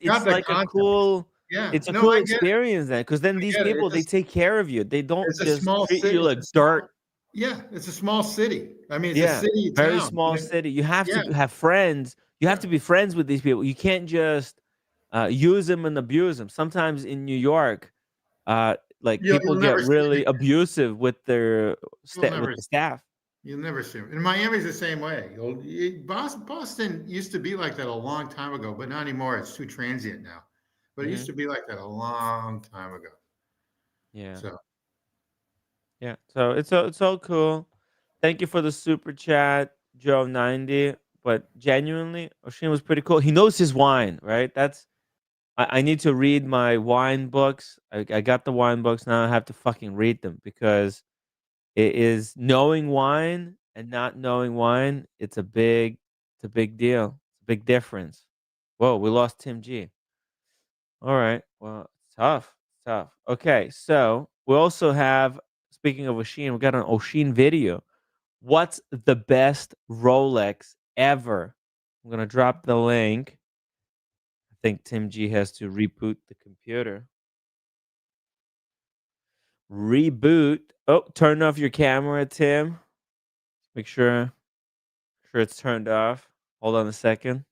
You got it's the like a contacts. cool, Yeah. it's a No, cool I get it. experience then, because then I these get it. people they take care of you. They don't It's a just small treat city. you like dirt. Yeah, it's a small city. I mean, it's a Yeah, city very town. small city. You have Yeah, to have friends. You have yeah. to be friends with these people. You can't just use them and abuse them. Sometimes in New York, like people You'll get never see really it. abusive with their You'll with never the staff. You'll never see it. And Miami's the same way. Boston used to be like that a long time ago, but not anymore. It's too transient now. But it used Hmm. to be like that a long time ago. Yeah, So yeah. So it's all cool. Thank you for the super chat, Joe 90. But genuinely, Oshin was pretty cool. He knows his wine, right? I need to read my wine books. I got the wine books now. I have to fucking read them because it is knowing wine and not knowing wine. It's a big deal. It's a big difference. Whoa, we lost Tim G. All right. Well, it's tough. It's tough. Okay, so we also have. Speaking of Oshin, we got an Oshin video. What's the best Rolex ever? I'm gonna drop the link. I think Tim G has to reboot the computer. Reboot. Oh, turn off your camera, Tim. Make sure it's turned off. Hold on a second.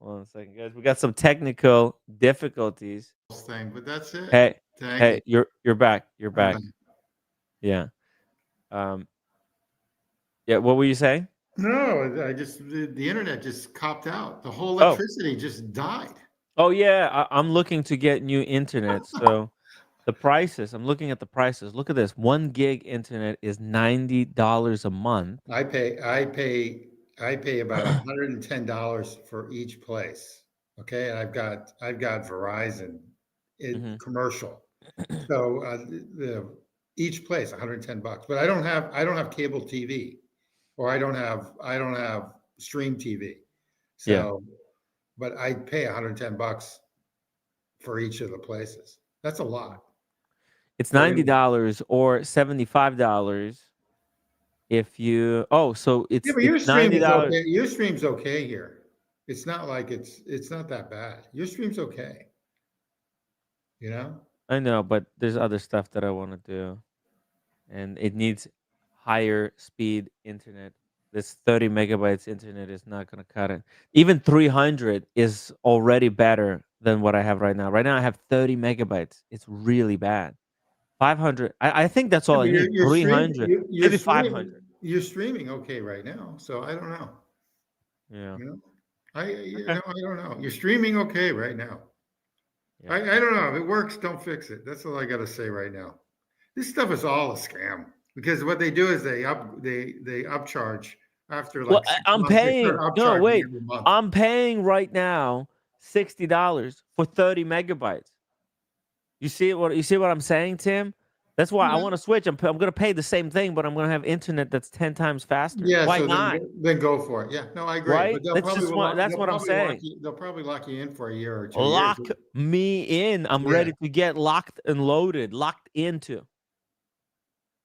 Hold on a second, guys. We got some technical difficulties. thing, but that's it. Hey, Thank you. hey, you're back. You're I'm back. Yeah. Um. Yeah. What were you saying? No, the internet just copped out. The whole Oh. electricity just died. Oh yeah. I'm looking to get new internet. So the prices. I'm looking at the prices. Look at this. 1 gig internet is $90 a month. I pay I pay about $110 for each place. Okay, and I've got Verizon Hmm. commercial. So each place $110, but I don't have cable TV, or I don't have stream TV. Yeah. So, but I pay $110 for each of the places. That's a lot. It's I mean, $90 or $75 if you. Oh, so yeah, it's but it's your stream is $90. okay. Your stream's okay here. It's not like it's not that bad. Your stream's okay. You know? I know, but there's other stuff that I want to do, and it needs higher speed internet. This 30 megabytes internet is not going to cut it. Even 300 is already better than what I have right now. Right now I have 30 megabytes. It's really bad. 500. I think that's Yeah, all I but need. 300, maybe 500. you're streaming okay right now. So I don't know. Yeah. You know, Okay. I don't know. You're streaming okay right now. Yeah. I don't know. If it works, don't fix it. That's all I got to say right now. This stuff is all a scam, because what they do is they upcharge after Well, like 6 months. I'm They start paying. No, upcharging wait. every month. I'm paying right now $60 for 30 megabytes. You see what I'm saying, Tim? That's why I Yeah, want to switch. I'm going to pay the same thing, but I'm going to have internet that's 10 times faster. yeah, Why so not? then go for it. Yeah, no, I agree. But Right? That's what I'm saying. they'll probably lock you in for a year or 2 years. Lock me in. I'm Yeah. ready to get locked and loaded, locked into.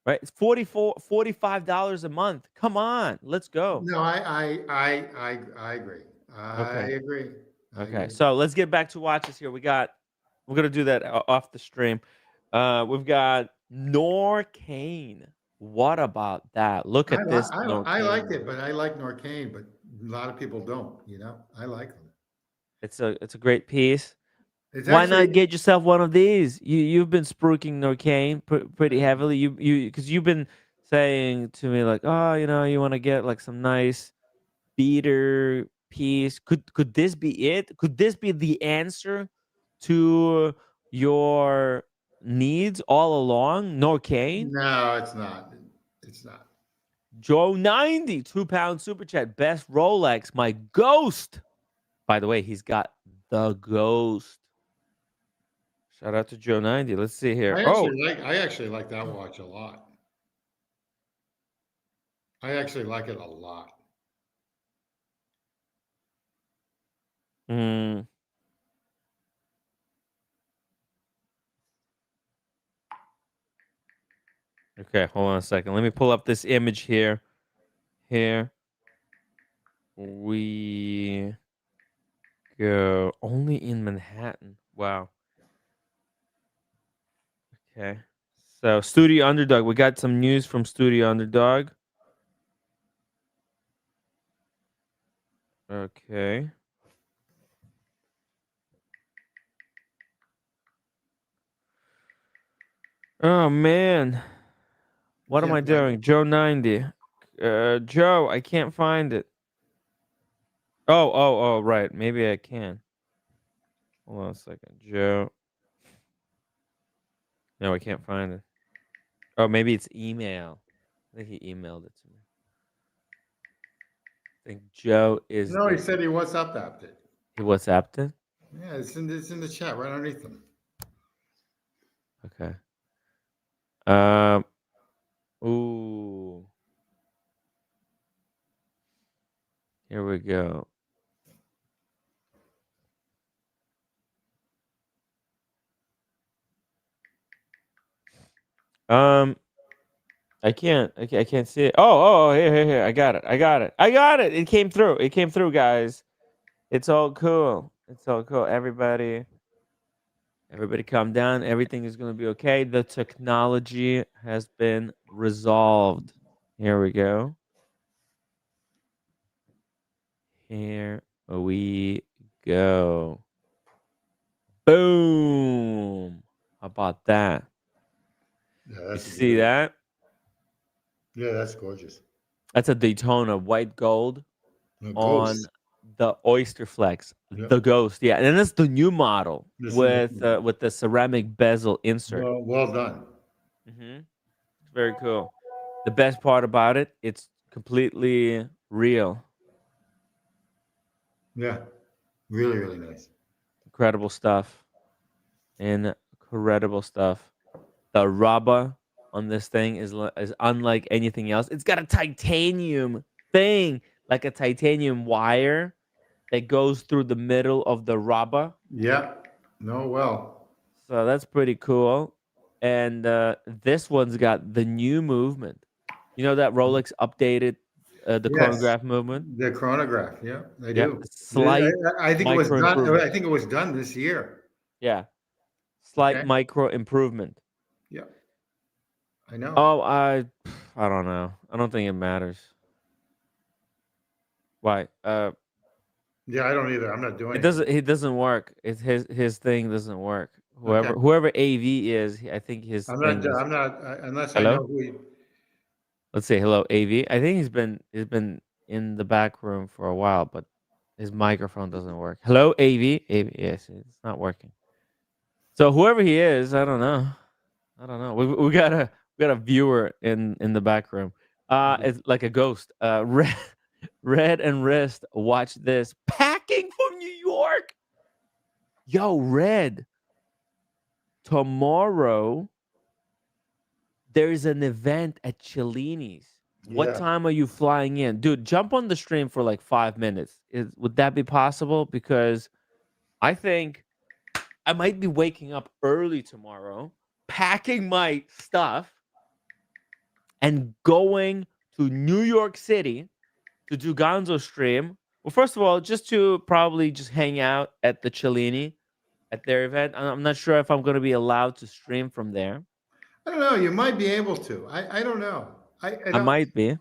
Right? It's $45 a month. Come on. Let's go. No, I agree. I Okay. agree. I Okay. agree. So let's get back to watches here. We're gonna do that off the stream. We've got Norcane. What about that? Look at this I Norcane. liked it, but I like Norcane, but a lot of people don't. I like them. It's a great piece. It's Why actually not get yourself one of these? You've been spruiking Norcane pretty heavily. You because you've been saying to me like, oh, you want to get like some nice beater piece. Could this be it? Could this be the answer to your needs all along? Norcane? no, it's not. It's not. Joe 90, £2 super chat. Best Rolex, my ghost. By the way, he's got the ghost. Shout out to Joe 90. Let's see here. Oh, I actually like that watch a lot. I actually like it a lot. mm, okay, hold on a second. Let me pull up this image here. Here we go. Only in Manhattan. Wow. Okay. So Studio Underdog. We got some news from Studio Underdog. Okay. Oh man. What am I Can't find doing? Joe 90. Joe, I can't find it. Oh, right. Maybe I can. Hold on a second. Joe. No, I can't find it. Oh, maybe it's email. I think he emailed it to me. I think Joe is No, he the. said he WhatsApped it. He WhatsApped it? Yeah, it's in the chat right underneath them. Okay. Um. Ooh. Here we go. Um. I can't. I can't see it. Oh. Here. I got it. It came through. It came through, guys. It's all cool. It's all cool. Everybody, calm down. Everything is gonna be okay. The technology has been resolved. Here we go. Here we go. Boom. How about that? Yeah, You that's see that? yeah, that's gorgeous. That's a Daytona white gold The on ghost. the Oyster Flex, Yeah, the Ghost. Yeah, and that's the new model this is with the ceramic bezel insert. well done. It's very cool. The best part about it, it's completely real. Yeah, really, really nice. Incredible stuff. Incredible stuff. The rubber on this thing is unlike anything else. It's got a titanium thing, like a titanium wire that goes through the middle of the rubber. Yeah. No, well. So that's pretty cool. And this one's got the new movement. You know that Rolex updated the Yes. chronograph movement? The chronograph. Yeah, I Yeah. do. Slight I think it was micro done. improvement. I think it was done this year. Yeah. Slight Okay. micro improvement. Yeah. I know. Oh, I don't know. I don't think it matters. Why? Yeah, I don't either. I'm not doing It doesn't work. It's his thing doesn't work. Okay. Whoever AV is, I think his I'm thing not. is. I'm not unless I Hello? know who. Let's say hello, AV. I think he's been in the back room for a while, but his microphone doesn't work. Hello, AV. AV. Yes, it's not working. So whoever he is, I don't know. I don't know. We got a viewer in the back room. It's like a ghost. Red and Wrist. Watch this. Packing from New York. Yo, Red. Tomorrow there's an event at Cellini's. What Yeah. time are you flying in? Dude, jump on the stream for like 5 minutes. Would that be possible? Because I think I might be waking up early tomorrow, packing my stuff, and going to New York City to do Gonzo stream. Well, first of all, just to probably just hang out at the Cellini at their event. I'm not sure if I'm going to be allowed to stream from there. I don't know. You might be able to. I don't know. I I don't. might be.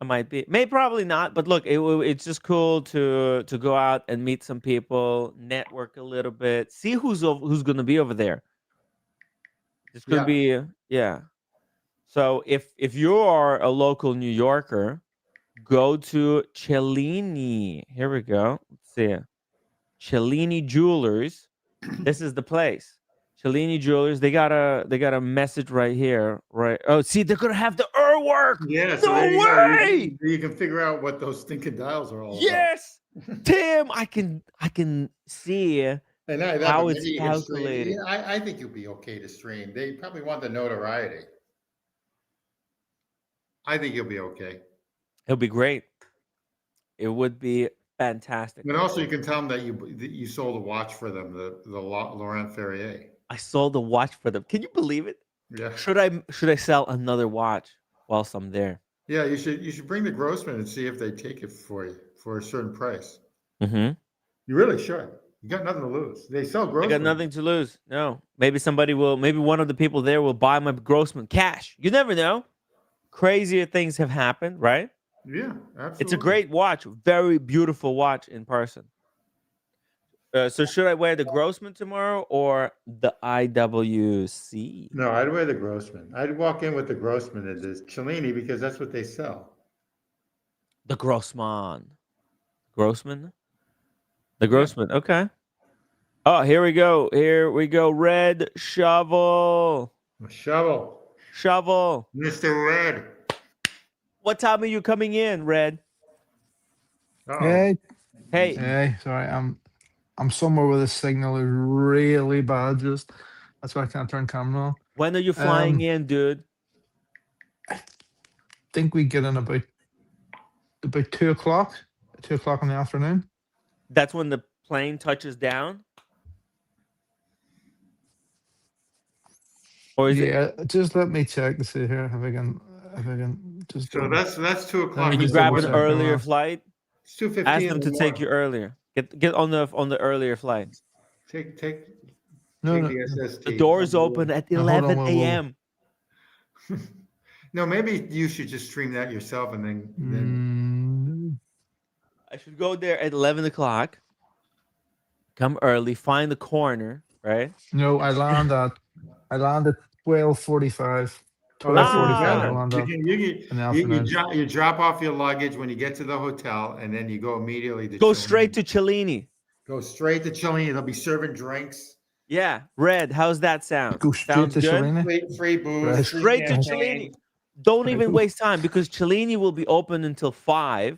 I might be. May probably not. But look, it's just cool to go out and meet some people, network a little bit, see who's going to be over there. This could Yeah. be yeah. So if you are a local New Yorker, go to Cellini. Here we go. Let's see. Cellini Jewelers. This is the place. Cellini Jewelers. They got a message right here. Right. Oh, see, they're gonna have the work. Yeah. So No there you go. way. You can figure out what those stinking dials are all Yes, Tim. I can see about. And that, how but it's maybe you can stream. calculated. Yeah, I think you'll be okay to stream. They probably want the notoriety. I think you'll be okay. It'll be great. It would be fantastic. And also, you can tell them that you sold a watch for them, the Laurent Ferrier. I sold a watch for them. Can you believe it? Yeah. Should I sell another watch whilst I'm there? Yeah, you should bring the Grossman and see if they take it for you for a certain price. Mm-hmm. You really should. You got nothing to lose. They sell I Grossman. got nothing to lose. No. Maybe maybe one of the people there will buy my Grossman cash. You never know. Crazier things have happened, right? Yeah, absolutely. It's a great watch. Very beautiful watch in person. So should I wear the Grossman tomorrow or the IWC? No, I'd wear the Grossman. I'd walk in with the Grossman at this Cellini because that's what they sell. The Grossman. Grossman? The Grossman. Okay. Oh, here we go. Here we go. Red shovel. Shovel. Shovel. Mr. Red. What time are you coming in, Red? Uh-oh. Hey, Hey, hey, sorry, I'm somewhere where the signal is really bad. Just that's why I can't turn camera on. when are you flying in, dude? Think we get in about 2 o'clock, 2 o'clock in the afternoon. That's when the plane touches down? Or is it? Yeah, just let me check to see here if I can just. So that's 2 o'clock. Can you just grab double an check. earlier flight? It's 2:15. Ask them to take you earlier. Get on the earlier flight. Take No, the no, SST. The doors open at No, hold on, 11 we'll- a.m. No, maybe you should just stream that yourself and then mm, I should go there at 11 o'clock. Come early, find the corner, right? no, I land at 12:45. Oh, that's even 12:45. better. I land You at can- you in the afternoon. you drop off your luggage when you get to the hotel, and then you go immediately to Go Cellini. straight to Cellini. Go straight to Cellini. They'll be serving drinks, Yeah, Red. How's that sound? Go straight Sounds to good? Cellini. free booze, Right. free Straight to champagne. Cellini. Don't even waste time because Cellini will be open until 5.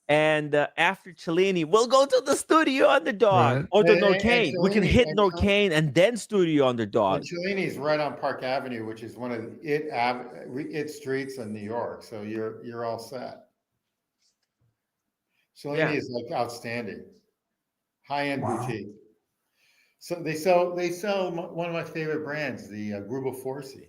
And after Cellini, we'll go to the studio underdog Right. or the And Norcane. We can hit Norcane and then studio And underdog. Cellini's right on Park Avenue, which is one of the it streets in New York. So you're all set. Cellini Yeah. is like outstanding, high-end Wow. boutique. So they sell one of my favorite brands, the Grubel Forsey.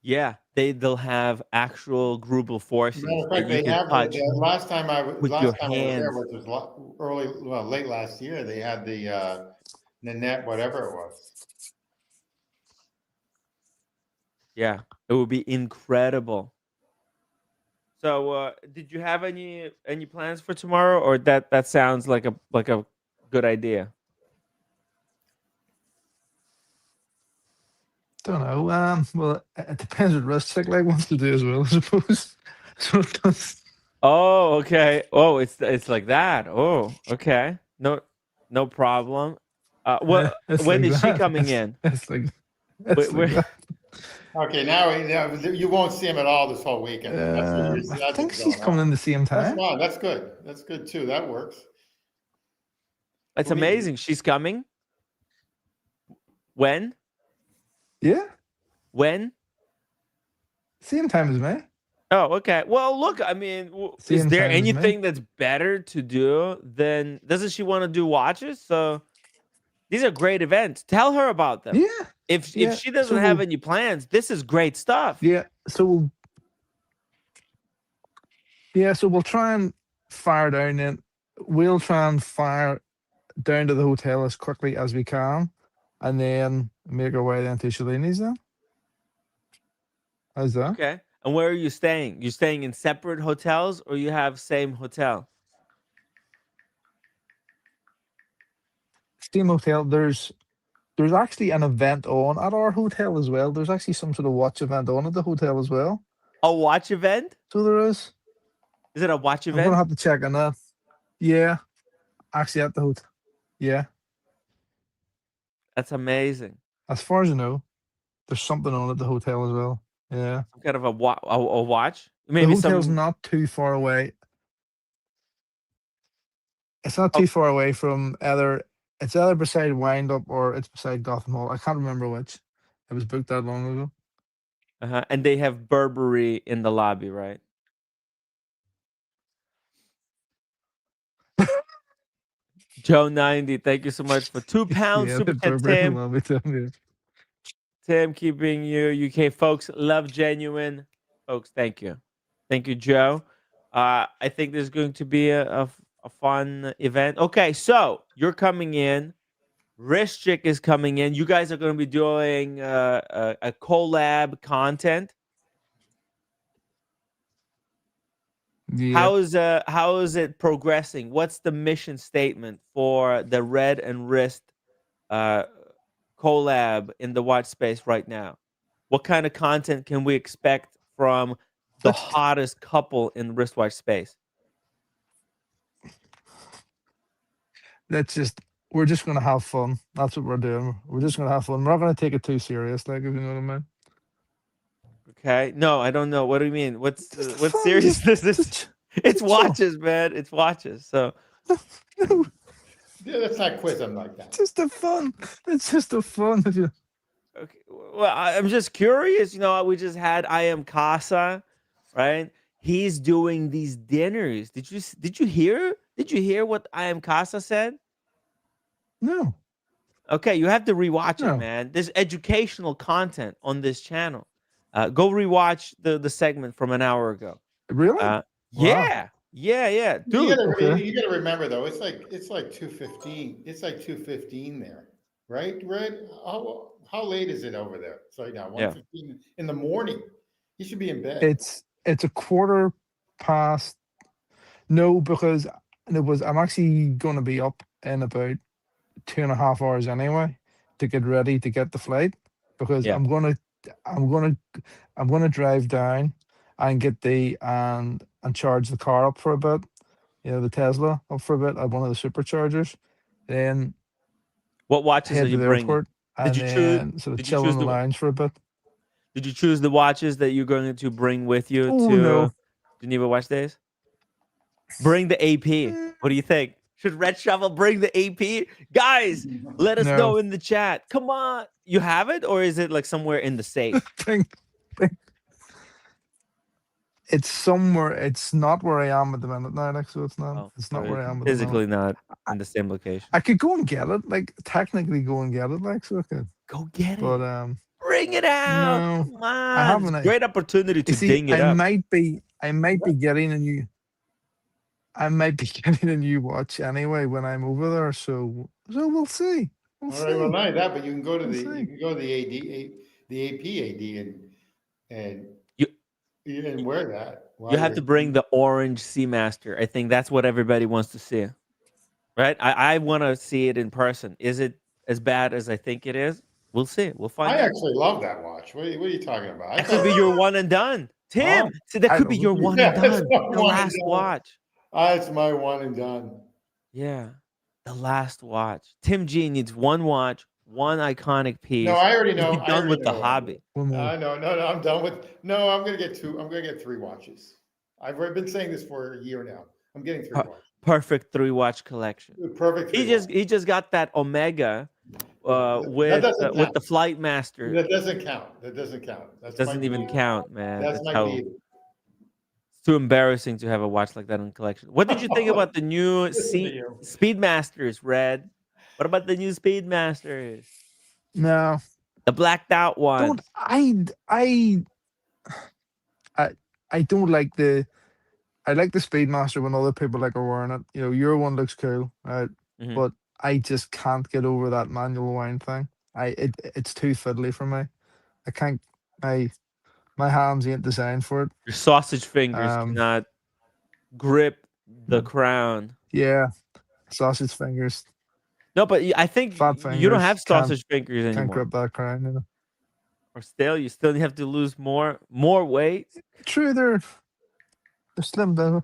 Yeah, they'll have actual Grubel Matter forces of that fact, you they can have touch the with your last time I was there, hands. which was late last year. They had the Nanette, whatever it was. Yeah, it would be incredible. So, did you have any plans for tomorrow, or that sounds like a good idea? Don't know. Well, it depends what Rust like wants to do as well, I suppose. So it does. Oh, okay. Oh, it's like that. Oh, okay. No problem. It's When like is she that. coming in? It's like Where that. Okay, now you won't see him at all this whole weekend. I That's think what's she's going coming on. in the same That's time. fine. That's good. That's good too. That works. It's We'll be amazing. She's coming. When? Yeah, When? same time as me. Oh, okay. Well, look, I mean, is Same there time as me. anything that's better to do than doesn't she want to do watches? So these are great events. Tell her about them. Yeah, If yeah. she So doesn't have any plans, this is great stuff. so we'll try and fire down. Then we'll try and fire down to the hotel as quickly as we can, and then make our way down to Cellini's. Then how's that? Okay. And where are you staying? You staying in separate hotels or you have same hotel? Steam Hotel. There's actually an event on at our hotel as well. There's actually some sort of watch event on at the hotel as well. A watch event? So there is. Is it a watch I'm gonna event? have to check on that. Yeah, actually at the hotel. Yeah, That's amazing. as far as I know, there's something on at the hotel as well. Yeah, Some kind of a watch? the Maybe hotel's some not too far away. It's not oh, too far away from either. It's either beside Wind Up or it's beside Gotham Hall. I can't remember which. It was booked that long ago. uh-huh. And they have Burberry in the lobby, right? Joe 90, thank you so much for £2 Yeah, super the chat, Burberry Tim. will be telling you. Tim keeping you UK folks love genuine folks. Thank you, Joe. I think there's going to be a fun event. Okay, so you're coming in. Rishchik is coming in. You guys are going to be doing a collab content. Yeah. How is it progressing? What's the mission statement for the Red and Wrist collab in the watch space right now? What kind of content can we expect from the That's hottest couple in wristwatch space? that's just we're just gonna have fun. That's what we're doing. We're just gonna have fun. We're not gonna take it too serious, like if you know what I mean. Okay. No, I don't know. What do you mean? What's Just what fun. seriousness is? Just It's chill. watches, man. It's watches. So No, Yeah, let's not quiz him like that. just the fun. It's just the fun. okay. Well, I'm just curious. You know, we just had I am Casa, right? He's doing these dinners. Did you hear? Did you hear what I am Casa said? No, Okay, you have to rewatch it, no, man. There's educational content on this channel. Go rewatch the segment from an hour ago. really? Uh, Wow. yeah, dude. Okay. You gotta remember though, it's like 2:15. It's like 2:15 there, right? Red? How late is it over there? It's like now Yeah. 1:15 in the morning. You should be in bed. It's a quarter past. No, because I'm actually gonna be up in about 2.5 hours anyway to get ready to get the flight because Yeah. I'm gonna drive down and get and charge the car up for a bit, the Tesla up for a bit at one of the superchargers, then What watches are head to you the bringing? airport Did and you choose? then sort of Did you chill choose in the the? lounge for a bit. Did you choose the watches that you're going to bring with you Oh to no, Geneva Watch Days? Bring the AP. What do you think? Should Red Shovel bring the AP? Guys, let us No. know in the chat. Come on. You have it, or is it like somewhere in the safe? It's somewhere. It's not where I am at the minute now. Like, so it's not. Oh, It's not so where it's I am at the minute. physically not I, in the same location. I could go and get it. Like, technically, go and get it. Like, so I could. Go get But it. Bring it out. no, Come I on. It's haven't. a great opportunity You to see, ding it up. I might be getting a new. I might be getting a new watch anyway when I'm over there. So we'll see. We'll All right, well, see. not that, but you can go to We'll the see. you can go to the APAD and You and wear that. you have to bring the orange Seamaster. I think that's what everybody wants to see. Right? I want to see it in person. Is it as bad as I think it is? We'll see. We'll find I out. actually love that watch. What are you talking about? That could be your one and done. Tim, Huh? see, that I could be know. your one Yeah, and that's done. my The one and last done. watch. It's my one and done. Yeah. The last watch. Tim G needs one watch, one iconic piece. No, I already know. He's done with the hobby. One more. No, I'm done with. No, I'm gonna get two. I'm gonna get 3 watches. I've been saying this for a year now. I'm getting 3 watches. Perfect 3-watch collection. Perfect. He just got that Omega with the Flight Master. That doesn't count. That doesn't count. That doesn't even count, man. That's my baby. It's too embarrassing to have a watch like that in collection. What did you think about the new Speedmasters, Red? What about the new Speedmasters? No. The blacked out one. Don't I don't like the. I like the Speedmaster when other people like are wearing it. You know, your one looks cool, right? Mhm. But I just can't get over that manual wind thing. It's too fiddly for me. I can't. My hands ain't designed for it. Your sausage fingers cannot grip the crown. Yeah, sausage fingers. No, but I think Fat you don't fingers have sausage fingers Can't anymore. grip that crown. You know. Or you still have to lose more weight. True, they're slim down.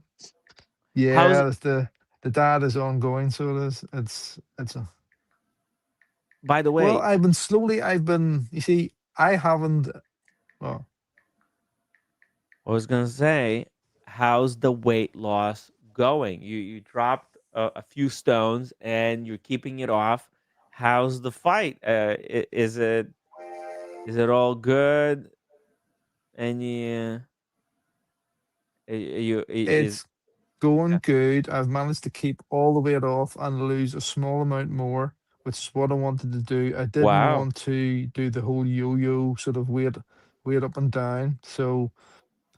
Yeah, the dad is ongoing, so it is. It's a. By the way, Well, you see, I haven't. Well, I was gonna say, how's the weight loss going? You dropped a few stones and you're keeping it off. How's the fight? Is it all good? And it's going good. I've managed to keep all the weight off and lose a small amount more, which is what I wanted to do. I didn't Wow. want to do the whole yo-yo sort of weight up and down. So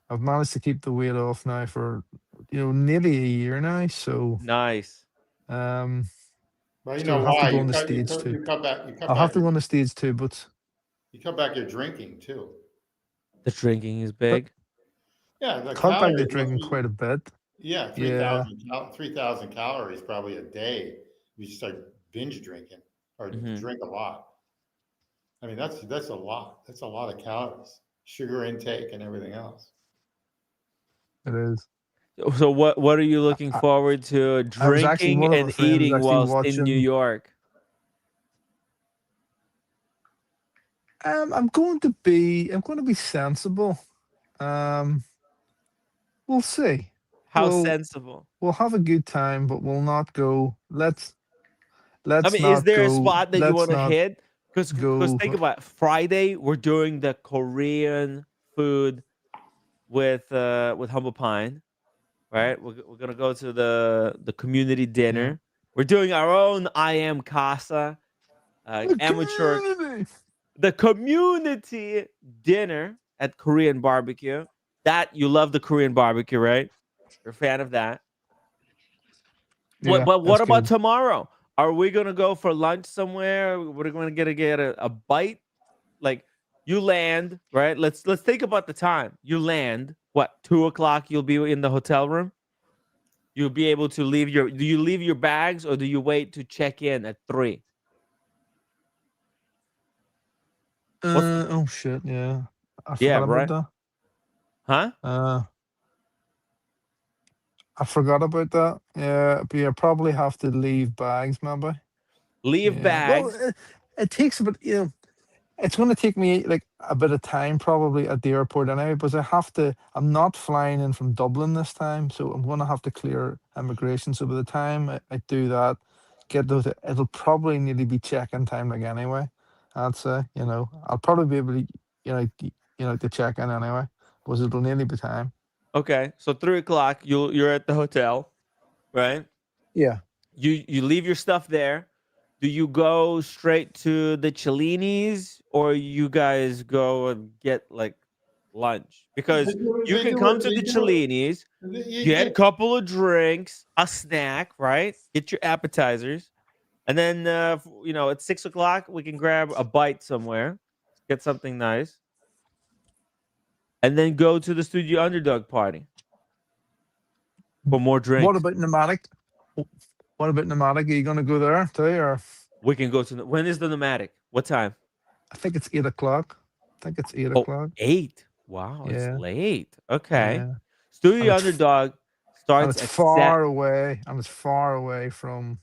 I've managed to keep the weight off now for nearly a year now. So nice. Well, you still know have why? to go on You the cut, you stage cut, you too. cut back. You cut I'll back have to your, go on the stage too, but you cut back your drinking too. The drinking is big. Yeah, the cut back calories the must drinking be- quite a bit. Yeah, 3,000 calories probably a day. You start binge drinking or drink a lot. I mean, that's a lot. That's a lot of calories, sugar intake, and everything else. It is. So what are you looking forward to I was actually drinking one of our and friends eating actually whilst in New watching. York? I'm going to be sensible. We'll see. How sensible. We'll have a good time, but we'll not go. Let's I mean, not is there go. a spot that you Let's want to not hit? Because go. think about it, Friday, we're doing the Korean food with Humble Pine, right? We're gonna go to the community dinner. Yeah. We're doing our own I Am Casa amateur the community dinner at Korean barbecue. That you love the Korean barbecue, right? You're a fan of that. Yeah, But what that's about good. tomorrow? Are we gonna go for lunch somewhere? We're gonna get a bite. Like you land, right? Let's think about the time. You land, what, 2 o'clock? You'll be in the hotel room. You'll be able to leave your. Do you leave your bags or do you wait to check in at 3? Oh shit! Yeah, I Yeah, forgot right. about Huh? that. I forgot about that. Yeah, but you probably have to leave bags, maybe. Leave Yeah. Well, bags. it takes about It's going to take me like a bit of time probably at the airport anyway, because I have to. I'm not flying in from Dublin this time, so I'm going to have to clear immigration. So by the time I do that, get those, it'll probably nearly be check-in time like anyway. I'd say, I'll probably be able to, to check in anyway, because it'll nearly be time. Okay, so 3 o'clock, you're at the hotel, right? Yeah. You leave your stuff there. Do you go straight to the Cellini's, or you guys go and get like lunch? Because you can come to the Cellini's, You get a get, couple of drinks, a snack, right? Get your appetizers, and then at 6 o'clock we can grab a bite somewhere, get something nice, and then go to the Studio Underdog party for more What drinks. about pneumatic? What about pneumatic? Are you going to go there too, or We can go to when is the Nomadic? What time? I think it's 8 o'clock. I think it's eight Oh, o'clock. 8. Wow, it's Yeah, late. Okay. yeah. And Studio Underdog starts it's at far away, and it's far away from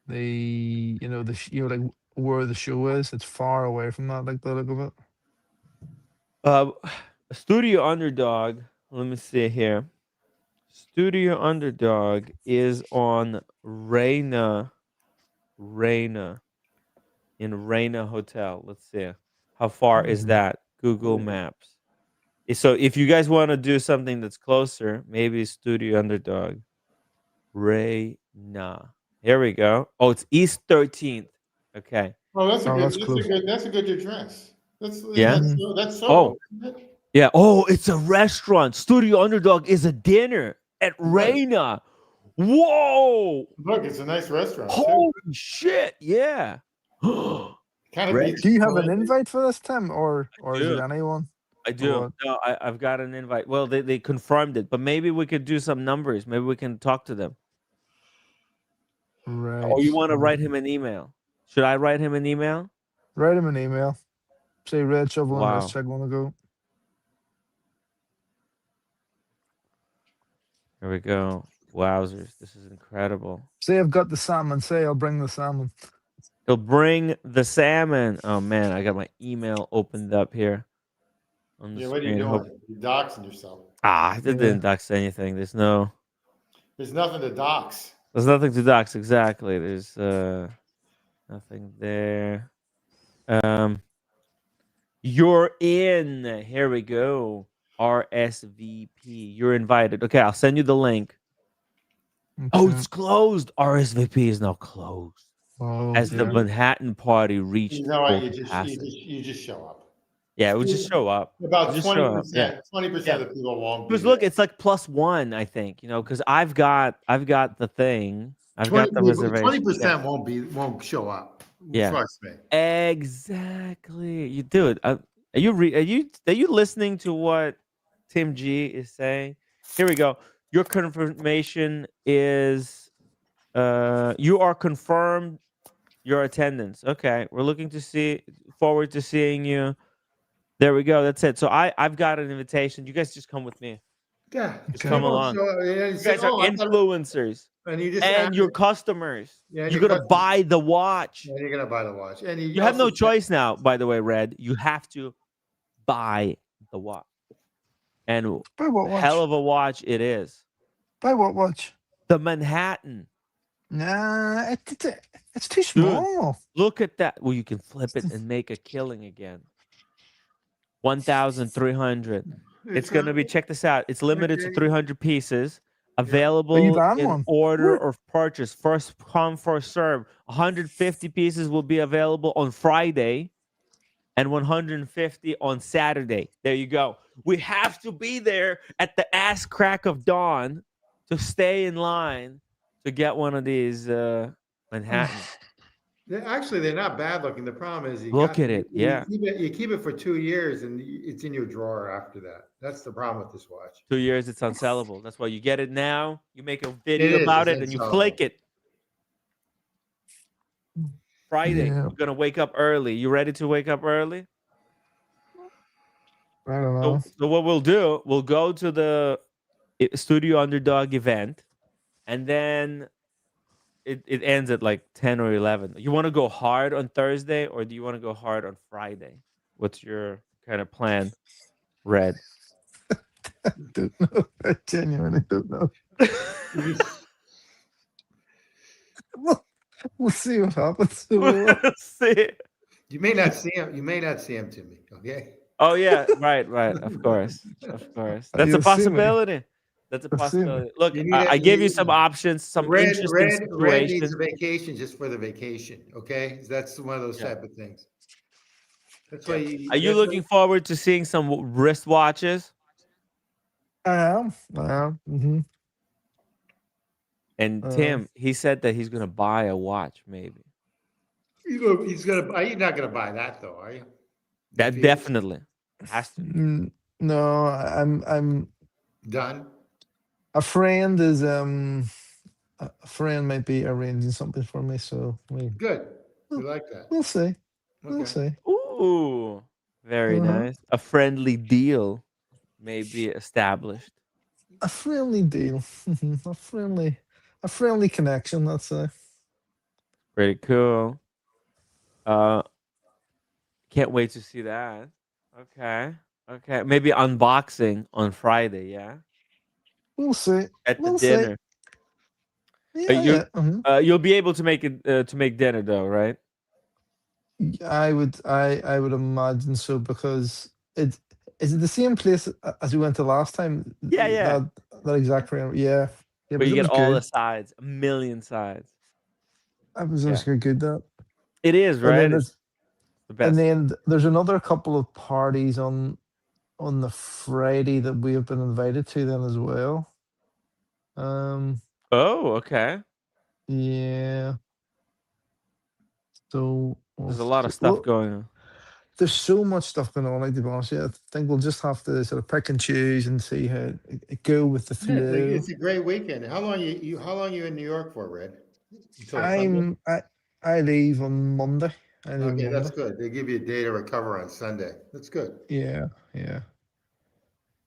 the like where the show is. It's far away from that, like the look of it. uh Studio Underdog. Let me see here. Studio Underdog is on Reina in Reina Hotel. Let's see. How far is that? Google Maps. So if you guys want to do something that's closer, maybe Studio Underdog. Reina. Here we go. Oh, it's East 13th. Okay. oh, that's a Oh, good, that's close. that's a good address. That's Yeah. Mhm. that's Oh, so. yeah. Oh, it's a restaurant. Studio Underdog is a dinner at Right. Reina. Whoa. Look, it's a nice restaurant too. Holy shit. Yeah. Kind of Red. beats. Do you have an invite for this, Tim, or is it do. anyone? I Or do. what? No, I've got an invite. Well, they confirmed it, but maybe we could do some numbers. Maybe we can talk to them. Or you Right. want to write him an email? Should I write him an email? Write him an email. Say Red Shovel and Wow. Check want to go. Here we go. Wowzers. This is incredible. Say I've got the salmon. Say I'll bring the salmon. He'll bring the salmon. Oh man, I got my email opened up here on the Yeah, what are you screen. doing? You're doxing yourself. I Yeah. didn't dox anything. There's nothing to dox. There's nothing to dox exactly. There's nothing there. You're in. Here we go. RSVP. You're invited. Okay, I'll send you the link. Oh, Okay. it's closed. RSVP is now closed. Oh, As the yeah. Manhattan party reached You know what? full capacity. You just show up. Yeah, we just show up. About Just show up. Yeah. 20% of the people won't be Because look, there. it's like +1, I think. Because I've got the thing. I've 20 got the reservation. 20% won't show up. Yeah. Trust me. Exactly. You do it. Are you listening to what Tim G is saying? Here we go. Your confirmation is you are confirmed your attendance. Okay. We're looking to forward to seeing you. There we go. That's it. So I've got an invitation. You guys just come with me. Yeah. Just come along. You guys are I thought- influencers and you just and your customers. Yeah, You're your gonna customers. buy the watch. Yeah, you're gonna buy the watch, and You have no choice now, by the way, Red. You have to buy the watch. And Buy what watch? hell of a watch it is. Buy what watch? The Manhattan. Nah, it's too small. Look at that. Well, you can flip it and make a killing again. 1,300. It's going to be, check this out. It's limited to 300 pieces. Available in one? order Where- or purchase. First come, first serve. 150 pieces will be available on Friday and 150 on Saturday. There you go. We have to be there at the ass crack of dawn to stay in line to get one of these Manhattan. They're not bad looking. The problem is Look at it. Yeah. You keep it for 2 years, and it's in your drawer after that. That's the problem with this watch. 2 years, it's unsellable. That's why you get it now. You make a It video is, about it's it and you unsellable. flake it. Friday, Yeah. we're going to wake up early. You ready to wake up early? I don't know. So what we'll do, we'll go to the Studio Underdog event, and then it ends at like 10 or 11. You want to go hard on Thursday or do you want to go hard on Friday? What's your kind of plan, Red? Don't know. I genuinely don't know. We'll see what happens. We'll see. You may not see him. You may not see him, Timmy. Okay. Oh yeah, right, right. Of course, of course. That's a You'll see me. possibility. That's a You'll see me. possibility. Look, You need I gave you you- some options, some Red, interesting red needs situations. a vacation just for the vacation. Okay, that's one of those Yeah. type of things. That's why you. Are you that's looking forward to seeing some wristwatches? I am. Mm-hmm. And Tim, he said that he's gonna buy a watch, maybe. He's gonna. You're not gonna buy that though, are you? That If he is definitely has to. No, I'm done. a friend is a friend might be arranging something for me, so Good. We like that. we'll see. We'll Okay. see. Ooh, very nice. A friendly deal may be established. A friendly deal. A friendly connection, let's say. Pretty cool. Can't wait to see that. Okay. Okay. Maybe unboxing on Friday, yeah? We'll see. At the We'll see. dinner. Yeah, You'll be able to make it to make dinner though, right? I would imagine so because it is it the same place as we went to last time? Yeah, yeah. That exact frame. Yeah. Yeah, But you it get was all good. the sides, a million sides. I was Yeah. just good that. It is, And right? then It's the best. and then there's another couple of parties on the Friday that we have been invited to then as well. Oh, okay. Yeah. So There's a lot of stuff going on. There's so much stuff going on, like to be honest. Yeah, I think we'll just have to sort of pick and choose and see how it go with the Yeah, flow. it's a great weekend. How long you in New York for, Red? Until Sunday? I leave on Monday. Okay, that's good. They give you a day to recover on Sunday. That's good. Yeah.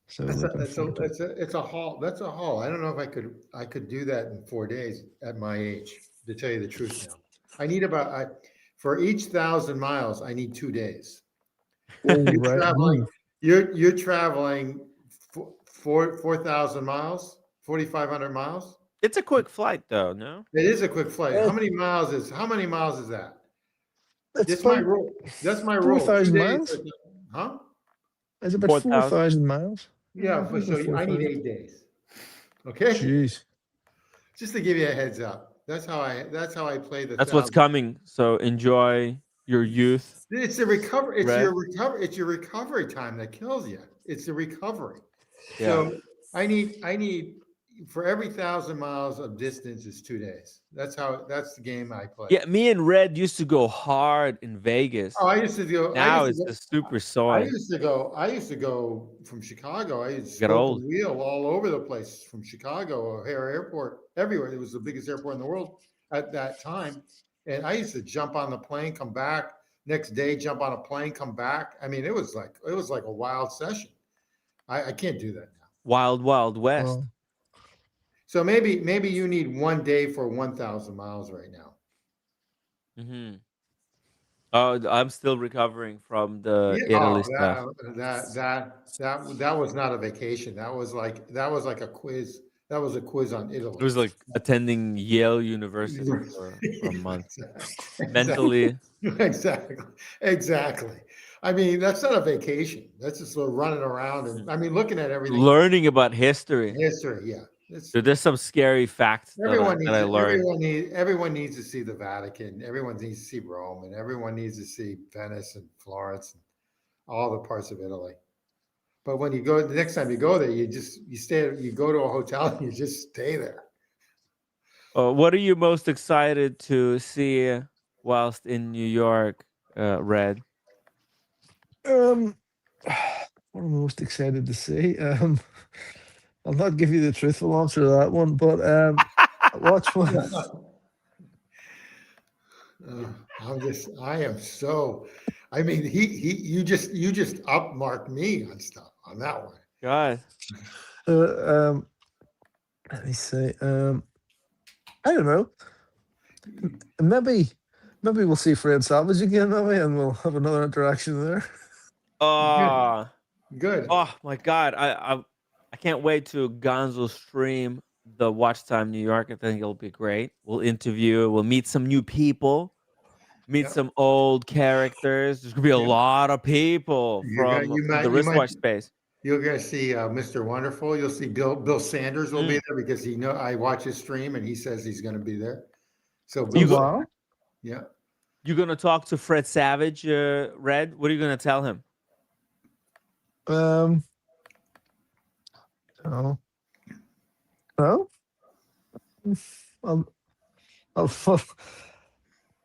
So It's a haul. That's a haul. I don't know if I could do that in 4 days at my age, to tell you the truth now. I need for each 1,000 miles, I need 2 days. You're right. traveling, you're traveling 4,000 miles, 4,500 miles. It's a quick flight though, no? It is a quick flight. How many miles is that? That's my rule. That's my rule. 4,000 2 days. miles? Huh? It's about 4,000. 4,000 miles. Yeah, so I need 8 days. Okay. Jeez. Just to give you a heads up. That's how I play the. That's what's coming. So enjoy your youth. It's the recovery. It's Red. your recovery. It's your recovery time that kills you. It's the recovery. Yeah. So I need for every 1,000 miles of distance is 2 days. That's the game I play. Yeah, me and Red used to go hard in Vegas. Oh, I used to go. Now it's the super soy. I used to go from Chicago. I used to Get spoke old. and wheel all over the place from Chicago, O'Hare Airport, everywhere. It was the biggest airport in the world at that time. And I used to jump on the plane, come back next day, jump on a plane, come back. I mean, it was like a wild session. I can't do that now. Wild, wild west. Oh. So maybe you need 1 day for 1,000 miles right now. Mm-hmm. Oh, I'm still recovering from the Italy stuff. That was not a vacation. That was like a quiz. That was a quiz on Italy. It was like attending Yale University for a month. Mentally. Exactly. I mean, that's not a vacation. That's just sort of running around and looking at everything. Learning about history. History, yeah. So there's some scary facts that I learned. Everyone needs to see the Vatican. Everyone needs to see Rome, and everyone needs to see Venice and Florence and all the parts of Italy. But when you go, the next time you go there, you go to a hotel and you just stay there. What are you most excited to see whilst in New York, Red? What am I most excited to see? I'll not give you the truthful answer to that one, but watch one. I am so. I mean, you just upmarked me on stuff on that one. God. Let me see. I don't know. And maybe we'll see Fred Savage again, maybe, and we'll have another interaction there. Oh, Good. oh my God! I can't wait to Gonzo stream the Watch Time New York. I think it'll be great. We'll interview. We'll meet some new people. Meet Yeah. some old characters. There's gonna be a Yeah. lot of people You're gonna, from the you might, wristwatch space. you're gonna see Mr. Wonderful. You'll see Bill Sanders will be Mm. there because I watch his stream and he says he's gonna be there. So Oh You Bill, go, wow! yeah. you gonna talk to Fred Savage, Red? What are you gonna tell him? Oh, well, I'll, I'll,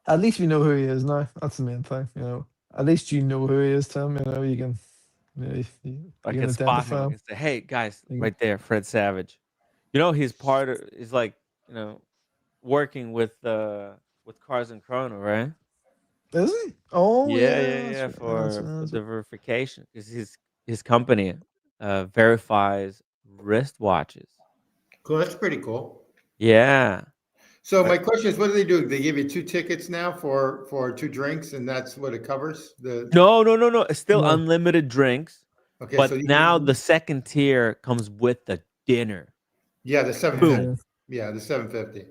at least we know who he is now. That's the main thing, you know. At least you know who he is, Tim. You know, you can, you I can can spot him. identify I him. can say, "Hey guys, You right there, Fred Savage." You know, he's part of. Is like working with Cars and Chrono, right? Is he? Oh Yeah, yeah, yeah, that's yeah. right. That's, For that's, the verification, because his company verifies wristwatches. Cool. That's pretty cool. Yeah. So Uh, my question is, what do they do? They give you 2 tickets now for 2 drinks, and that's what it covers. No, no, no, no. It's still no. unlimited drinks, Okay, so but now the second tier comes with the dinner. yeah, the 750. Boom. Yeah. Yeah, the 750.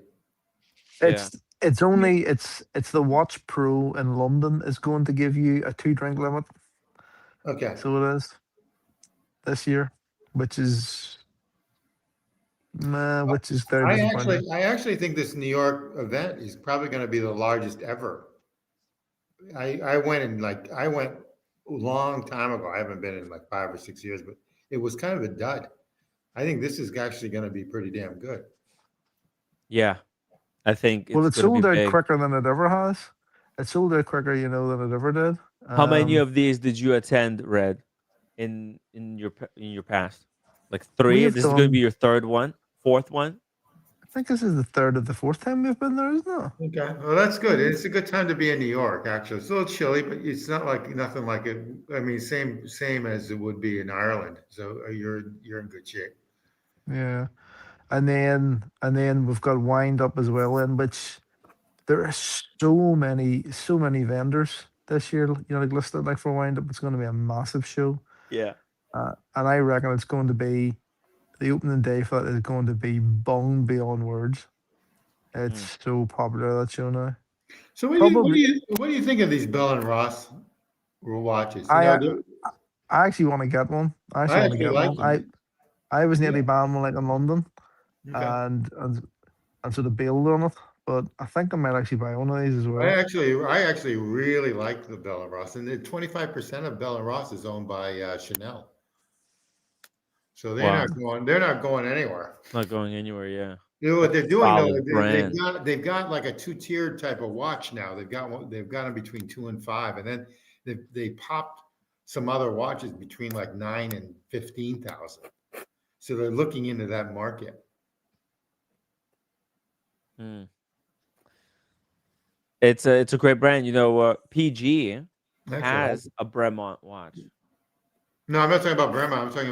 Yeah. It's only it's the Watch Pro in London is going to give you a 2 drink limit. Okay. So it is this year, which is very disappointing. I actually think this New York event is probably going to be the largest ever. I went I went a long time ago. I haven't been in like 5 or 6 years, but it was kind of a dud. I think this is actually going to be pretty damn good. Yeah. I think Well, it's it gonna be sold out big. quicker than it ever has. It sold out quicker, you know, than it ever did. How many of these did you attend, Red, in your past? Like We three? have This is gonna be done. your third one, fourth one? I think this is the third or the fourth time we've been there, isn't it? Okay, well, that's good. It's a good time to be in New York, actually. It's a little chilly, but it's not like nothing like it. I mean, same as it would be in Ireland. So you're in good shape. Yeah. And then we've got Wind Up as well, in which there are so many vendors this year. You know, like listed like for Wind Up, it's going to be a massive show. Yeah. And I reckon it's going to be the opening day for that is going to be bung beyond words. Mm. It's so popular that show now. So Probably, what do you think of these Bell and Ross watches? I I actually want to get one. I actually I want to actually get like one. them. I was Yeah. nearly buying one like in London, Okay. and sort of bailed on it. But I think I might actually buy one of these as well. I actually really like the Bell and Ross, and 25% of Bell and Ross is owned by Chanel. So Wow. they're not going anywhere. Not going anywhere, yeah. You know what That's they're a doing though? solid brand. They've got like a 2-tiered type of watch now. They've got them between 2 and 5, and then they popped some other watches between like 9 and 15,000. So they're looking into that market. Mm. It's a great brand. You know, PG Actually, has a Bremont watch. no, I'm not talking about Brahma. I'm talking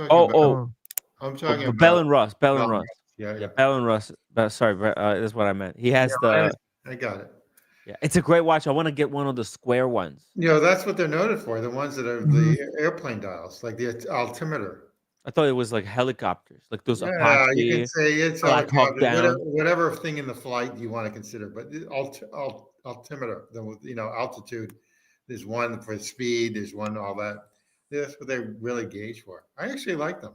Oh, about oh, Oh, I'm talking but Bell about and Russ, Bell and Bell and Russ. Ross. Yeah, Yeah, yeah. Bell and Russ. Sorry, that's what I meant. He has Yeah, the I got it. yeah. It's a great watch. I want to get one of the square ones. You know, that's what they're noted for, the ones that are mhm. the airplane dials, like the altimeter. I thought it was like helicopters, like those Yeah, you can Apache say it's Black Hawk helicopter, Down. whatever thing in the flight you want to consider, but the altimeter, altitude, there's one for speed, there's one all that. That's what they really gauge for. I actually like them.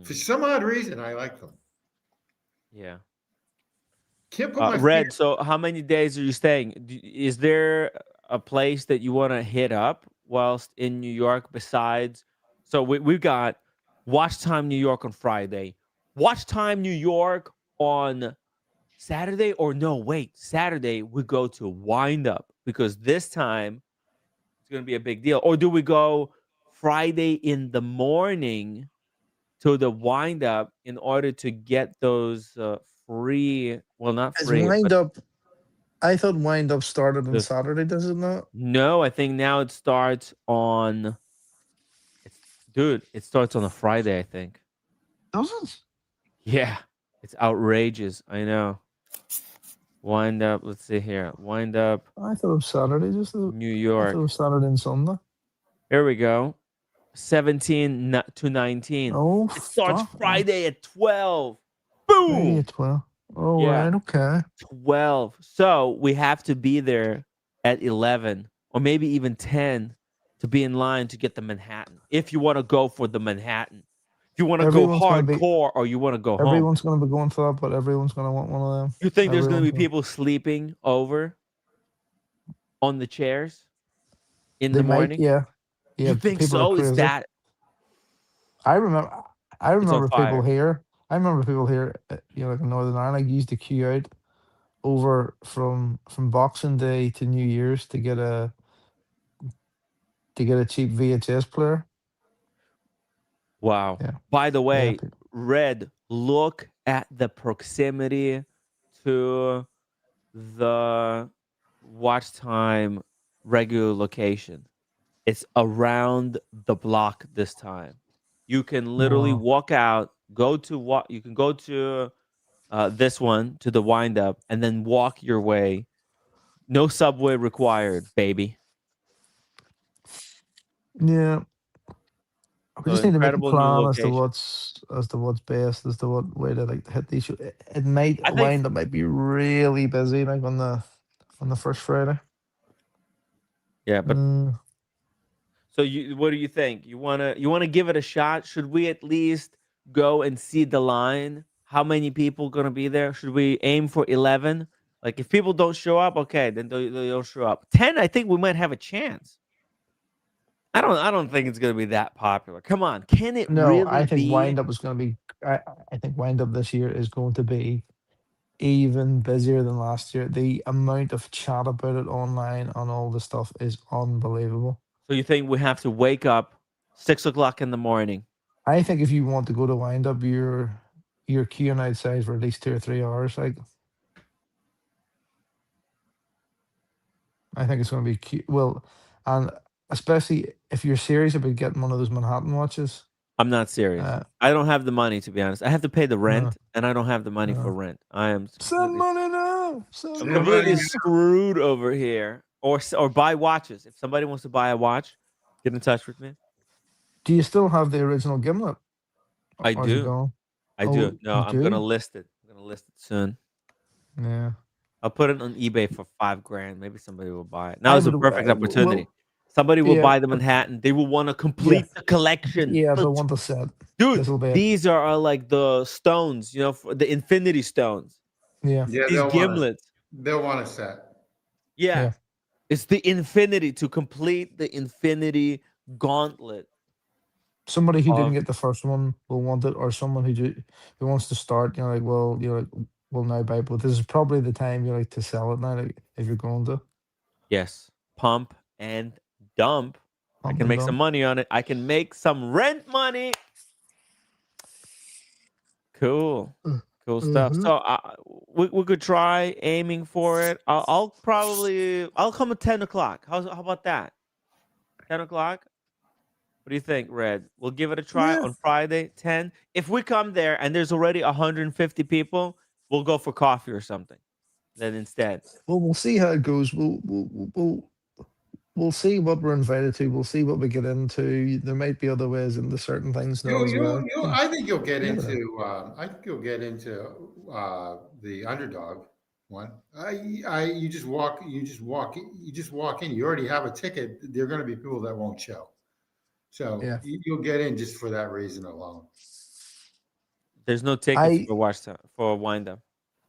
For Mm, some odd reason, I like them. yeah. Can't put my finger. Red. So, how many days are you staying? Is there a place that you want to hit up whilst in New York besides? So we've got Watch Time New York on Friday, Watch Time New York on Saturday, or no, wait, Saturday we go to Wind Up because this time it's gonna be a big deal. Or do we go Friday in the morning to the Wind Up in order to get those free? Well, not Is free, Wind but Up? I thought Wind Up started on the Saturday. Does it not? no. I think now it starts on. It's dude. It starts on a Friday. I think. Does it? Yeah, it's outrageous. I know. Wind up. Let's see here. Wind up. I thought it was Saturday. New I thought it York. was Saturday and Sunday. Here we go. 17 to 19. Oh, It starts fuck. Friday at 12. Friday Boom. at 12. Oh, Yeah. right. Okay. 12. So we have to be there at 11 or maybe even 10 to be in line to get the Manhattan. If you want to go for the Manhattan. If you want to go Everyone's gonna be hardcore or you want to go home. everyone's gonna be going for that, but everyone's gonna want one of them. You think there's going to Everyone's be people sleeping over on the chairs in They the might, morning? yeah. You think People are so? Is crazy. that I remember it's on people fire? here. I remember people here, like in Northern Ireland, used to queue out over from Boxing Day to New Year's to get a cheap VHS player. Wow. Yeah. By the Yeah. way, Red, look at the proximity to the watch time regular location. It's around the block this time. You can literally Wow. walk out, go to what you can go to this one to the wind up and then walk your way. No subway required, baby. Yeah. We So just need to make a incredible new plan location. as to what's best, as to what way to like hit these. It might I think wind up might be really busy like on the first Friday. yeah, but Mm, so what do you think? You wanna give it a shot? Should we at least go and see the line? How many people gonna be there? Should we aim for 11? Like if people don't show up, okay, then they don't show up. 10, I think we might have a chance. I don't think it's gonna be that popular. Come on, can it no, really I think be? wind up is going to be. I think wind up this year is going to be even busier than last year. The amount of chat about it online on all the stuff is unbelievable. So you think we have to wake up 6 o'clock in the morning? I think if you want to go to wind up, you're queuing outside for at least 2 or 3 hours. Like I think it's going to be well, and especially if you're serious about getting one of those Manhattan watches. I'm not serious. Uh, I don't have the money to be honest. I have to pay the no, rent, and I don't have the money for no. rent. I am Send completely money now. Send I'm Send money money completely now. now. screwed over here. Or buy watches. If somebody wants to buy a watch, get in touch with me. Do you still have the original gimlet, I or is it do. gone? I Oh, do. No, you I'm gonna do? list it. I'm gonna list it soon. Yeah. I'll put it on eBay for $5,000. Maybe somebody will buy it. Now I is a would. perfect opportunity. Well, Somebody will yeah, buy the Manhattan. They will want to yeah, complete the collection. yeah. If I But want the set, dude, this will be it. these are like the stones, for the infinity stones. Yeah, Yeah, These gimlets. they'll want a set. Yeah. yeah. It's the infinity to complete the infinity gauntlet Somebody who didn't of get the first one will want it, or someone who wants to start. Like, well, like, will now buy. But this is probably the time you like to sell it now, like, if you're going to yes, pump and dump. I pump can and make some dump. money on it. I can make some rent money. Cool. Cool stuff. Mm-hmm. So we could try aiming for it. I'll come at 10 o'clock. How about that? 10 o'clock. What do you think, Red? We'll give it a try Yeah. on Friday, 10. If we come there and there's already 150 people, we'll go for coffee or something. Then instead. Well, we'll see how it goes. We'll see what we're invited to. We'll see what we get into. There might be other ways into certain things now as well. I think you'll get You never know. into. I think you'll get into the underdog one. You just walk. You just walk. You just walk in. You already have a ticket. There are going to be people that won't show. So Yeah. you'll get in just for that reason alone. There's no tickets I for watch time for wind up.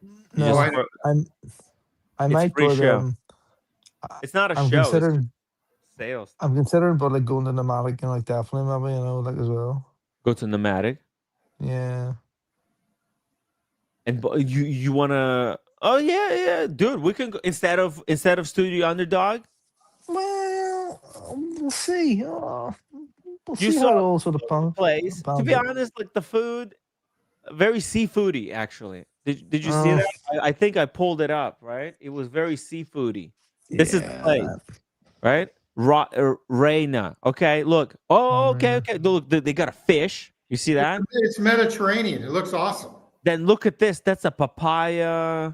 You no. just I it's might, free but show. It's not a I'm show. It's just considering. sales. I'm considering, but like going to Nomadic and like definitely maybe like as well. Go to Nomadic. Yeah. And you wanna? Oh yeah, dude. We can go instead of Studio Underdog. Well, we'll see. We'll You see how saw it all sort of the place. To pans be out. honest, like the food, very seafoody. Actually, did you see Uh, that? I think I pulled it up. Right, it was very seafoody. This is the place, yeah. right? Reina. Okay, look. Oh, okay, Reina. okay. Look, they got a fish. You see that? It's Mediterranean. It looks awesome. Then look at this. That's a papaya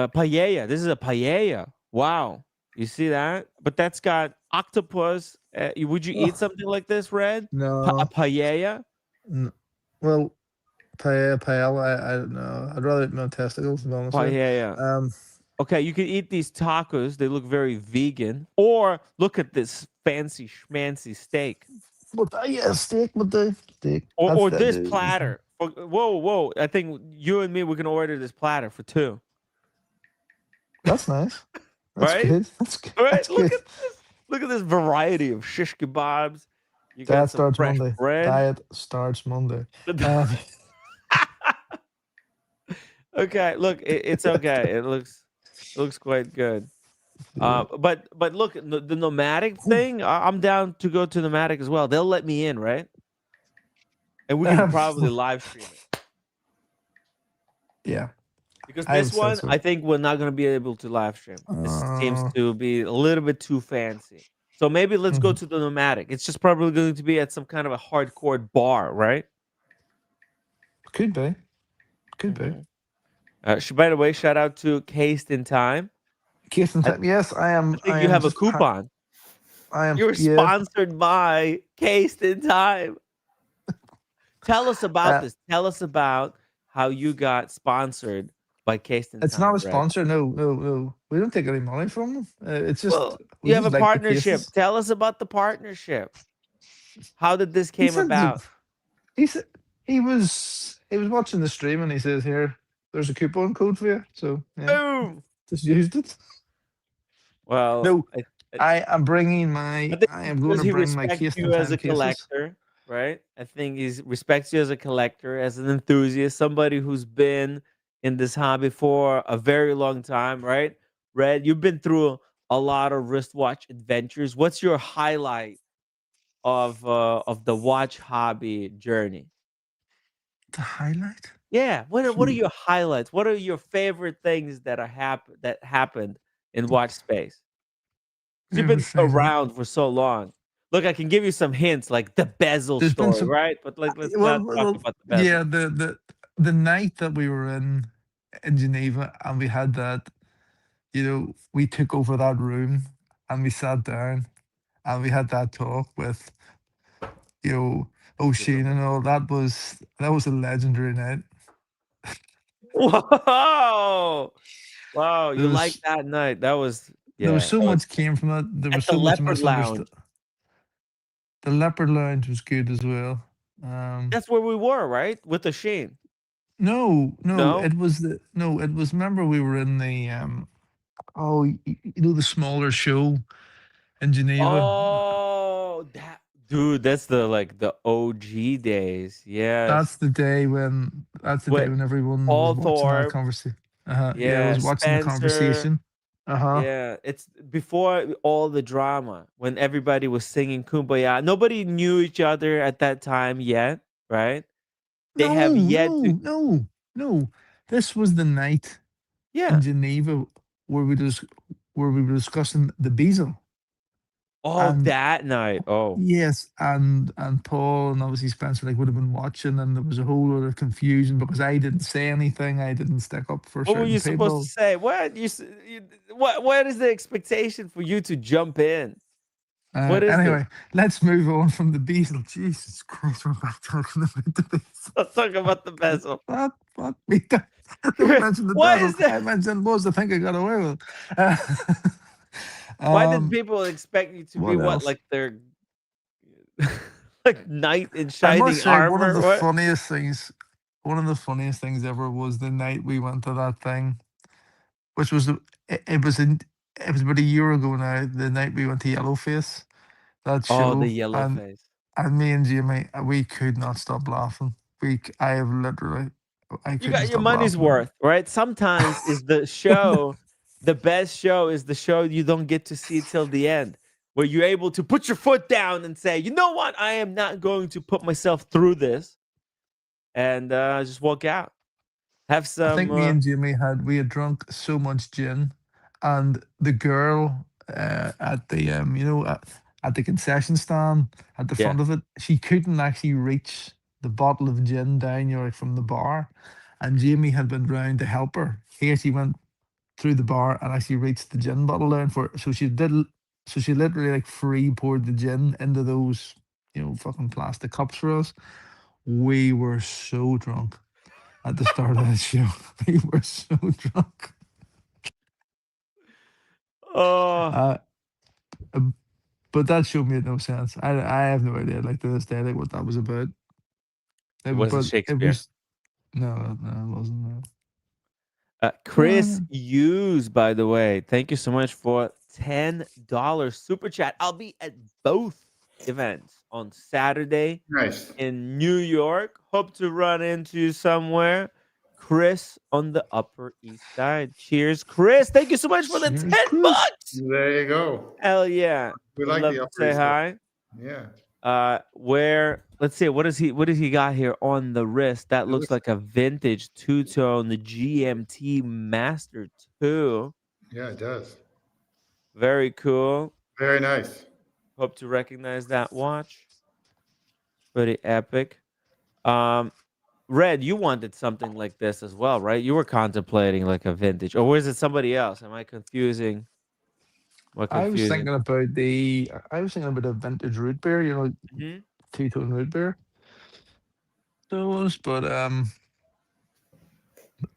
Paella. This is a paella. Wow. You see that? But that's got octopus. Would you eat Oh, something like this, Red? A no. paella? Well, paella. I don't know. I'd rather eat my testicles, to be honest with Paella. you. Okay, you can eat these tacos. They look very vegan. Or look at this fancy schmancy steak. But yeah, steak would do. Steak. Or That this is. platter. Whoa. I think you and me, we can order this platter for 2. That's nice. That's Right? good. That's good. All right, That's good. look at this variety of shish kebabs. You got Diet some starts fresh Monday. bread. Diet starts Monday. Um, Okay, look, it's okay. It looks quite good. But look, the nomadic thing, I'm down to go to nomadic as well. They'll let me in, right? And we can probably live stream it. yeah, Because I would this say one, so. I think we're not going to be able to live stream. This seems to be a little bit too fancy. So maybe let's go Mhm. to the nomadic. It's just probably going to be at some kind of a hardcore bar, right? Could be. Could be. By the way, shout out to Cased in Time. Case in I, time. Yes, I am. I think I you am have a just. coupon. I am. You're Yeah. sponsored by Cased in Time. Tell us about this. Tell us about how you got sponsored by Cased in It's Time, not a Red. sponsor. No. We don't take any money from them. It's just Well, we you have just a like the partnership. cases. Tell us about the partnership. How did this He came said about? he said he was watching the stream and he says, "Here, there's a coupon code for you." So yeah, Boom. just used it. Well, No, I am bringing I my. think I it's am going because to he bring my respects case you in as time a cases. collector, right? I think he respects you as a collector, as an enthusiast, somebody who's been in this hobby for a very long time, right? Red, you've been through a lot of wristwatch adventures. What's your highlight of the watch hobby journey? The highlight. Yeah, what are your highlights? What are your favorite things that happened in watch space? 'Cause you've been around for so long. Look, I can give you some hints, like the bezel There's been story, some. right? But like, let's not talk Well, about the yeah. bezel. The night that we were in Geneva and we had that, we took over that room and we sat down and we had that talk with, you know, O'Sheen and all. That was a legendary night. Whoa! Wow, There you like was that night? That was there was yeah. so That was much came from it. There was at the so much Leopard misunderstood. Lounge. The Leopard Lounge was good as well. That's where we were, right? With the Sheen. No, No? it was it was. Remember, we were in the the smaller show in Geneva. Oh, that dude, that's the OG days. Yes. That's the day With when everyone was Paul watching that Thorpe. conversation. Yeah, I Yeah, was watching the Spencer. conversation. Uh-huh. Yeah, it's before all the drama when everybody was singing Kumbaya. Nobody knew each other at that time yet, right? They No, have yet to. no. This was the night in Yeah. Geneva where we were discussing the bezel. Oh, And that night. Oh, yes, and Paul and obviously Spencer would have been watching, and there was a whole lot of confusion because I didn't say anything. I didn't stick up for what were certain you supposed to people. say? What is the expectation for you to jump in? What is this? Anyway, let's move on from the bezel. Jesus Christ, we're back talking about the bezel. Let's talk about the bezel. What? We don't mention the Why bezel. is that? I mentioned was the thing I got away with. Why did people expect you to be What what, else? like their like knight in I must shining say, one of armor? the What? funniest things, ever was the night we went to that thing, which was it was about a year ago now. The night we went to Yellowface, that Oh, the show, yellow face. and me and Jamie, we could not stop laughing. I have literally, I You couldn't got your stop money's laughing. worth, right? Sometimes is the show, the best show is the show you don't get to see till the end, where you're able to put your foot down and say, you know what, I am not going to put myself through this, and just walk out. Have I think me some. and Jamie had drunk so much gin, and the girl at the at the concession stand at the Yeah. front of it, she couldn't actually reach the bottle of gin down from the bar, and Jamie had been round to help her. He actually went through the bar and actually reached the gin bottle there. And so she literally like free poured the gin into those, fucking plastic cups for us. We were so drunk at the start of the show. We were so drunk. Oh, Uh, um, but that show made no sense. I have no idea, like to this day, like what that was about. it wasn't But it Shakespeare. was no, it wasn't. No. Chris Hughes, by the way, thank you so much for $10 super chat. I'll be at both events on Saturday Nice. in New York. Hope to run into you somewhere. Chris on the Upper East Side. Cheers, Chris. Thank you so much for the Cheers, 10 Chris. bucks. There you go. Hell yeah. We Would like love the to Upper say East Side. hi. Yeah. Let's see, what does he got here on the wrist? That looks looks- like a vintage two-tone, the GMT Master 2. Yeah, it does. Very cool. Very nice. Hope to recognize that watch. Pretty epic. Red, you wanted something like this as well, right? You were contemplating like a vintage, or was it somebody else? Am I confusing? What I was confusing? thinking about a vintage root beer, Mhm. two-tone root beer. So it was, but I'm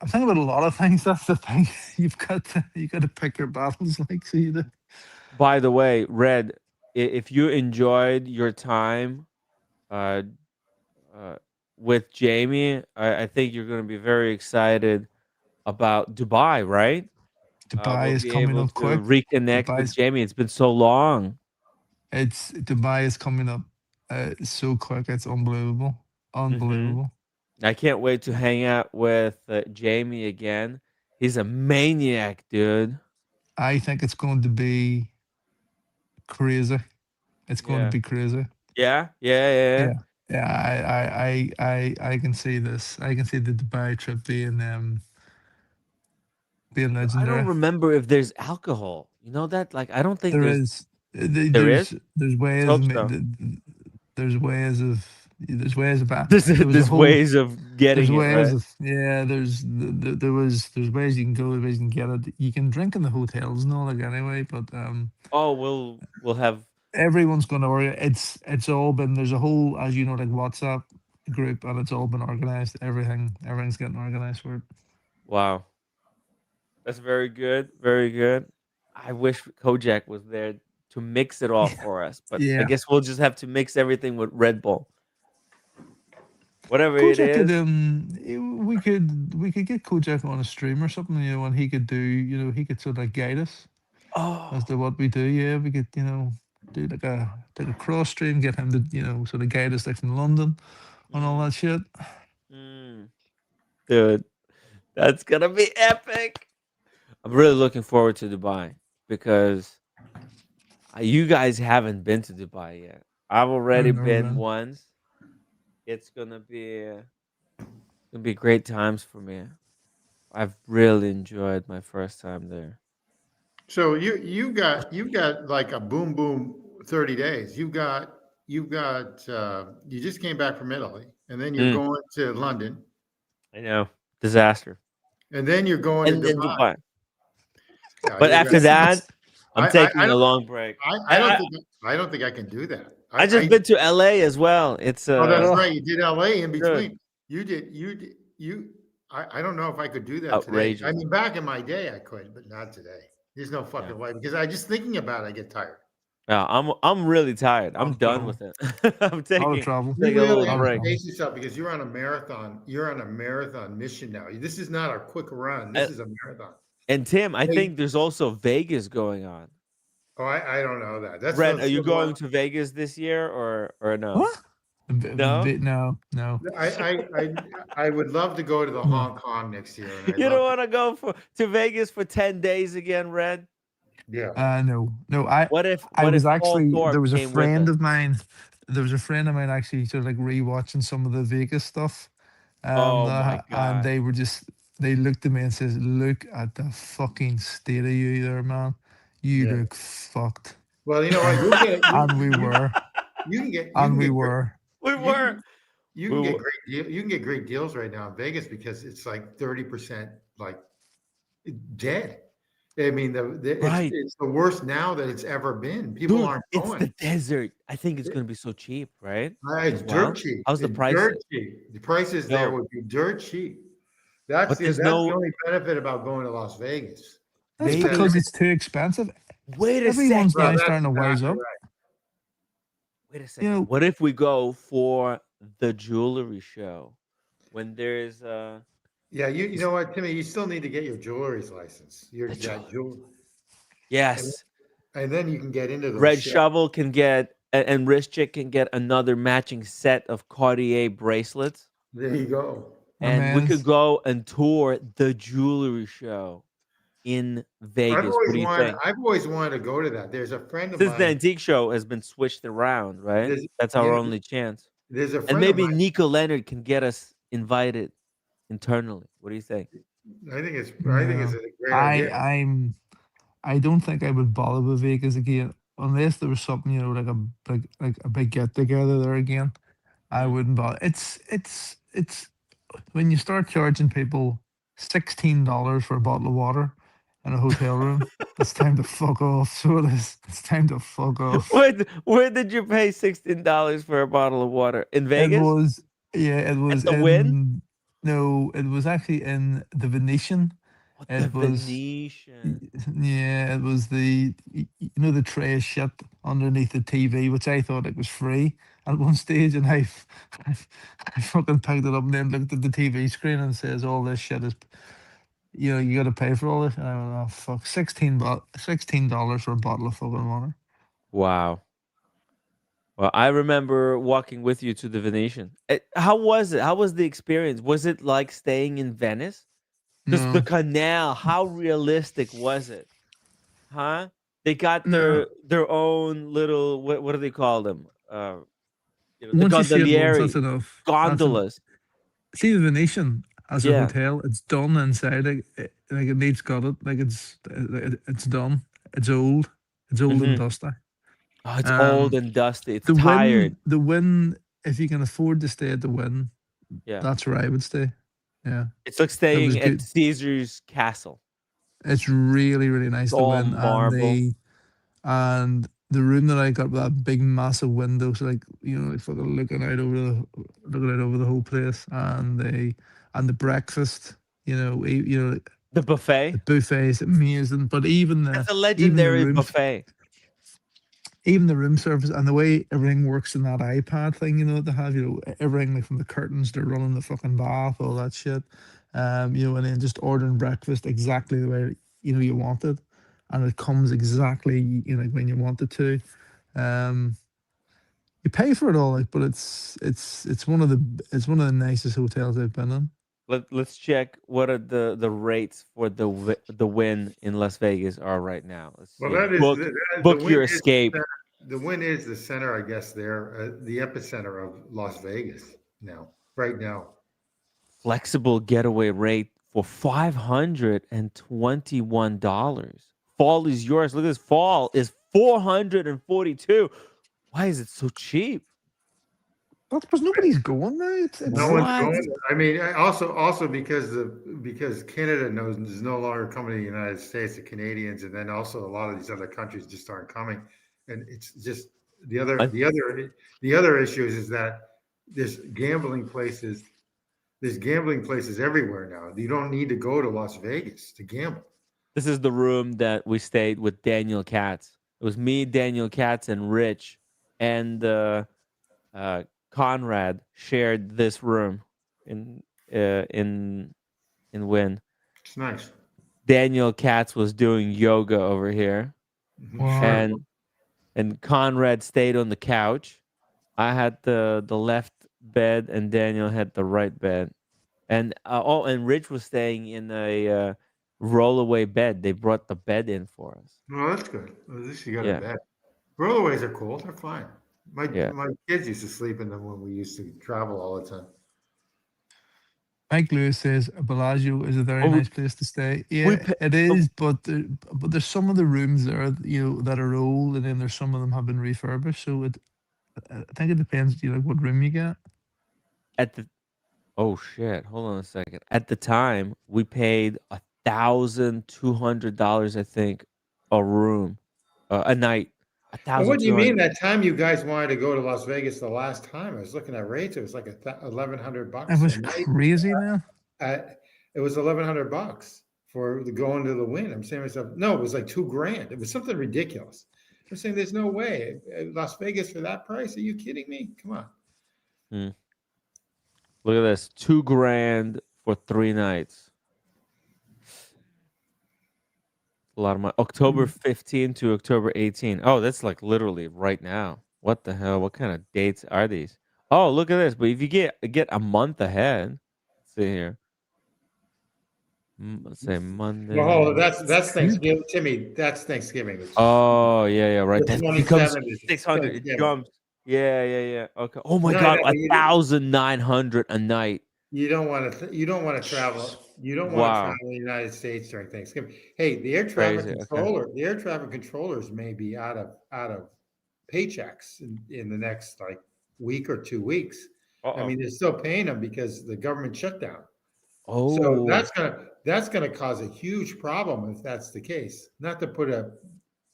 thinking about a lot of things. That's the thing. You got to pick your battles, like so you do. By the way, Red, if you enjoyed your time uh, uh, with Jamie, I think you're going to be very excited about Dubai, right? Dubai We'll is be coming able up to quick. reconnect with Jamie. It's been so long. Dubai is coming up so quick. It's unbelievable, Hmm. unbelievable. I can't wait to hang out with Jamie again. He's a maniac, dude. I think it's going to be crazy. It's going to Yeah. be crazy. Yeah. Yeah. Yeah. Yeah, yeah. I can see this. I can see the Dubai trip being I don't legendary. remember if there's alcohol. You know that? Like, I don't think There there's. is. There is? There's Let's ways. hope so. There's ways of there was a There's whole. ways of There's getting it, ways right? of there's ways you can go. There's ways you can get it. You can drink in the hotels and all like anyway. But Oh, we'll have. everyone's going to order. It's all been. There's a whole, as you know, like WhatsApp group, and it's all been organized. Everything's getting organized for it. Wow. That's very good. Very good. I wish Kojak was there to mix it all for us, but I Yeah. guess we'll just have to mix everything with Red Bull. Whatever it Kojak could is. we could get Kojak on a stream or something, and he could do, he could sort of like guide us as Oh. to what we do. Yeah, we could, do like a cross stream, get him to, sort of guide us like from London and all Mm, that shit. dude, that's gonna be epic. I'm really looking forward to Dubai because you guys haven't been to Dubai yet. I've already I've never been been. once. It's gonna be great times for me. I've really enjoyed my first time there. So you got like a boom boom 30 days. You just came back from Italy, and then you're Mm, going to London, I know, disaster, and then you're going to and then Dubai. Dubai. Yeah, But you got. after that, I'm I taking a don't long break. I don't think I can do that. I just been to LA as well. It's Oh, that's Oh, right. You did LA in good, between. You. I don't know if I could do that today. I outrageous. mean, back in my day, I could, but not today. There's no Yeah. fucking way because I just thinking about it, I get tired. Yeah, I'm really tired. lot I'm of done travel. with it. I'm Lot of travel. You taking a really little have Lot of to break. travel. pace yourself because you're on a marathon. You're on a marathon mission now. This is not a quick run. Uh, This is a marathon. And Tim, I Hey, think there's also Vegas going on. oh, I don't know that. That's Red, are you still the one. going to Vegas this year or no? What? No? No, no. I would love to go to the No. Hong Kong next year, and I'd You don't love to. want to go to Vegas for 10 days again, Red? Yeah. No. I What if was Paul actually Thorpe there was a came with friend us? of mine. There was a friend of mine actually sort of like rewatching some of the Vegas stuff. Oh my And god. they looked at me and says, "Look at the fucking state of you there, man. You Yeah. look fucked." Well, you know what? You'll get And we were, you can get you and can we get great were. We you were. can you We can get were. great you can get great deals right now in Vegas because it's like 30% like dead. I mean, Right. it's the worst now that it's ever been. People Dude, aren't it's the going. desert. I think it's gonna be so cheap, right? It's As dirt well? cheap. How's the It's dirt prices? cheap. The prices there Yo, would be dirt cheap. but there's That's the no only benefit about going to Las Vegas That's is that Vegas. because it's too expensive. Wait a Everyone's well, now second. that's starting to wise exactly up. right. Wait a You second. know, What if we go for the jewelry show when there's Yeah, you s- know what, Timmy, you still need to get your jewelry's license. the Your that jewelry? jewel, and Yes. and then you can get into those Red shows. Shovel can get and Wrist Chick can get another matching set of Cartier bracelets. There you go. my And we could man's. go and tour the jewelry show in Vegas. What do you think? I've always wanted to go to that. There's a friend of Since the mine. antique show has been switched around, right? There's That's you our know, only chance. there's a And friend of maybe mine. Nico Leonard can get us invited internally. What do you think? I think it's No, a great I idea. I'm I don't think I would bother with Vegas again unless there was something, like like a big get together there again. I Mhm. wouldn't bother. It's when you start charging people $16 for a bottle of water in a hotel room, it's time to fuck off. So it is. It's time to fuck off. Where did you pay $16 for a bottle of water? In It Vegas? was yeah, it At was the Win? in no, it was actually in the Venetian. Oh, the It was Venetian. yeah, it was the tray of shit underneath the TV, which I thought it was free at one stage, and I fucking picked it up and then looked at the TV screen and says all this shit is you got to pay for all this. And I went, oh fuck, $16 for a bottle of fucking water. Wow. Well, I remember walking with you to the Venetian. How was it? How was the experience? Was it like staying in Venice? Because the No, canal, how realistic was it? Huh? They got no. their own little what do they call them? The Once you see it once, that's gondolieri enough. gondolas. See the Venetian as a Yeah. hotel. It's done inside. Like it needs got it. Like it's done. It's old. It's old and Hmm. dusty. Oh, it's old Um, and dusty. It's the tired. win. If you can afford to stay at the Win, Yeah. that's where I would stay. Yeah, It's like it was staying at good. Caesar's castle. It's really really It's nice to all Win, marble. and the room that I got with that big massive window, so like like fucking looking out over the whole place, and the breakfast. The The buffet. buffet is amazing, but That's a even the legendary rooms, buffet. even the room service and the way everything works in that iPad thing, that they have, everything like from the curtains to running the fucking bath, all that shit. And then just ordering breakfast exactly the way you want it, and it comes exactly like when you want it to. Um, you pay for it all, like, but it's one of the nicest hotels I've been in. Let's check what are the rates for the Win in Las Vegas are right now. Let's Well, see. that is Book the book Wynn your is the escape. center. The Wynn is the center, I guess. There, the epicenter of Las Vegas now, right now. Flexible getaway rate for $521. Fall is yours. Look at this. Fall is 442. Why is it so cheap? That's because nobody's going now. No It's one's What? going. I mean, also because Canada knows is no longer coming to the United States, the Canadians, and then also a lot of these other countries just aren't coming, and it's just the other I- the other the other issues is that there's gambling places. There's gambling places everywhere now. You don't need to go to Las Vegas to gamble. This is the room that we stayed with Daniel Katz. It was me, Daniel Katz, and Rich, and uh, Conrad shared this room in uh, in in Win. It's nice. Daniel Katz was doing yoga over here, wow. Sure. and Conrad stayed on the couch. I had the left bed, and Daniel had the right bed. And Rich was staying in a rollaway bed. They brought the bed in for us. Well, that's good. At least you got a Yeah, bed. Rollaways are cool. They're fine. My yeah. my kids used to sleep in them when we used to travel all the time. Mike Lewis says Bellagio is a very Oh, nice place to stay. we Yeah, pa- it oh, is, but there's some of the rooms there, that are old, and then there's some of them have been refurbished. So I think it depends, like what room you get. at the oh shit. Hold on a second. At the time, we paid $1,200, I think, a room, a night. A And thousand what do you two mean hundred. that time you guys wanted to go to Las Vegas the last time? I was looking at rates. It was like It $1,100 a was night. crazy, man. It was $1,100 for the going to the win. I'm saying to myself, no, it was like $2,000. It was something ridiculous. I'm saying there's no way Las Vegas for that price. Are you kidding me? Come on. Mm. Look at this, $2,000 for 3 nights. A lot of money. October 15 to October 18. Oh, that's like literally right now. What the hell? What kind of dates are these? Oh, look at this. But if you get a month ahead, let's see here. Let's say Well, hold on, Monday. that's Thanksgiving, Timmy. That's Thanksgiving. Oh, yeah, right. The That becomes 27th is 600. It Thanksgiving. jumps. Yeah, yeah, yeah. Okay. Oh my No, I God, know, but 1,900 a night. you don't want to. You don't want to travel. You don't want to travel Wow. in the United States during Thanksgiving. Hey, the air traffic Crazy. Okay. controller. The air traffic controllers may be out of paychecks in the next like week or 2 weeks. I Uh-oh. mean, they're still paying them because the government shutdown. So Oh. that's gonna cause a huge problem if that's the case. Not to put a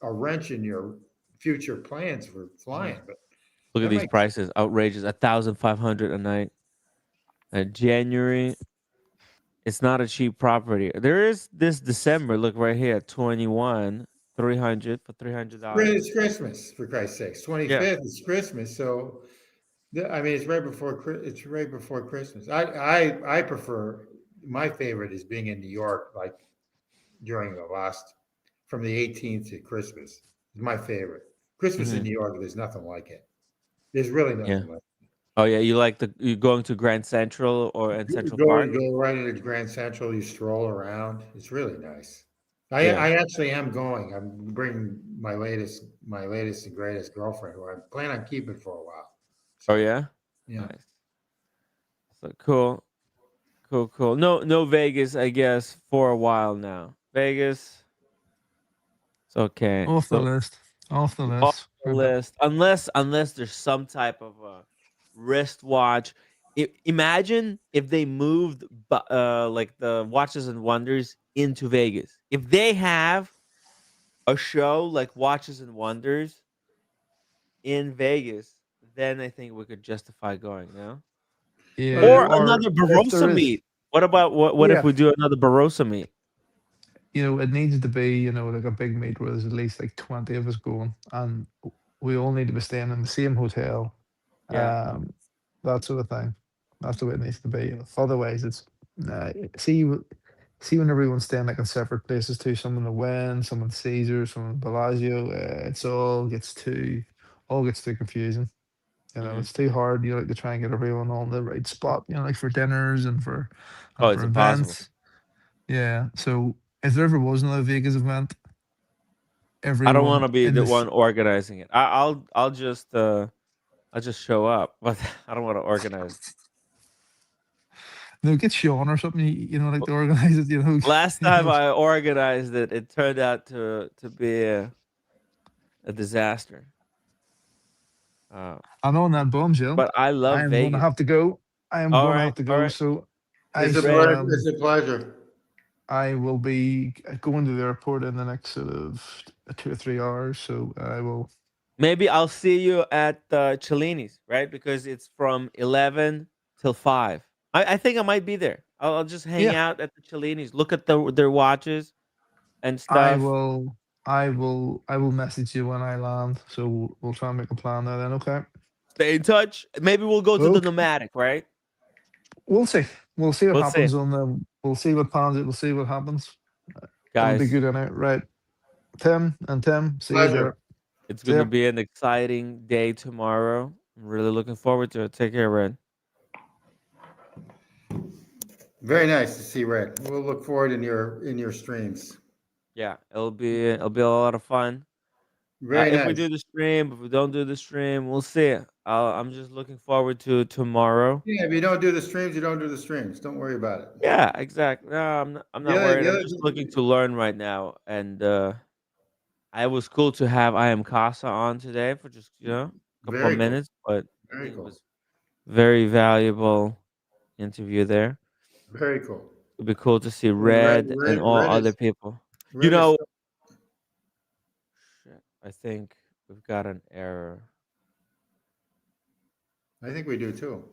wrench in your future plans for Mhm. flying, but Look at that these might. prices. Outrageous. 1,500 a night. January. It's not a cheap property. There is this December. Look right here. 21. 300 for $300. It's Christmas, for Christ's sakes. Yeah. 25th is Christmas, so I mean, it's right before Christmas. I prefer, my favorite is being in New York, like during the last from the 18th to Christmas. Is my favorite. Christmas in Hmm. New York, there's nothing like it. There's really Yeah. nothing like Oh yeah. You going to Grand Central or in it. Central Park? Go right into Grand Central. You stroll around. It's really nice. Yeah. I actually am going. I'm bringing my latest and greatest girlfriend, who I plan on keeping for a while. Oh So yeah. yeah. Nice. So cool. Cool. Cool. No. No Vegas. I guess for a while now. Vegas. It's okay. Off the So list. Off the off list. the list, unless there's some type of a wristwatch. Imagine if they moved, like the Watches and Wonders into Vegas. If they have a show like Watches and Wonders in Vegas, then I think we could justify going. No, Yeah, or Well, or another if Barossa there is, meet. What about what if yeah, we do another Barossa meet? it needs to be, like a big meet where there's at least like 20 of us going, and we all need to be staying in the same hotel. Yeah. Um, that sort of thing. That's the way it needs to be. Otherwise, it's see when everyone's staying like in separate places too. Someone the Wynn, someone Caesar, someone Bellagio. It's all gets too confusing. Hmm. It's too hard. You like to try and get everyone on the right spot. Like for dinners and for Oh, it's impossible. events. Yeah. So if there ever was another Vegas event, I don't want everyone to be in the this one organizing it. I'll just show up, but I don't want to organize. they'll get Sean or something. Like to organize it. Last time I organized it, it turned out to be a disaster. Uh, And on that bombshell, but I I love am going to Vegas. have to go. I am All going to right, have to all go. right. So I it's a Red, shall. pleasure. It's a pleasure. I will be going to the airport in the next sort of 2 or 3 hours. So I will. maybe I'll see you at Cellini's, right? Because it's from 11 till 5. I think I might be there. I'll just hang Yeah, out at the Cellini's, look at their watches and I stuff. will. I will message you when I land. So we'll try and make a plan there. Then, okay. Stay in touch. Maybe we'll go to the Okay. nomadic, right? We'll see. We'll see what We'll see. happens on the. We'll see what plans it. We'll see what happens. It'll be Guys, good in it, right? Tim, see you Pleasure. there. it's See going to ya. be an exciting day tomorrow. I'm really looking forward to it. Take care, Red. Very nice to see Red. We'll look forward in your streams. Yeah, it'll be a lot of fun. Very If we nice. do the stream, if we don't do the stream, we'll see. I'm just looking forward to tomorrow. Yeah, if you don't do the streams, you don't do the streams. Don't worry about it. Yeah, exactly. No, I'm The not other, worried. the I'm other, just looking to learn right now, and it was cool to have I am Casa on today for just a couple of very cool. minutes, but I Very think it cool. was very valuable interview there. Very cool. It'd be cool to see Red, Red and all red other is people. You red is. know, shit, I think we've got an error. I think we do too.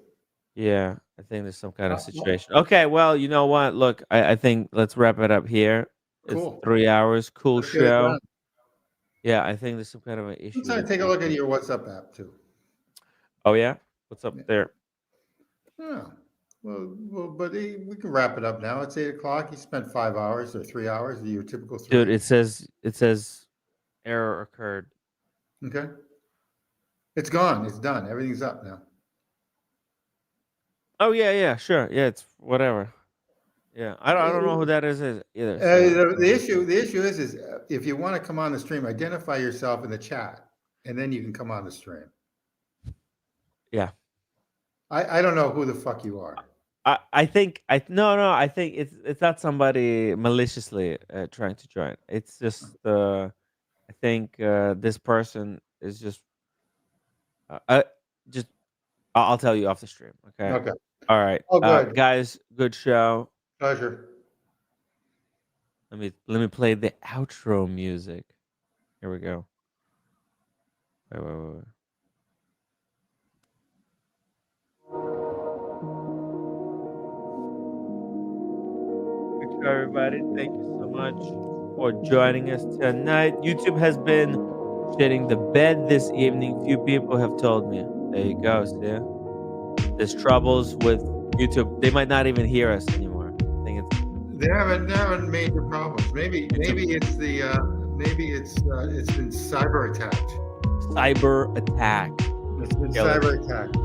Yeah, I think there's some kind of Well, situation. Okay, well, you know what? Look, I think let's wrap it up here. It's cool. 3 hours. Cool Let's get it show. done. Yeah, I think there's some kind of an issue. Let's with take a look at YouTube. your WhatsApp app too. Oh yeah, what's up Yeah. there? Yeah. Well, but we can wrap it up now. It's 8 o'clock. You spent 5 hours or 3 hours. Your typical 3. Dude, it says error occurred. Okay. It's gone. It's done. Everything's up now. Oh yeah, sure. Yeah, it's whatever. Yeah, I don't know who that is either. So. The issue is if you want to come on the stream, identify yourself in the chat, and then you can come on the stream. Yeah. I don't know who the fuck you are. I think no, I think it's not somebody maliciously trying to join. It's just I think this person is just just I'll tell you off the stream. Okay. Okay. All right. Oh, good. Guys, good show. Pleasure. Let me play the outro music. Here we go. Wait. Good show, everybody. Thank you so much for joining us tonight. YouTube has been shitting the bed this evening. Few people have told me. There you go. See? There's troubles with YouTube. They might not even hear us anymore. I think it's They're having major problems. Maybe it's it's been cyber attacked. cyber attack. It's been Killer. cyber attacked.